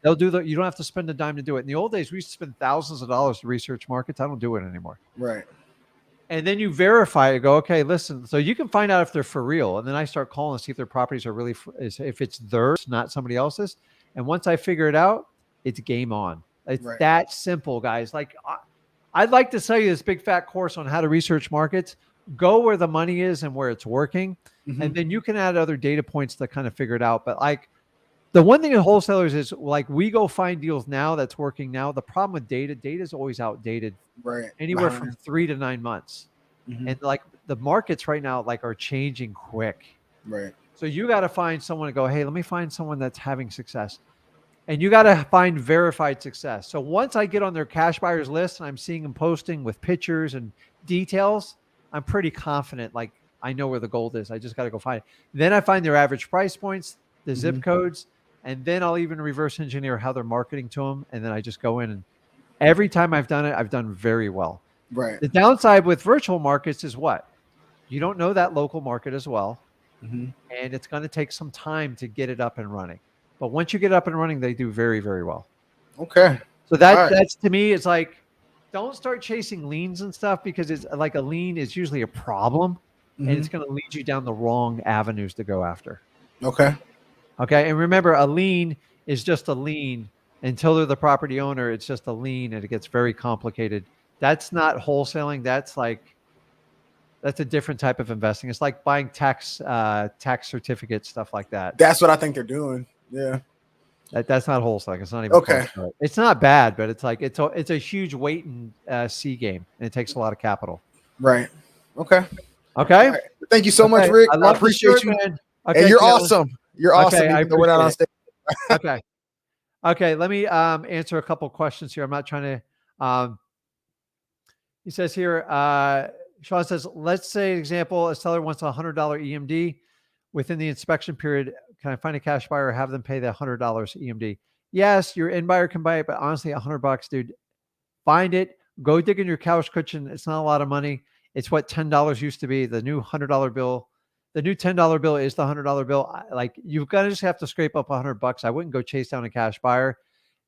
They'll do that. You don't have to spend a dime to do it. In the old days, we used to spend thousands of dollars to research markets. I don't do it anymore. Right. And then you verify it. Go, okay, listen. So you can find out if they're for real. And then I start calling to see if their properties are really if it's theirs, not somebody else's. And once I figure it out, it's game on. It's that simple, guys. Like I'd like to sell you this big fat course on how to research markets. Go where the money is and where it's working. And then you can add other data points to kind of figure it out. But like the one thing in wholesalers is like we go find deals now that's working now. The problem with data is always outdated. Right. Anywhere from 3 to 9 months. And like the markets right now like are changing quick. Right. So you got to find someone to go, hey, let me find someone that's having success. And you got to find verified success. So once I get on their cash buyers list and I'm seeing them posting with pictures and details, I'm pretty confident. Like I know where the gold is. I just got to go find it. Then I find their average price points, the zip codes, and then I'll even reverse engineer how they're marketing to them. And then I just go in, and every time I've done it, I've done very well. Right. The downside with virtual markets is what? You don't know that local market as well. And it's going to take some time to get it up and running. But once you get up and running, they do very, very well. Okay. So that's to me, it's like, don't start chasing liens and stuff because it's like a lien is usually a problem and it's going to lead you down the wrong avenues to go after. Okay. Okay. And remember, a lien is just a lien until they're the property owner. It's just a lien and it gets very complicated. That's not wholesaling. That's a different type of investing. It's like buying tax certificates, stuff like that. That's what I think they're doing. Yeah. That's not wholesaling. It's not even okay. It's not bad, but it's like it's a huge wait and see game, and it takes a lot of capital. Right. Okay. Okay. Right. Thank you so much, Rick. I appreciate you, man. Okay, and you're awesome. You're awesome. Okay, I appreciate on stage. Okay. Okay. Let me answer a couple questions here. I'm not trying to. He says here. Sean says, let's say, example, a seller wants a $100 EMD within the inspection period. Can I find a cash buyer or have them pay the $100 EMD? Yes, your end buyer can buy it, but honestly, $100, dude, find it, go dig in your couch cushion. It's not a lot of money. It's what $10 used to be. The new $100 bill, the new $10 bill is the $100 bill. Like you've got to just have to scrape up $100. I wouldn't go chase down a cash buyer.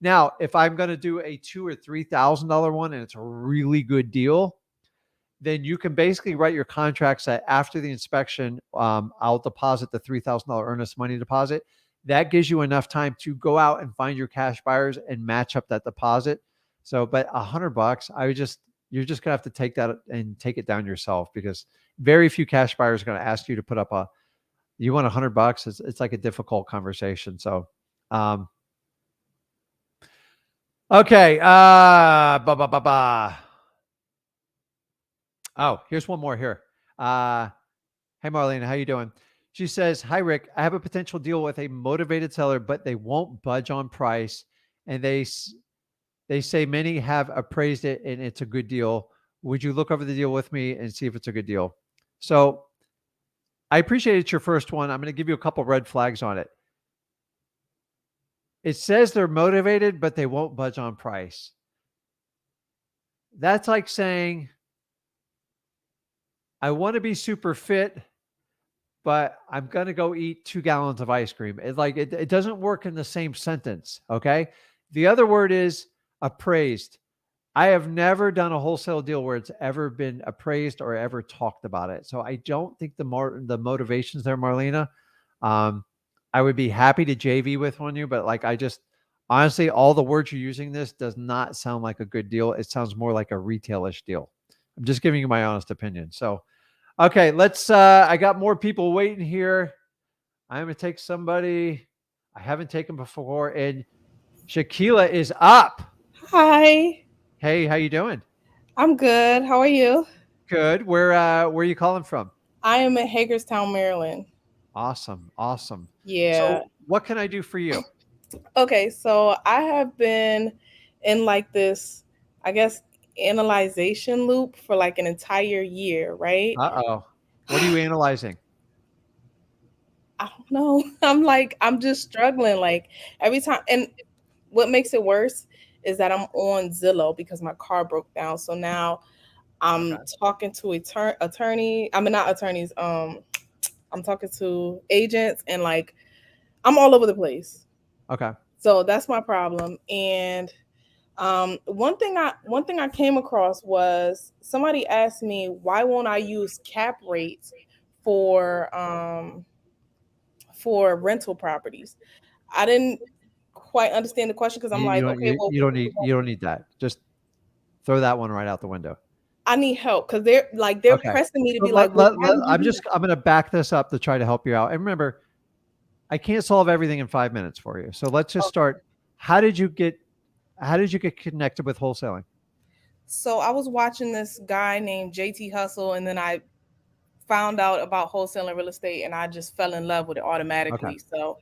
Now, if I'm going to do a $2,000 or $3,000 one and it's a really good deal, then you can basically write your contracts that after the inspection, I'll deposit the $3,000 earnest money deposit. That gives you enough time to go out and find your cash buyers and match up that deposit. So, but $100, you're just gonna have to take that and take it down yourself, because very few cash buyers are going to ask you to put up you want $100. It's like a difficult conversation. So, okay. Oh, here's one more here. Hey, Marlene, how you doing? She says, hi, Rick. I have a potential deal with a motivated seller, but they won't budge on price. And they say many have appraised it and it's a good deal. Would you look over the deal with me and see if it's a good deal? So I appreciate it's your first one. I'm going to give you a couple red flags on it. It says they're motivated, but they won't budge on price. That's like saying, I want to be super fit, but I'm going to go eat 2 gallons of ice cream. It doesn't work in the same sentence. Okay. The other word is appraised. I have never done a wholesale deal where it's ever been appraised or ever talked about it. So I don't think the motivations there, Marlena. I would be happy to JV with you, but honestly, all the words you're using this does not sound like a good deal. It sounds more like a retailish deal. I'm just giving you my honest opinion. So, okay, I got more people waiting here. I'm going to take somebody I haven't taken before, and Shaquila is up. Hi. Hey, how you doing? I'm good. How are you? Good. Where are you calling from? I am in Hagerstown, Maryland. Awesome. Yeah. So what can I do for you? Okay, so I have been in this, I guess, analyzation loop for an entire year, right? Uh-oh. What are you analyzing? I don't know. I'm just struggling every time. And what makes it worse is that I'm on Zillow because my car broke down. So now I'm talking to attorney. I mean, not attorneys. I'm talking to agents and I'm all over the place. Okay. So that's my problem. And one thing I came across was somebody asked me, why won't I use cap rates for rental properties? I didn't quite understand the question because I'm you don't need that. Just throw that one right out the window. I need help because they're pressing me to be I'm going to back this up to try to help you out. And remember, I can't solve everything in 5 minutes for you. So let's just start. How did you get connected with wholesaling? So I was watching this guy named JT Hustle, and then I found out about wholesaling real estate, and I just fell in love with it automatically. Okay.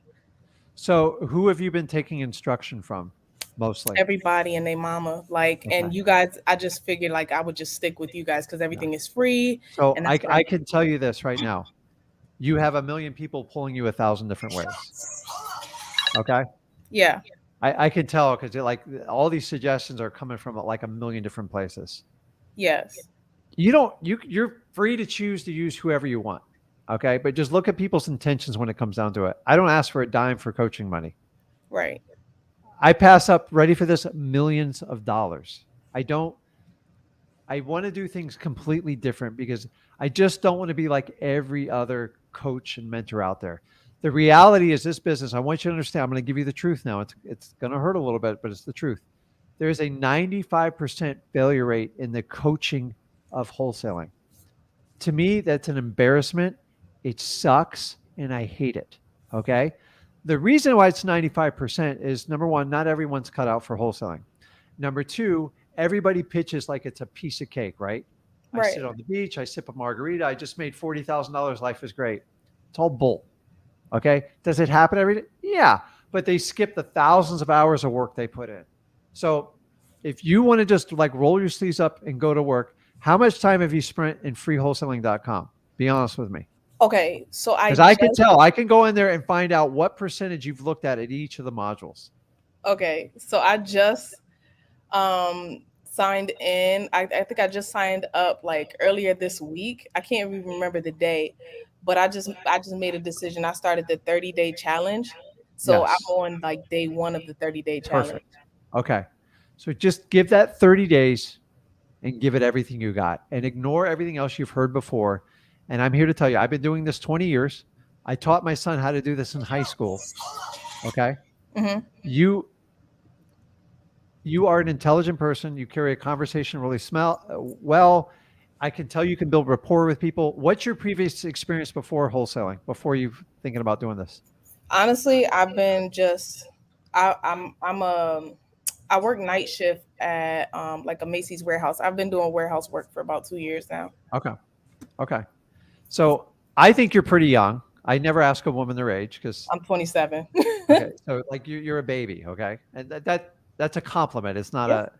So who have you been taking instruction from? Mostly everybody and their mama, and you guys. I just figured I would just stick with you guys because everything is free. So I can tell you this right now: you have 1 million people pulling you 1,000 different ways. Okay. Yeah. I can tell because all these suggestions are coming from 1 million different places. Yes. You're free to choose to use whoever you want. Okay. But just look at people's intentions when it comes down to it. I don't ask for a dime for coaching money. Right. I pass up, ready for this, millions of dollars. I want to do things completely different because I just don't want to be like every other coach and mentor out there. The reality is this business, I want you to understand, I'm going to give you the truth now. It's going to hurt a little bit, but it's the truth. There's a 95% failure rate in the coaching of wholesaling. To me, that's an embarrassment. It sucks and I hate it. Okay. The reason why it's 95% is, number one, not everyone's cut out for wholesaling. Number two, everybody pitches like it's a piece of cake, right? I sit on the beach, I sip a margarita, I just made $40,000, life is great. It's all bull. Okay. Does it happen every day? Yeah. But they skip the thousands of hours of work they put in. So if you want to just roll your sleeves up and go to work, how much time have you spent in freewholesaling.com? Be honest with me. Okay, so I can tell. I can go in there and find out what percentage you've looked at each of the modules. Okay, so I just signed in. I think I just signed up earlier this week. I can't even remember the day, but I just made a decision. I started the 30-day challenge. So I'm Yes. on like day 1 of the 30-day challenge. Perfect. Okay. So just give that 30 days and give it everything you got and ignore everything else you've heard before. And I'm here to tell you, I've been doing this 20 years. I taught my son how to do this in high school. Okay. Mm-hmm. You are an intelligent person. You carry a conversation really well. I can tell you can build rapport with people. What's your previous experience before wholesaling, before you thinking about doing this? Honestly, I've been just I work night shift at like a Macy's warehouse. I've been doing warehouse work for about 2 years now. Okay. Okay. So I think you're pretty young. I never ask a woman their age because I'm 27. okay. So like you're a baby. Okay. And that's a compliment. It's not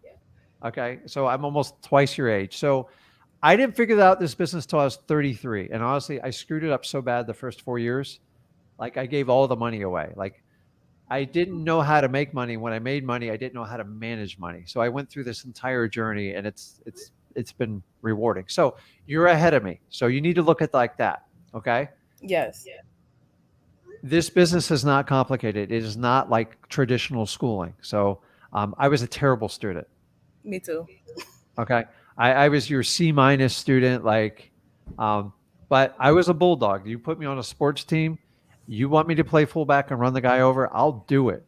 okay. So I'm almost twice your age. So I didn't figure out this business till I was 33. And honestly, I screwed it up so bad the first 4 years. Like I gave all the money away. Like I didn't know how to make money. When I made money, I didn't know how to manage money. So I went through this entire journey and it's been rewarding. So you're ahead of me. So you need to look at it like that. Okay. Yes. This business is not complicated. It is not like traditional schooling. So I was a terrible student. Me too. Okay. I was your C- student, like, but I was a bulldog. You put me on a sports team. You want me to play fullback and run the guy over? I'll do it.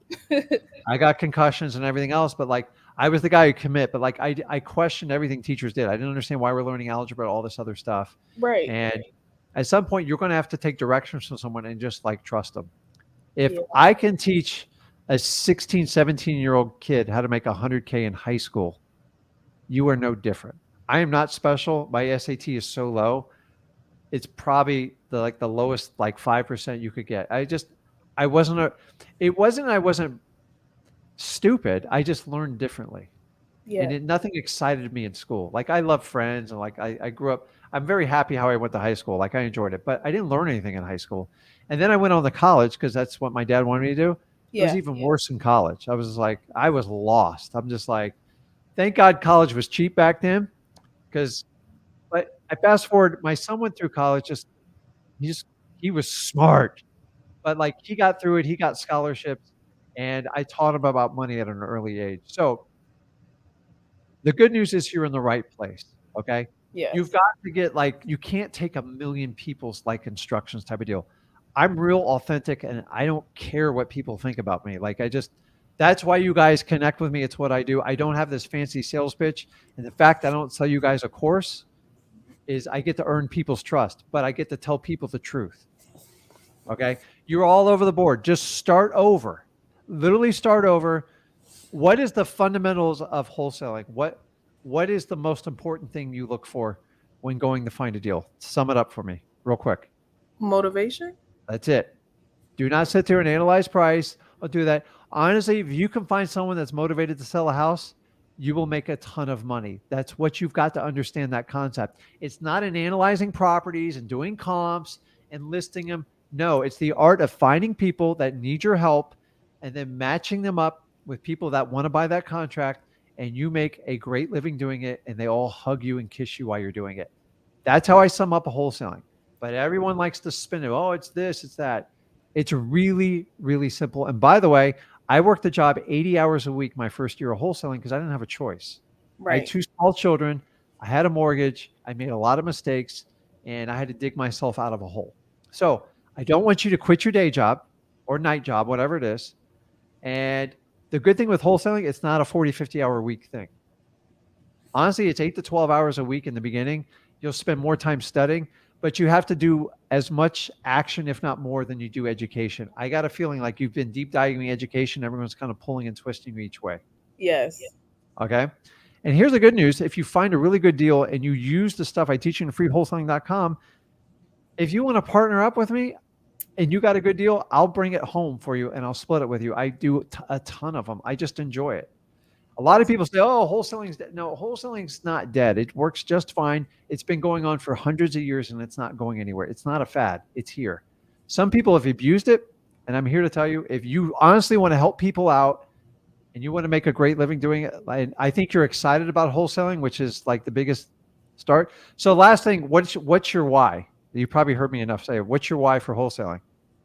I got concussions and everything else, but like I was the guy who commit, but like I questioned everything teachers did. I didn't understand why we're learning algebra, all this other stuff. Right. And at some point you're going to have to take directions from someone and just like trust them. If I can teach a 16, 17-year-old kid how to make 100K in high school, you are no different. I am not special. My SAT is so low. It's probably the lowest, like 5% you could get. I wasn't stupid. I just learned differently. Yeah. And nothing excited me in school. Like I love friends and like I grew up, I'm very happy how I went to high school. Like I enjoyed it, but I didn't learn anything in high school. And then I went on to college because that's what my dad wanted me to do. It was even worse in college. I was like, I was lost. I'm just like, thank God college was cheap back then. But I fast forward, my son went through college. He was smart, but like he got through it. He got scholarships, and I taught him about money at an early age. So the good news is you're in the right place. Okay. Yes. You've got to get you can't take a million people's like instructions type of deal. I'm real authentic and I don't care what people think about me. That's why you guys connect with me. It's what I do. I don't have this fancy sales pitch. And the fact that I don't sell you guys a course is I get to earn people's trust, but I get to tell people the truth. Okay. You're all over the board. Just start over, literally start over. What is the fundamentals of wholesaling? What is the most important thing you look for when going to find a deal? Sum it up for me real quick. Motivation. That's it. Do not sit there and analyze price. I'll do that. Honestly, if you can find someone that's motivated to sell a house, you will make a ton of money. That's what you've got to understand, that concept. It's not in analyzing properties and doing comps and listing them. No, it's the art of finding people that need your help and then matching them up with people that want to buy that contract, and you make a great living doing it, and they all hug you and kiss you while you're doing it. That's how I sum up a wholesaling. But everyone likes to spin it. Oh, it's this, it's that. It's really, really simple. And by the way, I worked the job 80 hours a week my first year of wholesaling because I didn't have a choice. Right. I had 2 small children. I had a mortgage. I made a lot of mistakes, and I had to dig myself out of a hole. So I don't want you to quit your day job or night job, whatever it is. And the good thing with wholesaling, it's not a 40, 50-hour week thing. Honestly, it's 8 to 12 hours a week in the beginning. You'll spend more time studying, but you have to do as much action, if not more, than you do education. I got a feeling like you've been deep diving education. Everyone's kind of pulling and twisting you each way. Yes. Okay. And here's the good news. If you find a really good deal and you use the stuff I teach you in freewholesaling.com, if you want to partner up with me and you got a good deal, I'll bring it home for you and I'll split it with you. I do a ton of them. I just enjoy it. A lot of people say, oh, wholesaling's dead. No, wholesaling's not dead. It works just fine. It's been going on for hundreds of years and it's not going anywhere. It's not a fad. It's here. Some people have abused it. And I'm here to tell you, if you honestly want to help people out and you want to make a great living doing it, I think you're excited about wholesaling, which is like the biggest start. So last thing, what's your why? You probably heard me enough say it. What's your why for wholesaling?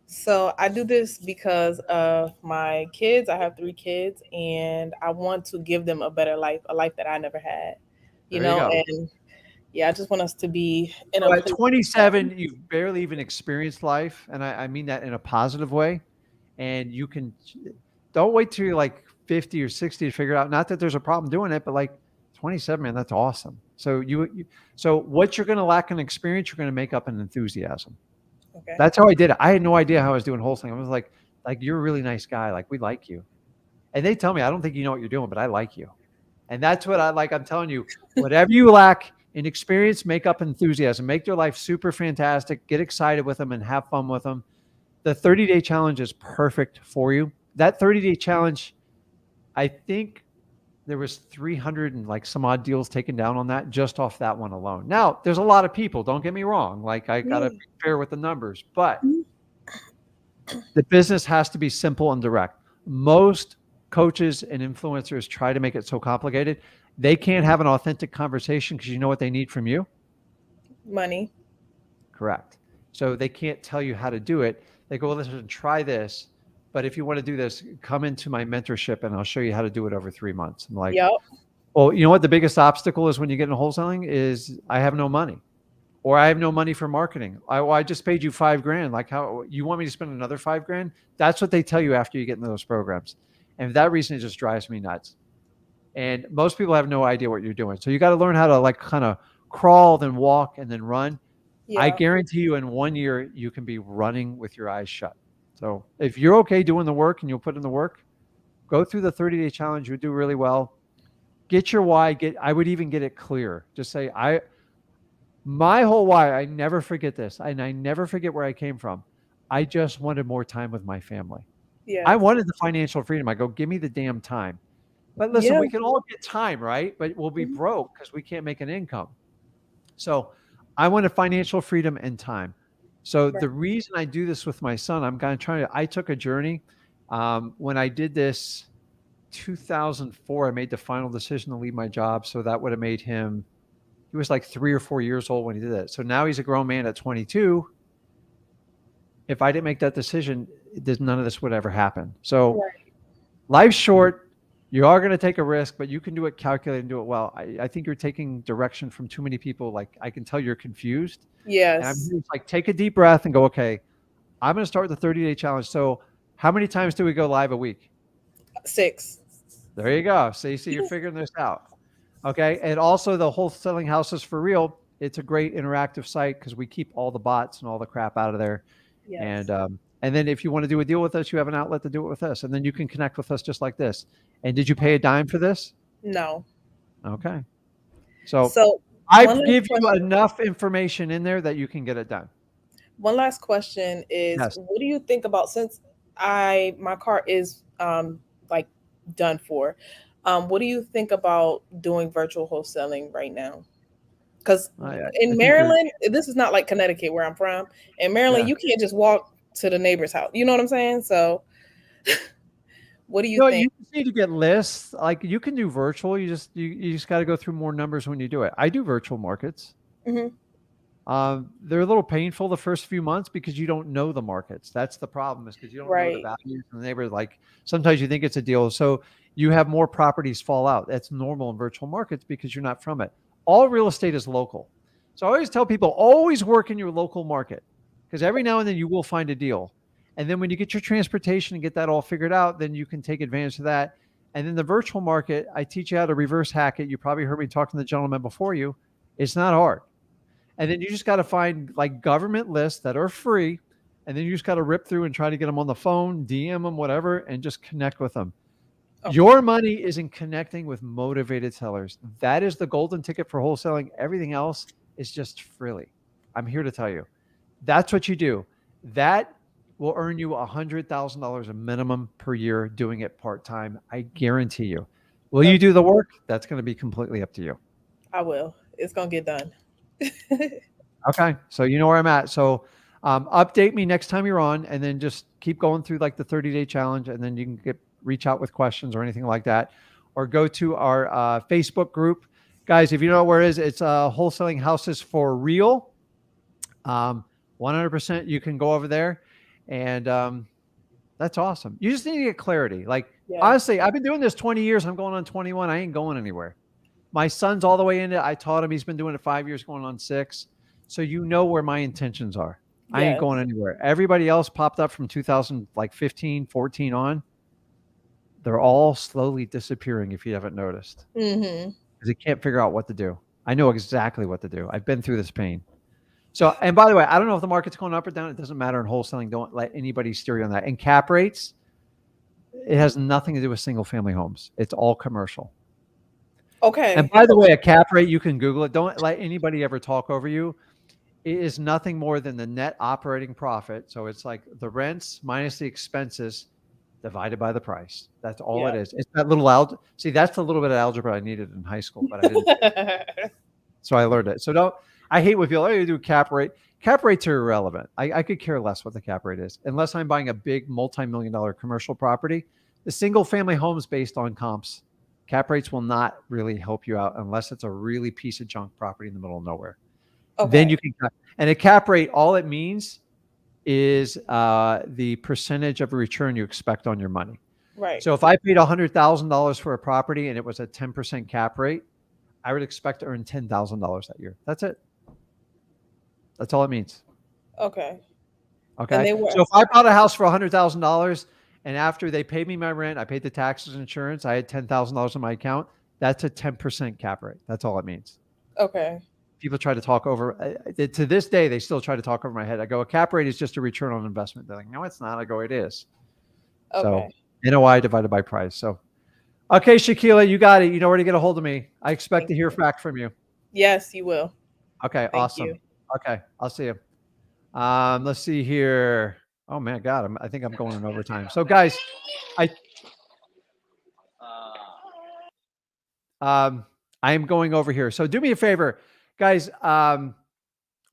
So I do this because of my kids. I have 3 kids, and I want to give them a better life, a life that I never had. There you go. And yeah, I just want us to be in So a at 27, you've barely even experienced life, and I mean that in a positive way. And you can don't wait till you're like 50 or 60 to figure it out. Not that there's a problem doing it, but like 27, man, that's awesome. So so what you're going to lack in experience, you're going to make up in enthusiasm. Okay. That's how I did it. I had no idea how I was doing wholesaling. I was like, you're a really nice guy. Like, we like you. And they tell me, I don't think you know what you're doing, but I like you. And that's what I like. I'm telling you, whatever you lack in experience, make up enthusiasm, make their life super fantastic, get excited with them and have fun with them. The 30-day challenge is perfect for you. That 30-day challenge, I think there was 300 and like some odd deals taken down on that just off that one alone. Now, there's a lot of people, don't get me wrong. Like, I got to be fair with the numbers, but the business has to be simple and direct. Most coaches and influencers try to make it so complicated. They can't have an authentic conversation because you know what they need from you? Money. Correct. So they can't tell you how to do it. They go, well, listen, try this. But if you want to do this, come into my mentorship and I'll show you how to do it over 3 months. I'm like, Yep. well, you know what the biggest obstacle is when you get into wholesaling is I have no money, or I have no money for marketing. I just paid you $5,000. Like, how you want me to spend another $5,000? That's what they tell you after you get into those programs. And for that reason, it just drives me nuts. And most people have no idea what you're doing. So you got to learn how to like kind of crawl, then walk, and then run. Yeah. I guarantee you in 1 year, you can be running with your eyes shut. So if you're okay doing the work and you'll put in the work, go through the 30-day challenge. You'll do really well. Get your why. I would even get it clear. Just say, my whole why, I never forget this. And I never forget where I came from. I just wanted more time with my family. Yeah. I wanted the financial freedom. I go, give me the damn time. But listen, we can all get time, right? But we'll be broke because we can't make an income. So I wanted financial freedom and time. So the reason I do this with my son, I took a journey. When I did this 2004, I made the final decision to leave my job. So that would have made him, he was like 3 or 4 years old when he did it. So now he's a grown man at 22. If I didn't make that decision, none of this would ever happen. So life's short. You are going to take a risk, but you can do it calculated and do it well. I think you're taking direction from too many people. Like, I can tell you're confused. Yes. And I'm just like, take a deep breath and go, okay, I'm going to start the 30-day challenge. So how many times do we go live a week? 6. There you go. So you see, you're figuring this out. Okay. And also the Wholesaling Houses for Real. It's a great interactive site because we keep all the bots and all the crap out of there. Yes. And then if you want to do a deal with us, you have an outlet to do it with us. And then you can connect with us just like this. And did you pay a dime for this? No. Okay. So I give you enough information in there that you can get it done. One last question is, what do you think about, since my car is like done for, what do you think about doing virtual wholesaling right now? Because in Maryland, this is not like Connecticut where I'm from. In Maryland, you can't just walk to the neighbor's house. You know what I'm saying? So what do you think? You just need to get lists. Like, you can do virtual. You just got to go through more numbers when you do it. I do virtual markets. They're a little painful the first few months because you don't know the markets. That's the problem, is because you don't know the values and the neighbors. Like, sometimes you think it's a deal. So you have more properties fall out. That's normal in virtual markets because you're not from it. All real estate is local. So I always tell people, always work in your local market, because every now and then you will find a deal. And then when you get your transportation and get that all figured out, then you can take advantage of that. And then the virtual market, I teach you how to reverse hack it. You probably heard me talk to the gentleman before you. It's not hard. And then you just got to find like government lists that are free. And then you just got to rip through and try to get them on the phone, DM them, whatever, and just connect with them. Your money is in connecting with motivated sellers. That is the golden ticket for wholesaling. Everything else is just frilly. I'm here to tell you. That's what you do. That will earn you $100,000 a minimum per year doing it part-time. I guarantee you. Will you do the work? That's going to be completely up to you. I will. It's going to get done. Okay. So you know where I'm at. So update me next time you're on, and then just keep going through like the 30-day challenge, and then you can reach out with questions or anything like that, or go to our Facebook group. Guys, if you know where it is, it's Wholesaling Houses for Real. 100% you can go over there, and that's awesome. You just need to get clarity. Like, honestly, I've been doing this 20 years. I'm going on 21. I ain't going anywhere. My son's all the way into it. I taught him. He's been doing it 5 years, going on 6. So you know where my intentions are. I ain't going anywhere. Everybody else popped up from 2015, 14 on. They're all slowly disappearing if you haven't noticed. Because they can't figure out what to do. I know exactly what to do. I've been through this pain. So, and by the way, I don't know if the market's going up or down. It doesn't matter in wholesaling. Don't let anybody steer you on that. And cap rates, it has nothing to do with single family homes. It's all commercial. Okay. And by the way, a cap rate, you can Google it. Don't let anybody ever talk over you. It is nothing more than the net operating profit. So it's like the rents minus the expenses divided by the price. That's all it is. It's that little see, that's the little bit of algebra I needed in high school, but I didn't. So I learned it. So I hate when people, you do cap rate. Cap rates are irrelevant. I could care less what the cap rate is. Unless I'm buying a big multi-million-dollar commercial property. The single family homes based on comps, cap rates will not really help you out unless it's a really piece of junk property in the middle of nowhere. Okay. Then you can, and a cap rate, all it means is the percentage of a return you expect on your money. Right. So if I paid $100,000 for a property and it was a 10% cap rate, I would expect to earn $10,000 that year. That's it. That's all it means. Okay. Okay. So if I bought a house for $100,000 and after they paid me my rent, I paid the taxes and insurance, I had $10,000 in my account, that's a 10% cap rate. That's all it means. Okay. People try to talk over, to this day, they still try to talk over my head. I go, a cap rate is just a return on investment. They're like, no, it's not. I go, it is. Okay. So NOI divided by price. So, okay, Shaquila, you got it. You know where to get a hold of me. I expect to hear back from you. Yes, you will. Okay, awesome. You. Okay, I'll see you. Let's see here. Oh man, God, I think I'm going in overtime. So guys, I am going over here. So do me a favor, guys.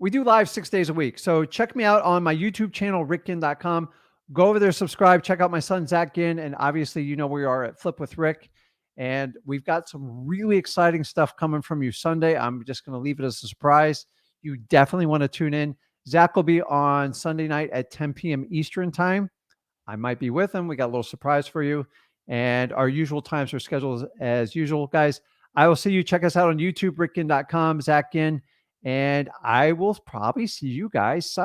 We do live 6 days a week. So check me out on my YouTube channel, rickginn.com. Go over there, subscribe, check out my son, Zach Ginn. And obviously, you know, we are at Flip with Rick. And we've got some really exciting stuff coming from you Sunday. I'm just going to leave it as a surprise. You definitely want to tune in. Zach will be on Sunday night at 10 p.m. Eastern time. I might be with him. We got a little surprise for you. And our usual times are scheduled as usual. Guys, I will see you. Check us out on YouTube, rickginn.com, Zach Ginn. And I will probably see you guys Sunday.